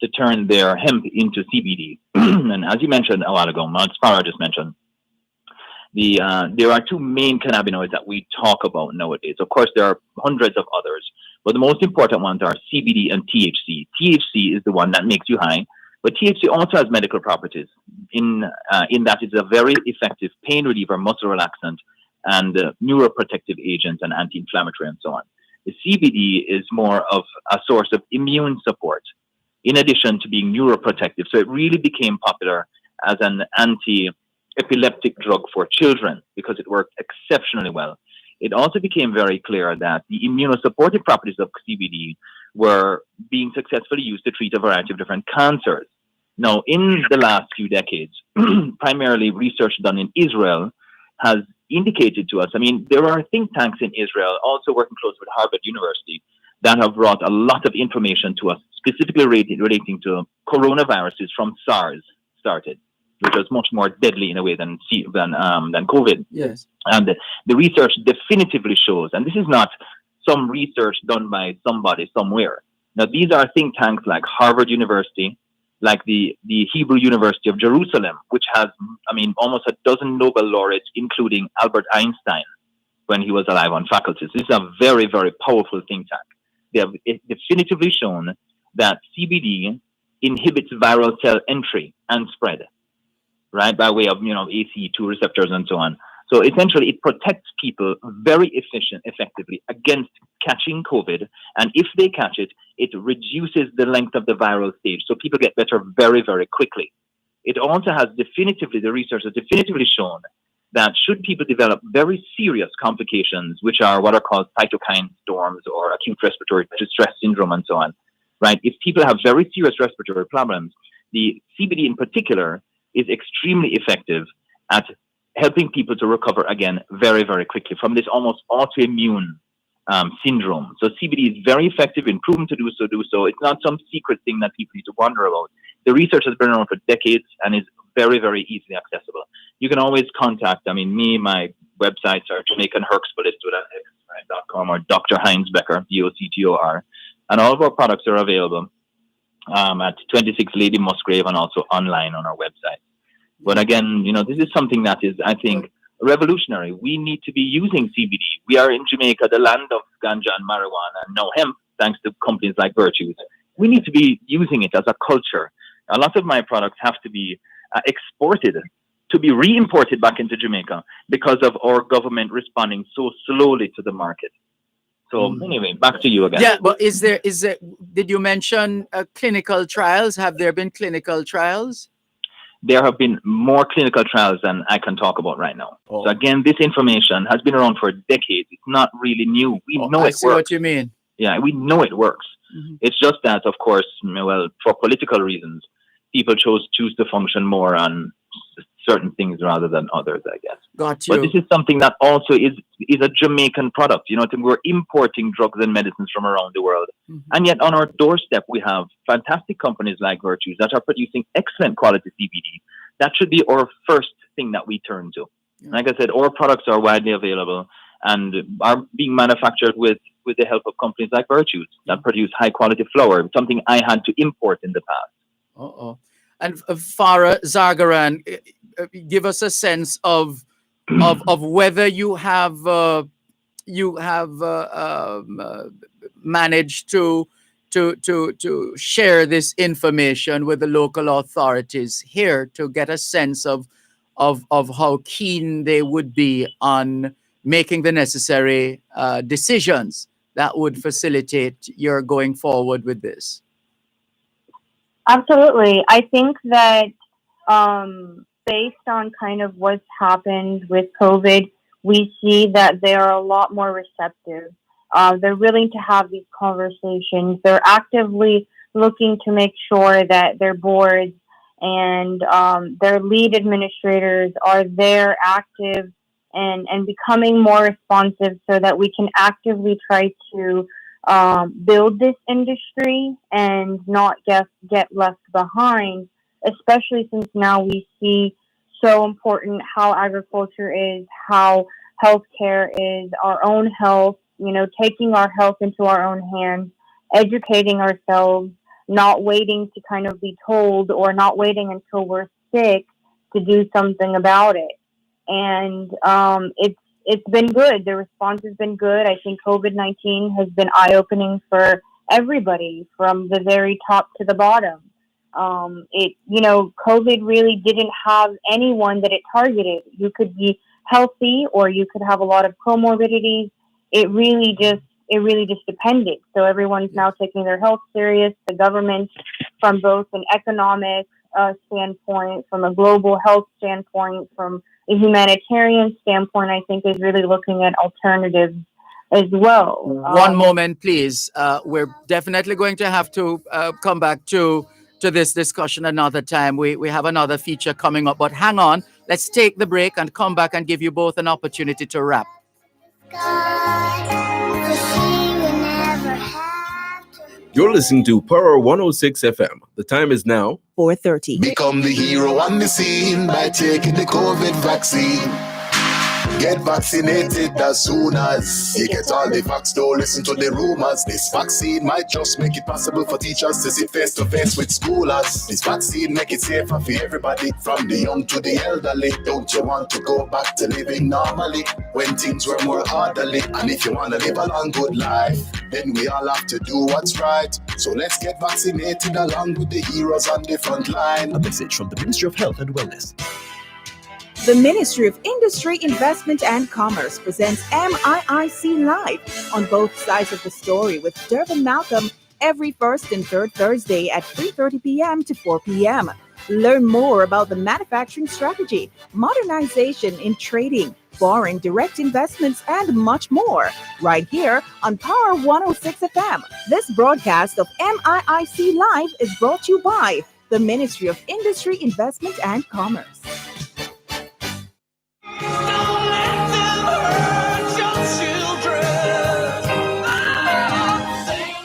to turn their hemp into CBD. And as you mentioned a while ago, as Farah just mentioned, there are two main cannabinoids that we talk about nowadays. Of course, there are hundreds of others, but the most important ones are CBD and THC. THC is the one that makes you high, but THC also has medical properties in that it's a very effective pain reliever, muscle relaxant, and neuroprotective agent and anti-inflammatory and so on. The CBD is more of a source of immune support, in addition to being neuroprotective. So it really became popular as an anti-epileptic drug for children because it worked exceptionally well. It also became very clear that the immunosupportive properties of CBD were being successfully used to treat a variety of different cancers. Now, in the last few decades, primarily research done in Israel has indicated to us, I mean, there are think tanks in Israel also working close with Harvard University that have brought a lot of information to us, specifically relating to coronaviruses from SARS started, which was much more deadly in a way than COVID. Yes. And the research definitively shows, and this is not some research done by somebody somewhere. Now, these are think tanks like Harvard University, like the Hebrew University of Jerusalem, which has, I mean, almost a dozen Nobel laureates, including Albert Einstein, when he was alive on faculty. So this is a very, very powerful think tank. They have definitively shown that CBD inhibits viral cell entry and spread, right, by way of, ACE2 receptors and so on. So essentially, it protects people very effectively against catching COVID. And if they catch it, it reduces the length of the viral stage. So people get better very, very quickly. It also has the research has definitively shown that should people develop very serious complications, which are what are called cytokine storms or acute respiratory distress syndrome and so on, right? If people have very serious respiratory problems, the CBD in particular is extremely effective at helping people to recover again very, very quickly from this almost autoimmune syndrome. So CBD is very effective in proven to do so. It's not some secret thing that people need to wonder about. The research has been around for decades and is very, very easily accessible. You can always contact, me, my websites are JamaicanHerxpolist.com or Dr. Heinz Becker, DOCTOR. And all of our products are available at 26 Lady Musgrave and also online on our website. But again, this is something that is, I think, revolutionary. We need to be using CBD. We are in Jamaica, the land of ganja and marijuana and now hemp, thanks to companies like Virtues. We need to be using it as a culture. A lot of my products have to be exported, to be re-imported back into Jamaica because of our government responding so slowly to the market. So anyway, back to you again. Yeah, but is there, did you mention clinical trials? Have there been clinical trials? There have been more clinical trials than I can talk about right now. So again, this information has been around for decades. It's not really new. We know I it see works. what you mean. Yeah, we know it works. It's just that, of course, for political reasons, people choose to function more on certain things rather than others, I guess. Got you. But this is something that also is a Jamaican product. We're importing drugs and medicines from around the world. And yet on our doorstep, we have fantastic companies like Virtues that are producing excellent quality CBD. That should be our first thing that we turn to. Like I said, our products are widely available and are being manufactured with the help of companies like Virtues that produce high quality flour, something I had to import in the past. And Farah Zagaran, give us a sense of whether you have managed to share this information with the local authorities here to get a sense of how keen they would be on making the necessary decisions that would facilitate your going forward with this. Absolutely. I think that based on kind of what's happened with COVID, we see that they are a lot more receptive. They're willing to have these conversations. They're actively looking to make sure that their boards and their lead administrators are there active and becoming more responsive so that we can actively try to build this industry and not get left behind, especially since now we see so important how agriculture is, how healthcare is, our own health, taking our health into our own hands, educating ourselves, not waiting to kind of be told or not waiting until we're sick to do something about it. And it's been good. The response has been good. I think COVID-19 has been eye-opening for everybody from the very top to the bottom. COVID really didn't have anyone that it targeted. You could be healthy or you could have a lot of comorbidities. It really just depended. So everyone's now taking their health serious. The government, from both an economic standpoint, from a global health standpoint, from a humanitarian standpoint, I think is really looking at alternatives as well. One moment, please. We're definitely going to have to come back to this discussion another time. We have another feature coming up, but hang on. Let's take the break and come back and give you both an opportunity to wrap. You're listening to Power 106 FM. The time is now 4:30. Become the hero on the scene by taking the COVID vaccine. Get vaccinated as soon as you get all the facts. Don't listen to the rumors. This vaccine might just make it possible for teachers to sit face to face with schoolers. This vaccine make it safer for everybody, from the young to the elderly. Don't you want to go back to living normally when things were more orderly? And if you want to live a long good life, then we all have to do what's right. So let's get vaccinated along with the heroes on the front line. A message from the Ministry of Health and Wellness. The Ministry of Industry, Investment and Commerce presents MIIC Live on both sides of the story with Dervan Malcolm every first and third Thursday at 3:30 p.m. to 4 p.m. Learn more about the manufacturing strategy, modernization in trading, foreign direct investments, and much more right here on Power 106 FM. This broadcast of MIIC Live is brought to you by the Ministry of Industry, Investment and Commerce.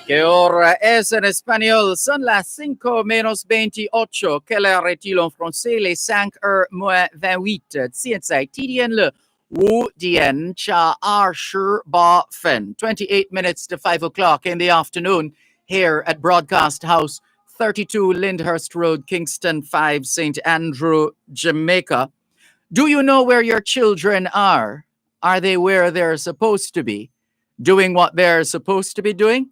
¿Qué hora es en español? Son las 5:28. Quelle heure est-il en français? Les 5:28. Tiensai TDN le Wu Dien Cha Arshur Ba Fen. 28 minutes to 5 o'clock in the afternoon here at Broadcast House, 32 Lyndhurst Road, Kingston 5, St. Andrew, Jamaica. Do you know where your children are? Are they where they're supposed to be? Doing what they're supposed to be doing?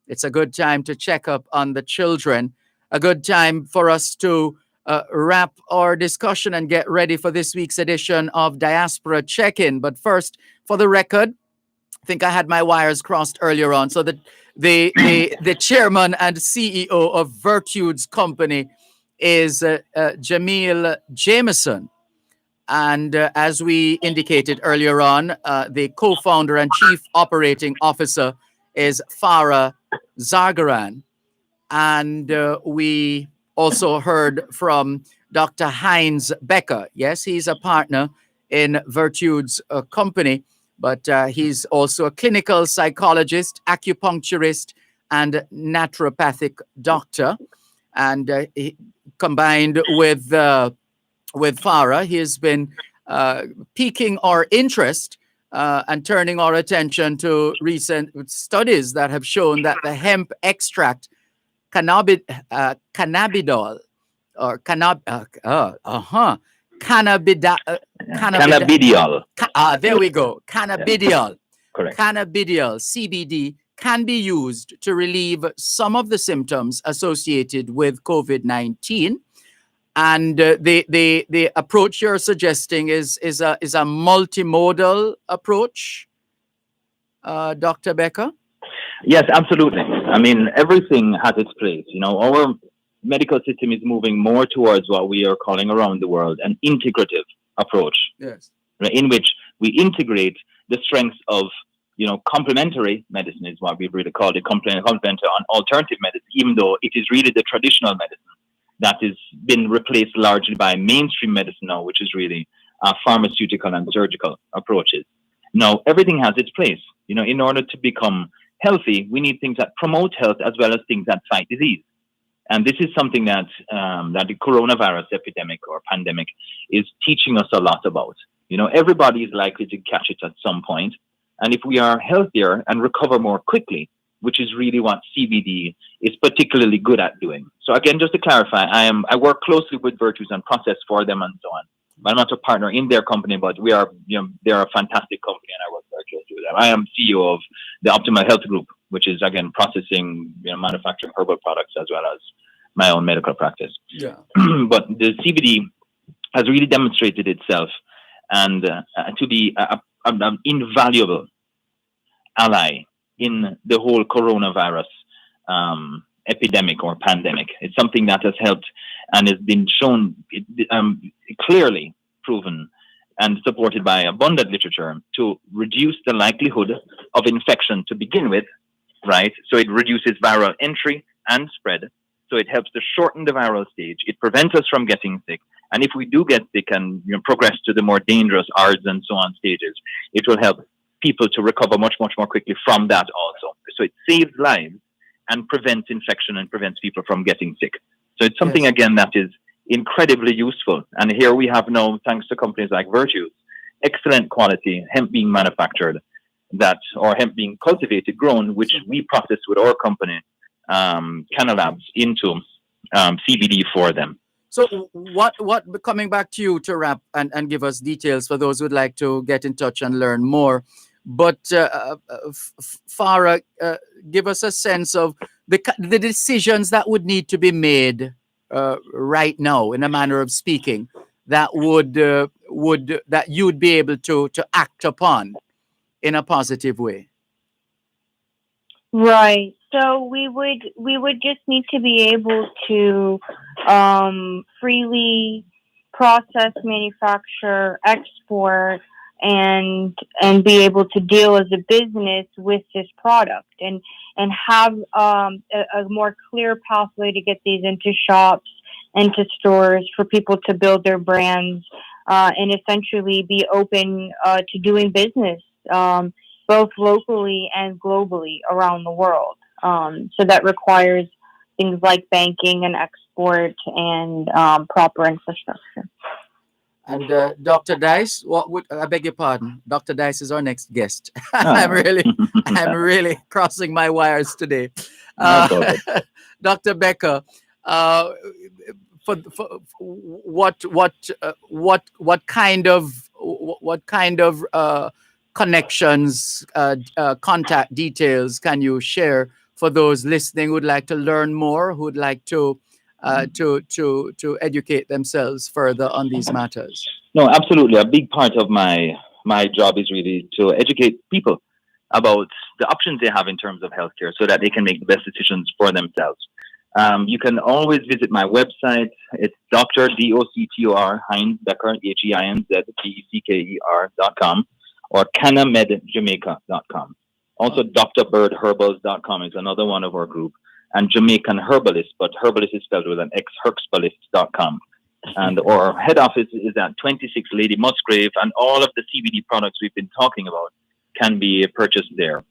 It's a good time to check up on the children. A good time for us to wrap our discussion and get ready for this week's edition of Diaspora Check-In. But first, for the record, I think I had my wires crossed earlier on. So the chairman and CEO of Virtudes Company is Jamil Jameson. And as we indicated earlier on, the co-founder and chief operating officer is Farah Zargaran. And we also heard from Dr. Heinz Becker. Yes, he's a partner in Virtudes Company, but he's also a clinical psychologist, acupuncturist, and naturopathic doctor. And combined with Farah, he has been piquing our interest and turning our attention to recent studies that have shown that the hemp extract cannabidiol or Cannabidiol. There we go. Cannabidiol. Correct. Cannabidiol, CBD, can be used to relieve some of the symptoms associated with COVID-19. And the approach you're suggesting is a multimodal approach, Dr. Becker? Yes, absolutely. I mean, everything has its place. You know, our medical system is moving more towards what we are calling around the world an integrative approach. Yes. In which we integrate the strengths of, you know, complementary medicine is what we really call it, complementary on alternative medicine, even though it is really the traditional medicine that has been replaced largely by mainstream medicine now, which is really pharmaceutical and surgical approaches. Now, everything has its place. You know, in order to become healthy, we need things that promote health as well as things that fight disease. And this is something that that the coronavirus epidemic or pandemic is teaching us a lot about. You know, everybody is likely to catch it at some point. And if we are healthier and recover more quickly, which is really what CBD is particularly good at doing. So again, just to clarify, I work closely with Virtues and process for them and so on. I'm not a partner in their company, but we are, you know, they're a fantastic company and I work very closely with them. I am CEO of the Optimal Health Group, which is again processing, you know, manufacturing herbal products as well as my own medical practice. Yeah. But the CBD has really demonstrated itself and to be an invaluable ally in the whole coronavirus epidemic or pandemic. It's something that has helped and has been shown clearly proven and supported by abundant literature to reduce the likelihood of infection to begin with, right? So it reduces viral entry and spread. So it helps to shorten the viral stage. It prevents us from getting sick. And if we do get sick and, you know, progress to the more dangerous ARDS and so on stages, it will help people to recover much, much more quickly from that also. So it saves lives and prevents infection and prevents people from getting sick. So it's something, again, that is incredibly useful. And here we have now, thanks to companies like Virtues, excellent quality hemp being manufactured or hemp being cultivated, grown, which we process with our company, Canna Labs, into CBD for them. So what coming back to you to wrap and give us details for those who would like to get in touch and learn more. But Farah, give us a sense of the decisions that would need to be made right now, in a manner of speaking, that that you'd be able to act upon in a positive way. Right. So we would just need to be able to freely process, manufacture, export, and be able to deal as a business with this product and have a more clear pathway to get these into shops, into stores for people to build their brands, and essentially be open to doing business both locally and globally around the world. So that requires things like banking and export and proper infrastructure. And Dr. Dice, I beg your pardon? Dr. Dice is our next guest. I'm really crossing my wires today. That's all good. Dr. Becker, for what kind of connections, contact details can you share for those listening who would like to learn more, who would like to educate themselves further on these matters? No, absolutely. A big part of my job is really to educate people about the options they have in terms of healthcare so that they can make the best decisions for themselves. You can always visit my website. It's Dr. Doctor Heinz Becker, HeinzBecker.com, or CanamedJamaica.com. Also, DrBirdHerbals.com is another one of our group, and Jamaican Herbalist, but Herbalist is spelled with an X, Herbalist.com. And our head office is at 26 Lady Musgrave, and all of the CBD products we've been talking about can be purchased there,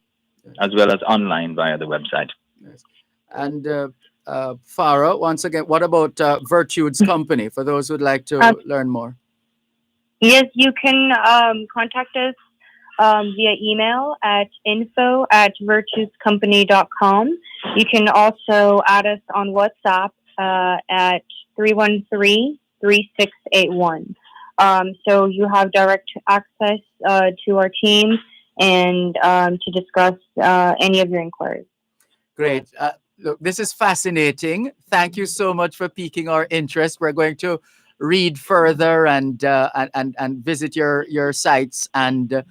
as well as online via the website. Yes. And Farah, once again, what about Virtude's company for those who'd like to learn more? Yes, you can contact us via email at info@virtuescompany.com. You can also add us on WhatsApp at 313-3681. So you have direct access to our team and to discuss any of your inquiries. Great. Look, this is fascinating. Thank you so much for piquing our interest. We're going to read further and visit your sites and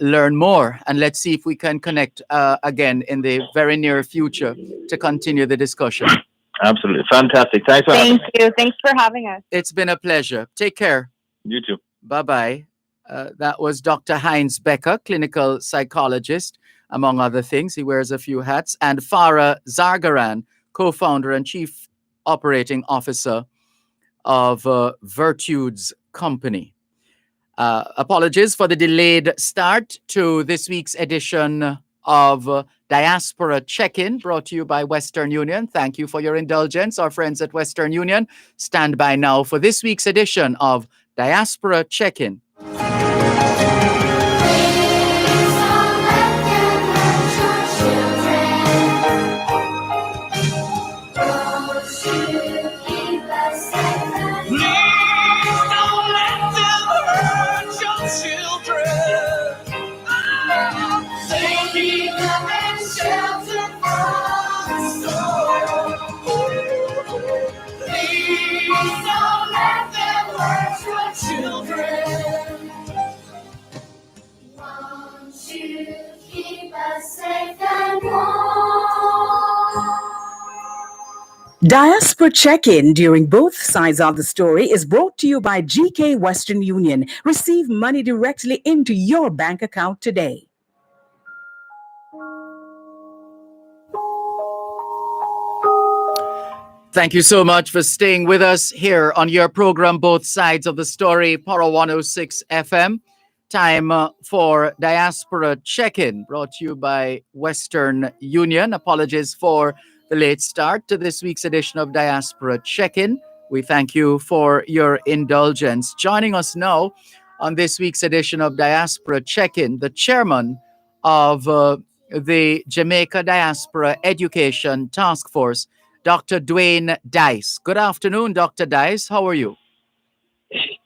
learn more. And let's see if we can connect again in the very near future to continue the discussion. Absolutely. Fantastic. Thanks for having me. Thank you. Thanks for having us. It's been a pleasure. Take care. You too. Bye-bye. That was Dr. Heinz Becker, clinical psychologist, among other things. He wears a few hats. And Farah Zargaran, co-founder and chief operating officer of Virtude's company. Apologies for the delayed start to this week's edition of Diaspora Check-In, brought to you by Western Union. Thank you for your indulgence. Our friends at Western Union stand by now for this week's edition of Diaspora Check-In. Diaspora Check-In during both sides of the story is brought to you by GK Western Union. Receive money directly into your bank account today. Thank you so much for staying with us here on your program, Both Sides of the Story, Power 106 FM. Time for Diaspora Check-In, brought to you by Western Union. Apologies for the late start to this week's edition of Diaspora Check-In. We thank you for your indulgence. Joining us now on this week's edition of Diaspora Check-In, the chairman of the Jamaica Diaspora Education Task Force, Dr. Dwayne Dice. Good afternoon, Dr. Dice. How are you?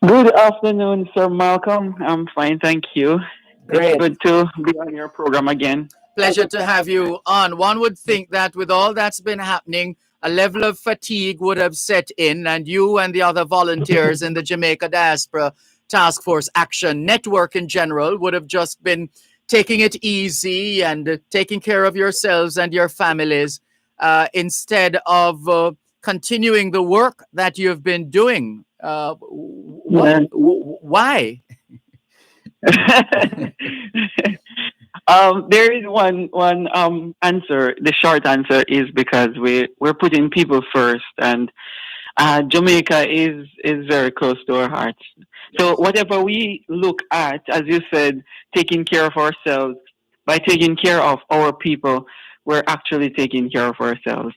Good afternoon, Sir Malcolm. I'm fine, thank you. Great. It's good to be on your program again. Pleasure to have you on. One would think that with all that's been happening, a level of fatigue would have set in, and you and the other volunteers in the Jamaica Diaspora Task Force Action Network in general would have just been taking it easy and taking care of yourselves and your families instead of continuing the work that you've been doing. Why? There is one answer. The short answer is because we're putting people first, and Jamaica is very close to our hearts. So whatever we look at, as you said, taking care of ourselves, by taking care of our people, we're actually taking care of ourselves.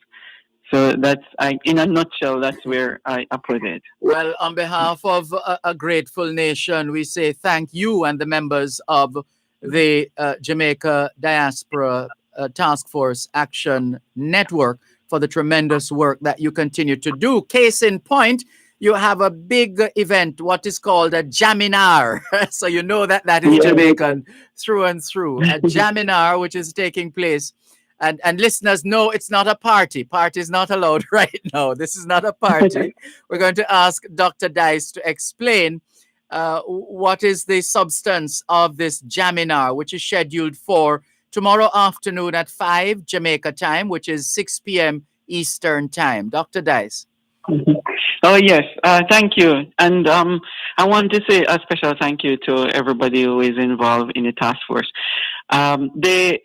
So that's, in a nutshell, that's where I put it. Well, on behalf of a grateful nation, we say thank you and the members of the Jamaica Diaspora Task Force Action Network for the tremendous work that you continue to do. Case in point, you have a big event, what is called a Jaminar. So you know that is Jamaican through and through. A Jaminar, which is taking place. And listeners, no, it's not a party. Party is not allowed right now. This is not a party. We're going to ask Dr. Dice to explain what is the substance of this Jaminar, which is scheduled for tomorrow afternoon at 5 Jamaica time, which is 6 p.m. Eastern time. Dr. Dice. Oh, yes. Thank you. And I want to say a special thank you to everybody who is involved in the task force. The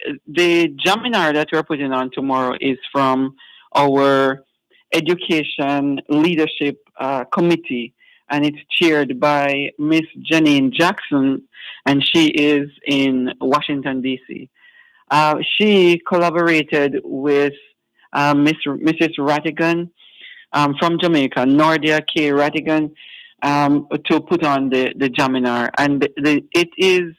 Jaminar that we're putting on tomorrow is from our Education Leadership Committee, and it's chaired by Miss Janine Jackson, and she is in Washington, D.C. She collaborated with Mrs. Rattigan from Jamaica, Nordia K. Rattigan, to put on the Jaminar. And it is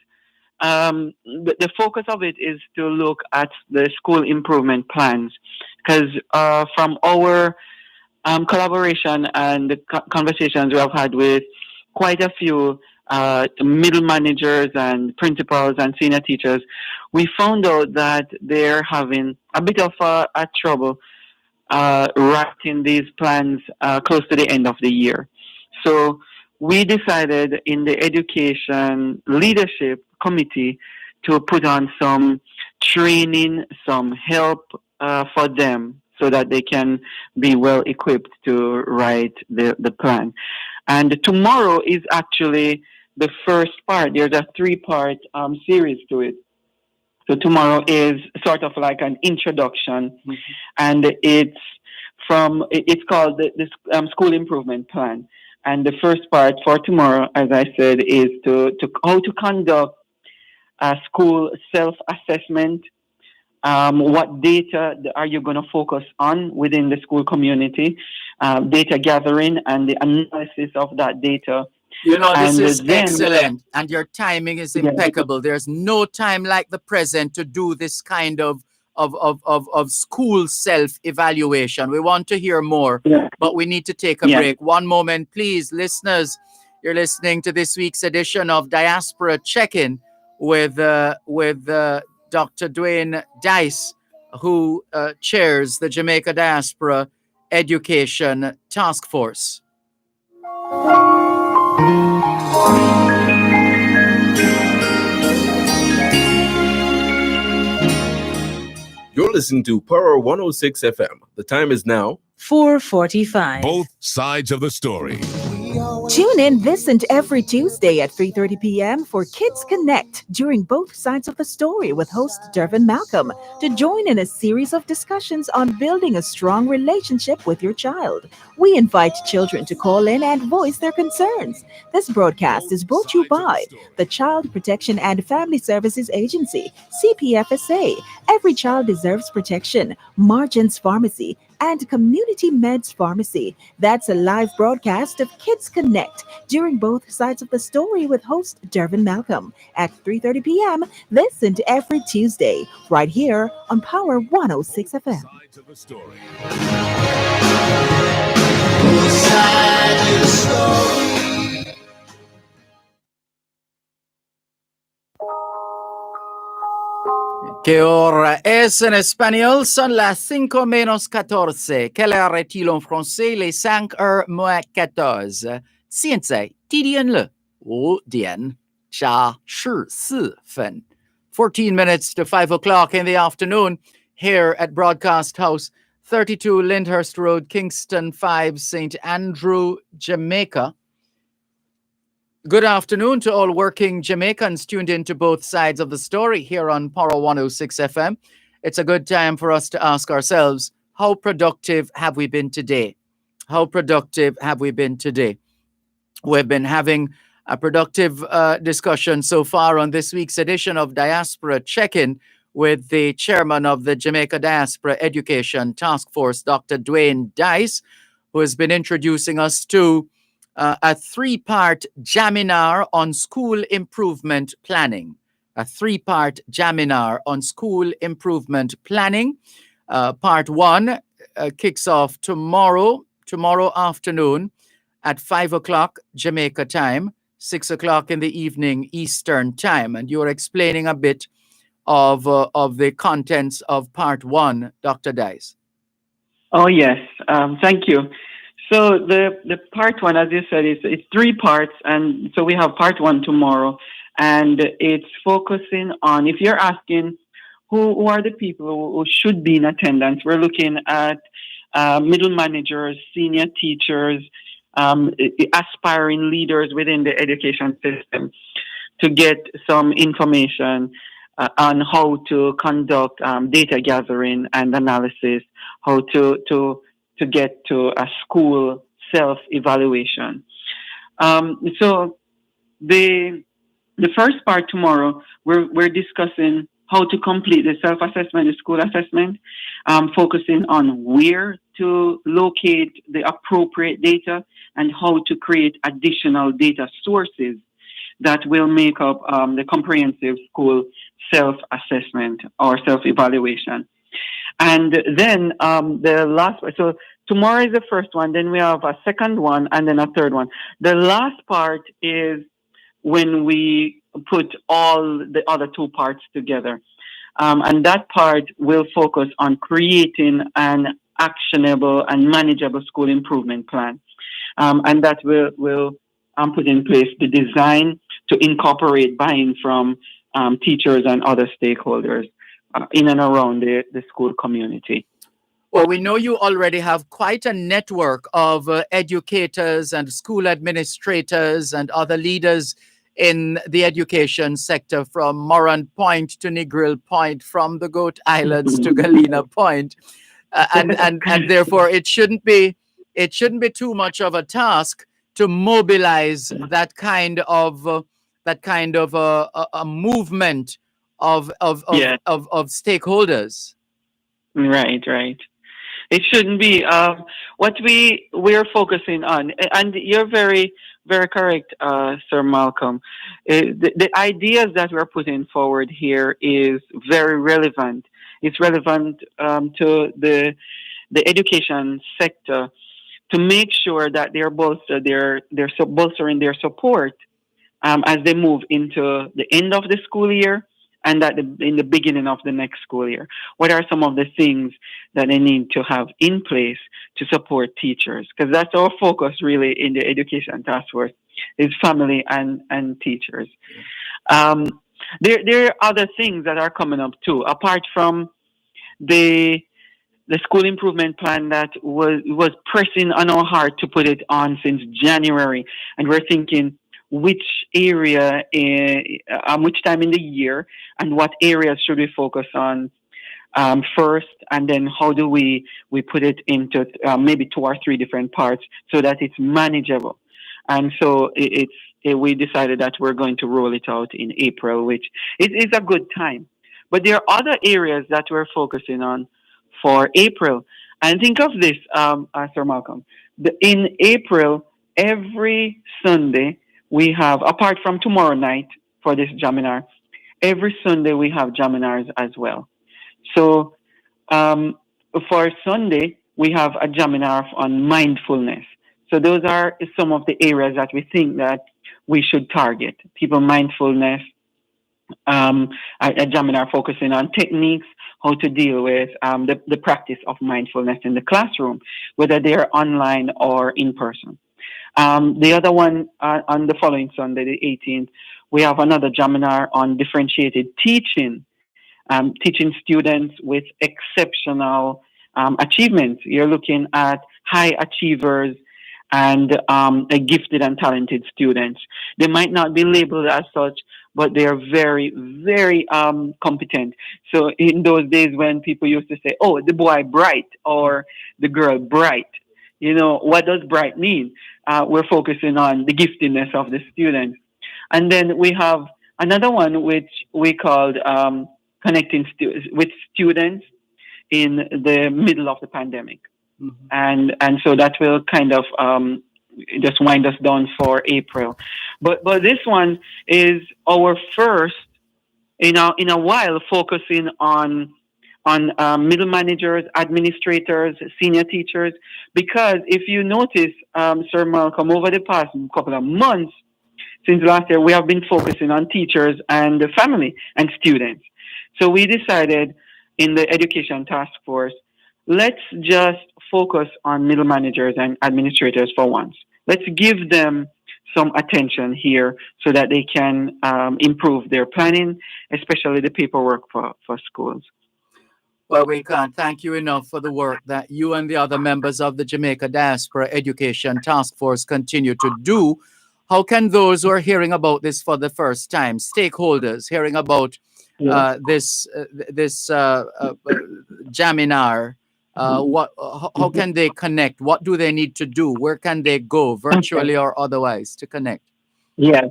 the focus of it is to look at the school improvement plans, because from our collaboration and the conversations we have had with quite a few middle managers and principals and senior teachers, we found out that they're having a bit of a trouble writing these plans close to the end of the year. So we decided in the Education Leadership Committee to put on some training, some help for them so that they can be well equipped to write the plan. And tomorrow is actually the first part. There's a 3-part series to it. So tomorrow is sort of like an introduction, and it's called the School Improvement Plan. And the first part for tomorrow, as I said, is to how to conduct a school self-assessment. What data are you going to focus on within the school community? Data gathering and the analysis of that data. You know, this And is then- excellent, and your timing is impeccable. There's no time like the present to do this kind of school self-evaluation. We want to hear more, but we need to take a break. One moment, please, listeners. You're listening to this week's edition of Diaspora Check-In with Dr. Dwayne Dice, who chairs the Jamaica Diaspora Education Task Force. You're listening to Power 106 FM. The time is now 4:45. Both sides of the story. Tune in this and every Tuesday at 3:30 p.m. for Kids Connect during Both Sides of the Story with host Dervan Malcolm to join in a series of discussions on building a strong relationship with your child. We invite children to call in and voice their concerns. This broadcast is brought to you by the Child Protection and Family Services Agency, CPFSA, Every Child Deserves Protection, Margins Pharmacy, and Community Meds Pharmacy. That's a live broadcast of Kids Connect during Both Sides of the Story with host Dervan Malcolm at 3:30 p.m. this and every Tuesday, right here on Power 106 FM. Sides of the story. ¿Qué hora es en español? Son las 5 menos 14. Quelle heure est-il en français? Les 5 heures moins 14. 现在几点了？5点加14分. 14 minutes to 5 o'clock in the afternoon here at Broadcast House, 32 Lyndhurst Road, Kingston 5, St. Andrew, Jamaica. Good afternoon to all working Jamaicans tuned into Both Sides of the Story here on Power 106 FM. It's a good time for us to ask ourselves, how productive have we been today? How productive have we been today? We've been having a productive discussion so far on this week's edition of Diaspora Check-In with the chairman of the Jamaica Diaspora Education Task Force, Dr. Dwayne Dice, who has been introducing us to a 3-part Jaminar on school improvement planning. a 3-part Jaminar on school improvement planning. Part 1 kicks off tomorrow afternoon at 5 o'clock Jamaica time, 6 o'clock in the evening Eastern time. And you're explaining a bit of the contents of part 1, Dr. Dice. Oh, yes. Thank you. So the part 1, as you said, it's 3 parts. And so we have part 1 tomorrow. And it's focusing on, if you're asking who are the people who should be in attendance, we're looking at middle managers, senior teachers, aspiring leaders within the education system to get some information on how to conduct data gathering and analysis, how to get to a school self-evaluation. So the first part tomorrow, we're discussing how to complete the self-assessment, the school assessment, focusing on where to locate the appropriate data and how to create additional data sources that will make up the comprehensive school self-assessment or self-evaluation. And then the last, so tomorrow is the first one, then we have a second one, and then a third one. The last part is when we put all the other 2 parts together. And that part will focus on creating an actionable and manageable school improvement plan. And that will put in place the design to incorporate buy-in from teachers and other stakeholders in and around the school community. Well, we know you already have quite a network of educators and school administrators and other leaders in the education sector, from Moran Point to Negril Point, from the Goat Islands to Galena Point, and therefore it shouldn't be too much of a task to mobilize that kind of a movement of stakeholders. Right. It shouldn't be. What we're focusing on, and you're very, very correct, Sir Malcolm. The ideas that we're putting forward here is very relevant. It's relevant to the education sector to make sure that they're bolstering their support as they move into the end of the school year and in the beginning of the next school year. What are some of the things that they need to have in place to support teachers? Because that's our focus really in the education task force, is family and teachers. There are other things that are coming up too, apart from the school improvement plan that was pressing on our heart to put it on since January. And we're thinking, which area, which time in the year, and what areas should we focus on first, and then how do we put it into maybe 2 or 3 different parts so that it's manageable. And so we decided that we're going to roll it out in April, which is a good time. But there are other areas that we're focusing on for April. And think of this, Sir Malcolm. In April, every Sunday, we have, apart from tomorrow night for this Jaminar, every Sunday we have Jaminars as well. So for Sunday, we have a Jaminar on mindfulness. So those are some of the areas that we think that we should target. People mindfulness, a Jaminar focusing on techniques, how to deal with the practice of mindfulness in the classroom, whether they're online or in person. The other one on the following Sunday, the 18th, we have another Jaminar on differentiated teaching, teaching students with exceptional achievements. You're looking at high achievers and gifted and talented students. They might not be labeled as such, but they are very, very competent. So in those days when people used to say, oh, the boy bright or the girl bright, you know, what does bright mean? We're focusing on the giftedness of the students. And then we have another one which we called connecting with students in the middle of the pandemic. Mm-hmm. And so that will kind of just wind us down for April. But this one is our first in a while focusing on middle managers, administrators, senior teachers, because if you notice, Sir Malcolm, over the past couple of months, since last year, we have been focusing on teachers and the family and students. So we decided in the education task force, let's just focus on middle managers and administrators for once. Let's give them some attention here so that they can improve their planning, especially the paperwork for schools. Well, we can't thank you enough for the work that you and the other members of the Jamaica Diaspora Education Task Force continue to do. How can those who are hearing about this for the first time, stakeholders hearing about this Jaminar, how can they connect? What do they need to do? Where can they go, virtually or otherwise, to connect? Yes,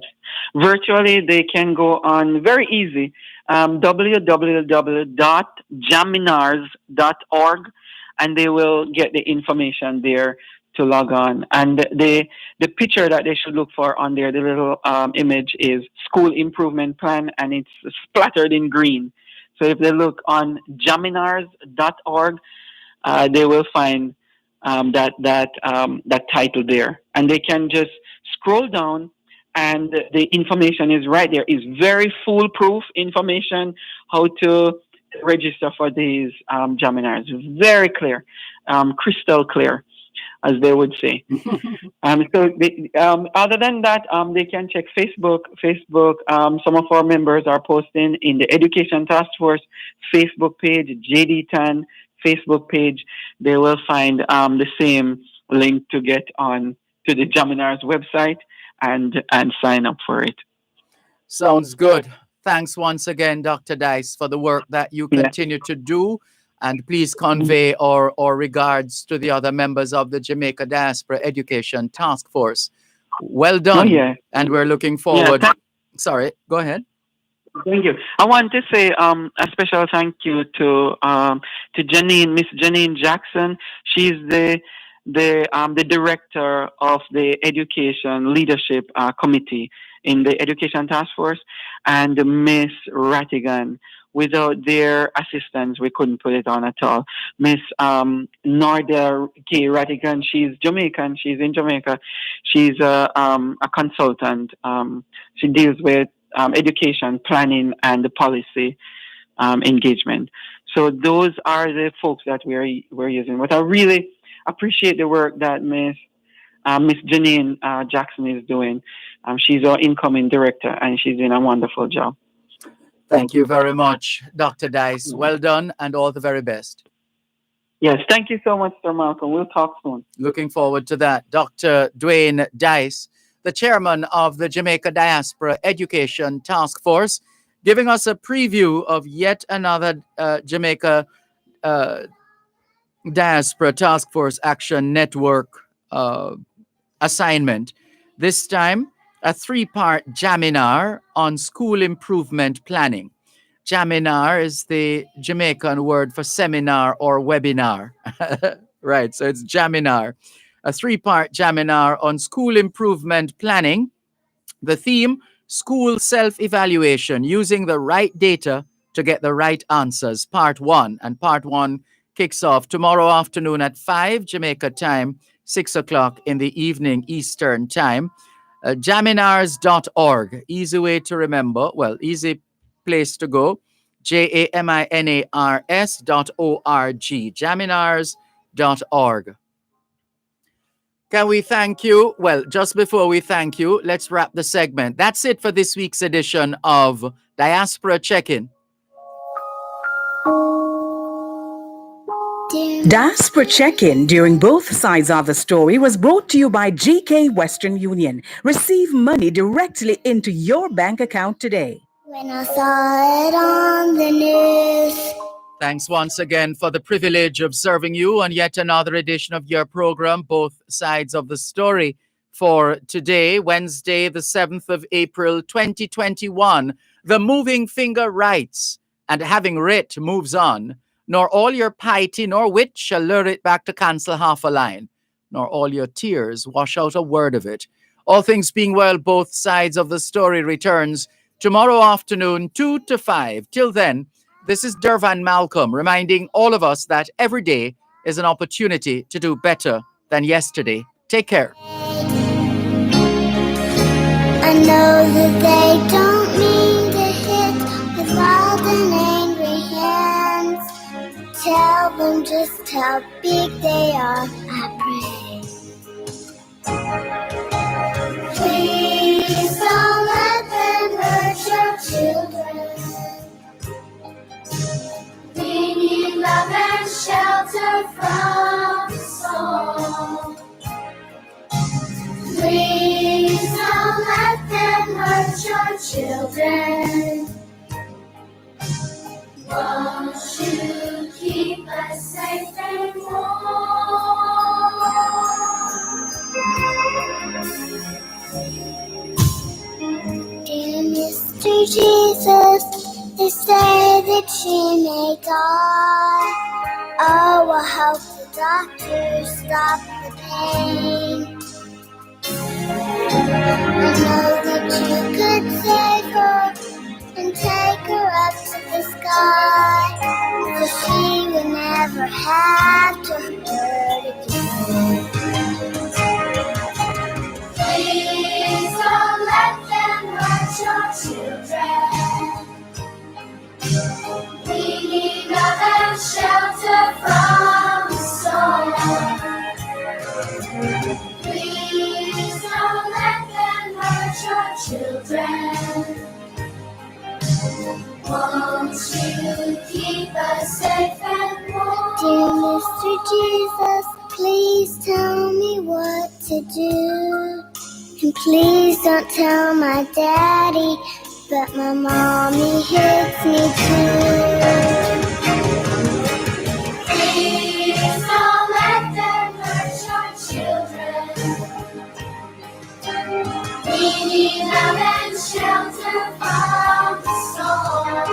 virtually they can go on very easy, www.jaminars.org, and they will get the information there to log on. And the picture that they should look for on there, the little image, is school improvement plan, and it's splattered in green. So if they look on jaminars.org, they will find that title there, and they can just scroll down. And the information is right there. It's very foolproof information, how to register for these Jaminars. Very clear, crystal clear, as they would say. Other than that, they can check Facebook. Some of our members are posting in the Education Task Force Facebook page, JD Tan Facebook page. They will find the same link to get on to the Jaminars website and sign up for it. Sounds good. Thanks once again, Dr. Dice, for the work that you continue to do. And please convey our regards to the other members of the Jamaica Diaspora Education Task Force. Well done. And we're looking forward. Sorry, go ahead. Thank you. I want to say a special thank you to Janine, Miss Janine Jackson. She's the director of the Education Leadership Committee in the Education Task Force, and Miss Rattigan. Without their assistance, we couldn't put it on at all. Miss Norda K. Rattigan, she's Jamaican. She's in Jamaica. She's a consultant. She deals with education planning and the policy engagement. So those are the folks that we're using. But I really appreciate the work that Miss Janine Jackson is doing. She's our incoming director, and she's doing a wonderful job. Thank you very much, Dr. Dice. Well done, and all the very best. Yes, thank you so much, Sir Malcolm. We'll talk soon. Looking forward to that. Dr. Dwayne Dice, the chairman of the Jamaica Diaspora Education Task Force, giving us a preview of yet another Jamaica Diaspora Task Force Action Network assignment. This time, a 3-part Jaminar on school improvement planning. Jaminar is the Jamaican word for seminar or webinar. Right, so it's Jaminar. A 3-part Jaminar on school improvement planning. The theme, school self-evaluation, using the right data to get the right answers, part 1. And part 1 kicks off tomorrow afternoon at 5 Jamaica time, 6 o'clock in the evening Eastern time. Jaminars.org, easy way to remember, well, easy place to go, JAMINARS.org, jaminars.org. Can we thank you? Well, just before we thank you, let's wrap the segment. That's it for this week's edition of Diaspora Check-In. Diaspora Check-In during both sides of the story was brought to you by GK Western Union. Receive money directly into your bank account today. When I saw it on the news. Thanks once again for the privilege of serving you on yet another edition of your program, Both Sides of the Story, for today, Wednesday, the 7th of April, 2021. The moving finger writes, and having writ moves on. Nor all your piety nor wit shall lure it back to cancel half a line, nor all your tears wash out a word of it. All things being well, both sides of the story returns tomorrow afternoon, 2 to 5. Till then, this is Dervan Malcolm reminding all of us that every day is an opportunity to do better than yesterday. Take care. I know that they don't mean to hit with wild and angry hands. Tell them just how big they are, I pray. Please don't let them hurt your children. We need love and shelter from the storm. Please don't let them hurt your children. Won't you keep us safe and warm? Dear Mr. Jesus, they say that she may die. Oh, I hope the doctors stop the pain. I know that you could save her and take her up to the sky, so she would never have to hurt again. Please don't let them hurt your children. We need love and shelter from the storm. Please don't let them hurt your children. Won't you keep us safe and warm? Dear Mr. Jesus, please tell me what to do. And please don't tell my daddy, but my mommy hits me too. Please don't let them hurt your children. We need love and shelter from the storm.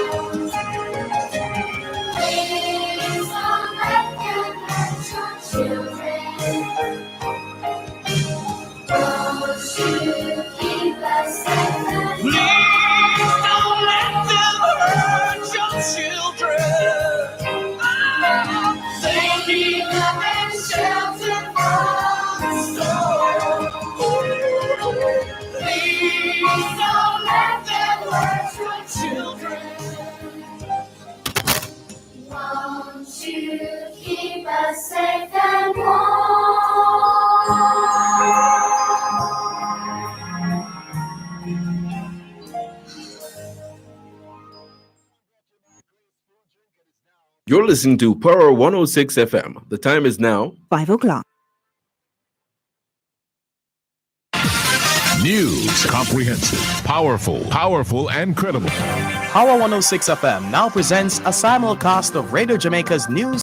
Please don't let them hurt your children. Won't you keep us safe and please don't let them hurt your children. They need love and shelter from the storm. Please don't let them hurt your children. Won't you keep us safe and warm? You're listening to Power 106 FM. The time is now 5 o'clock. News, comprehensive, powerful, and credible. Power 106 FM now presents a simulcast of Radio Jamaica's news.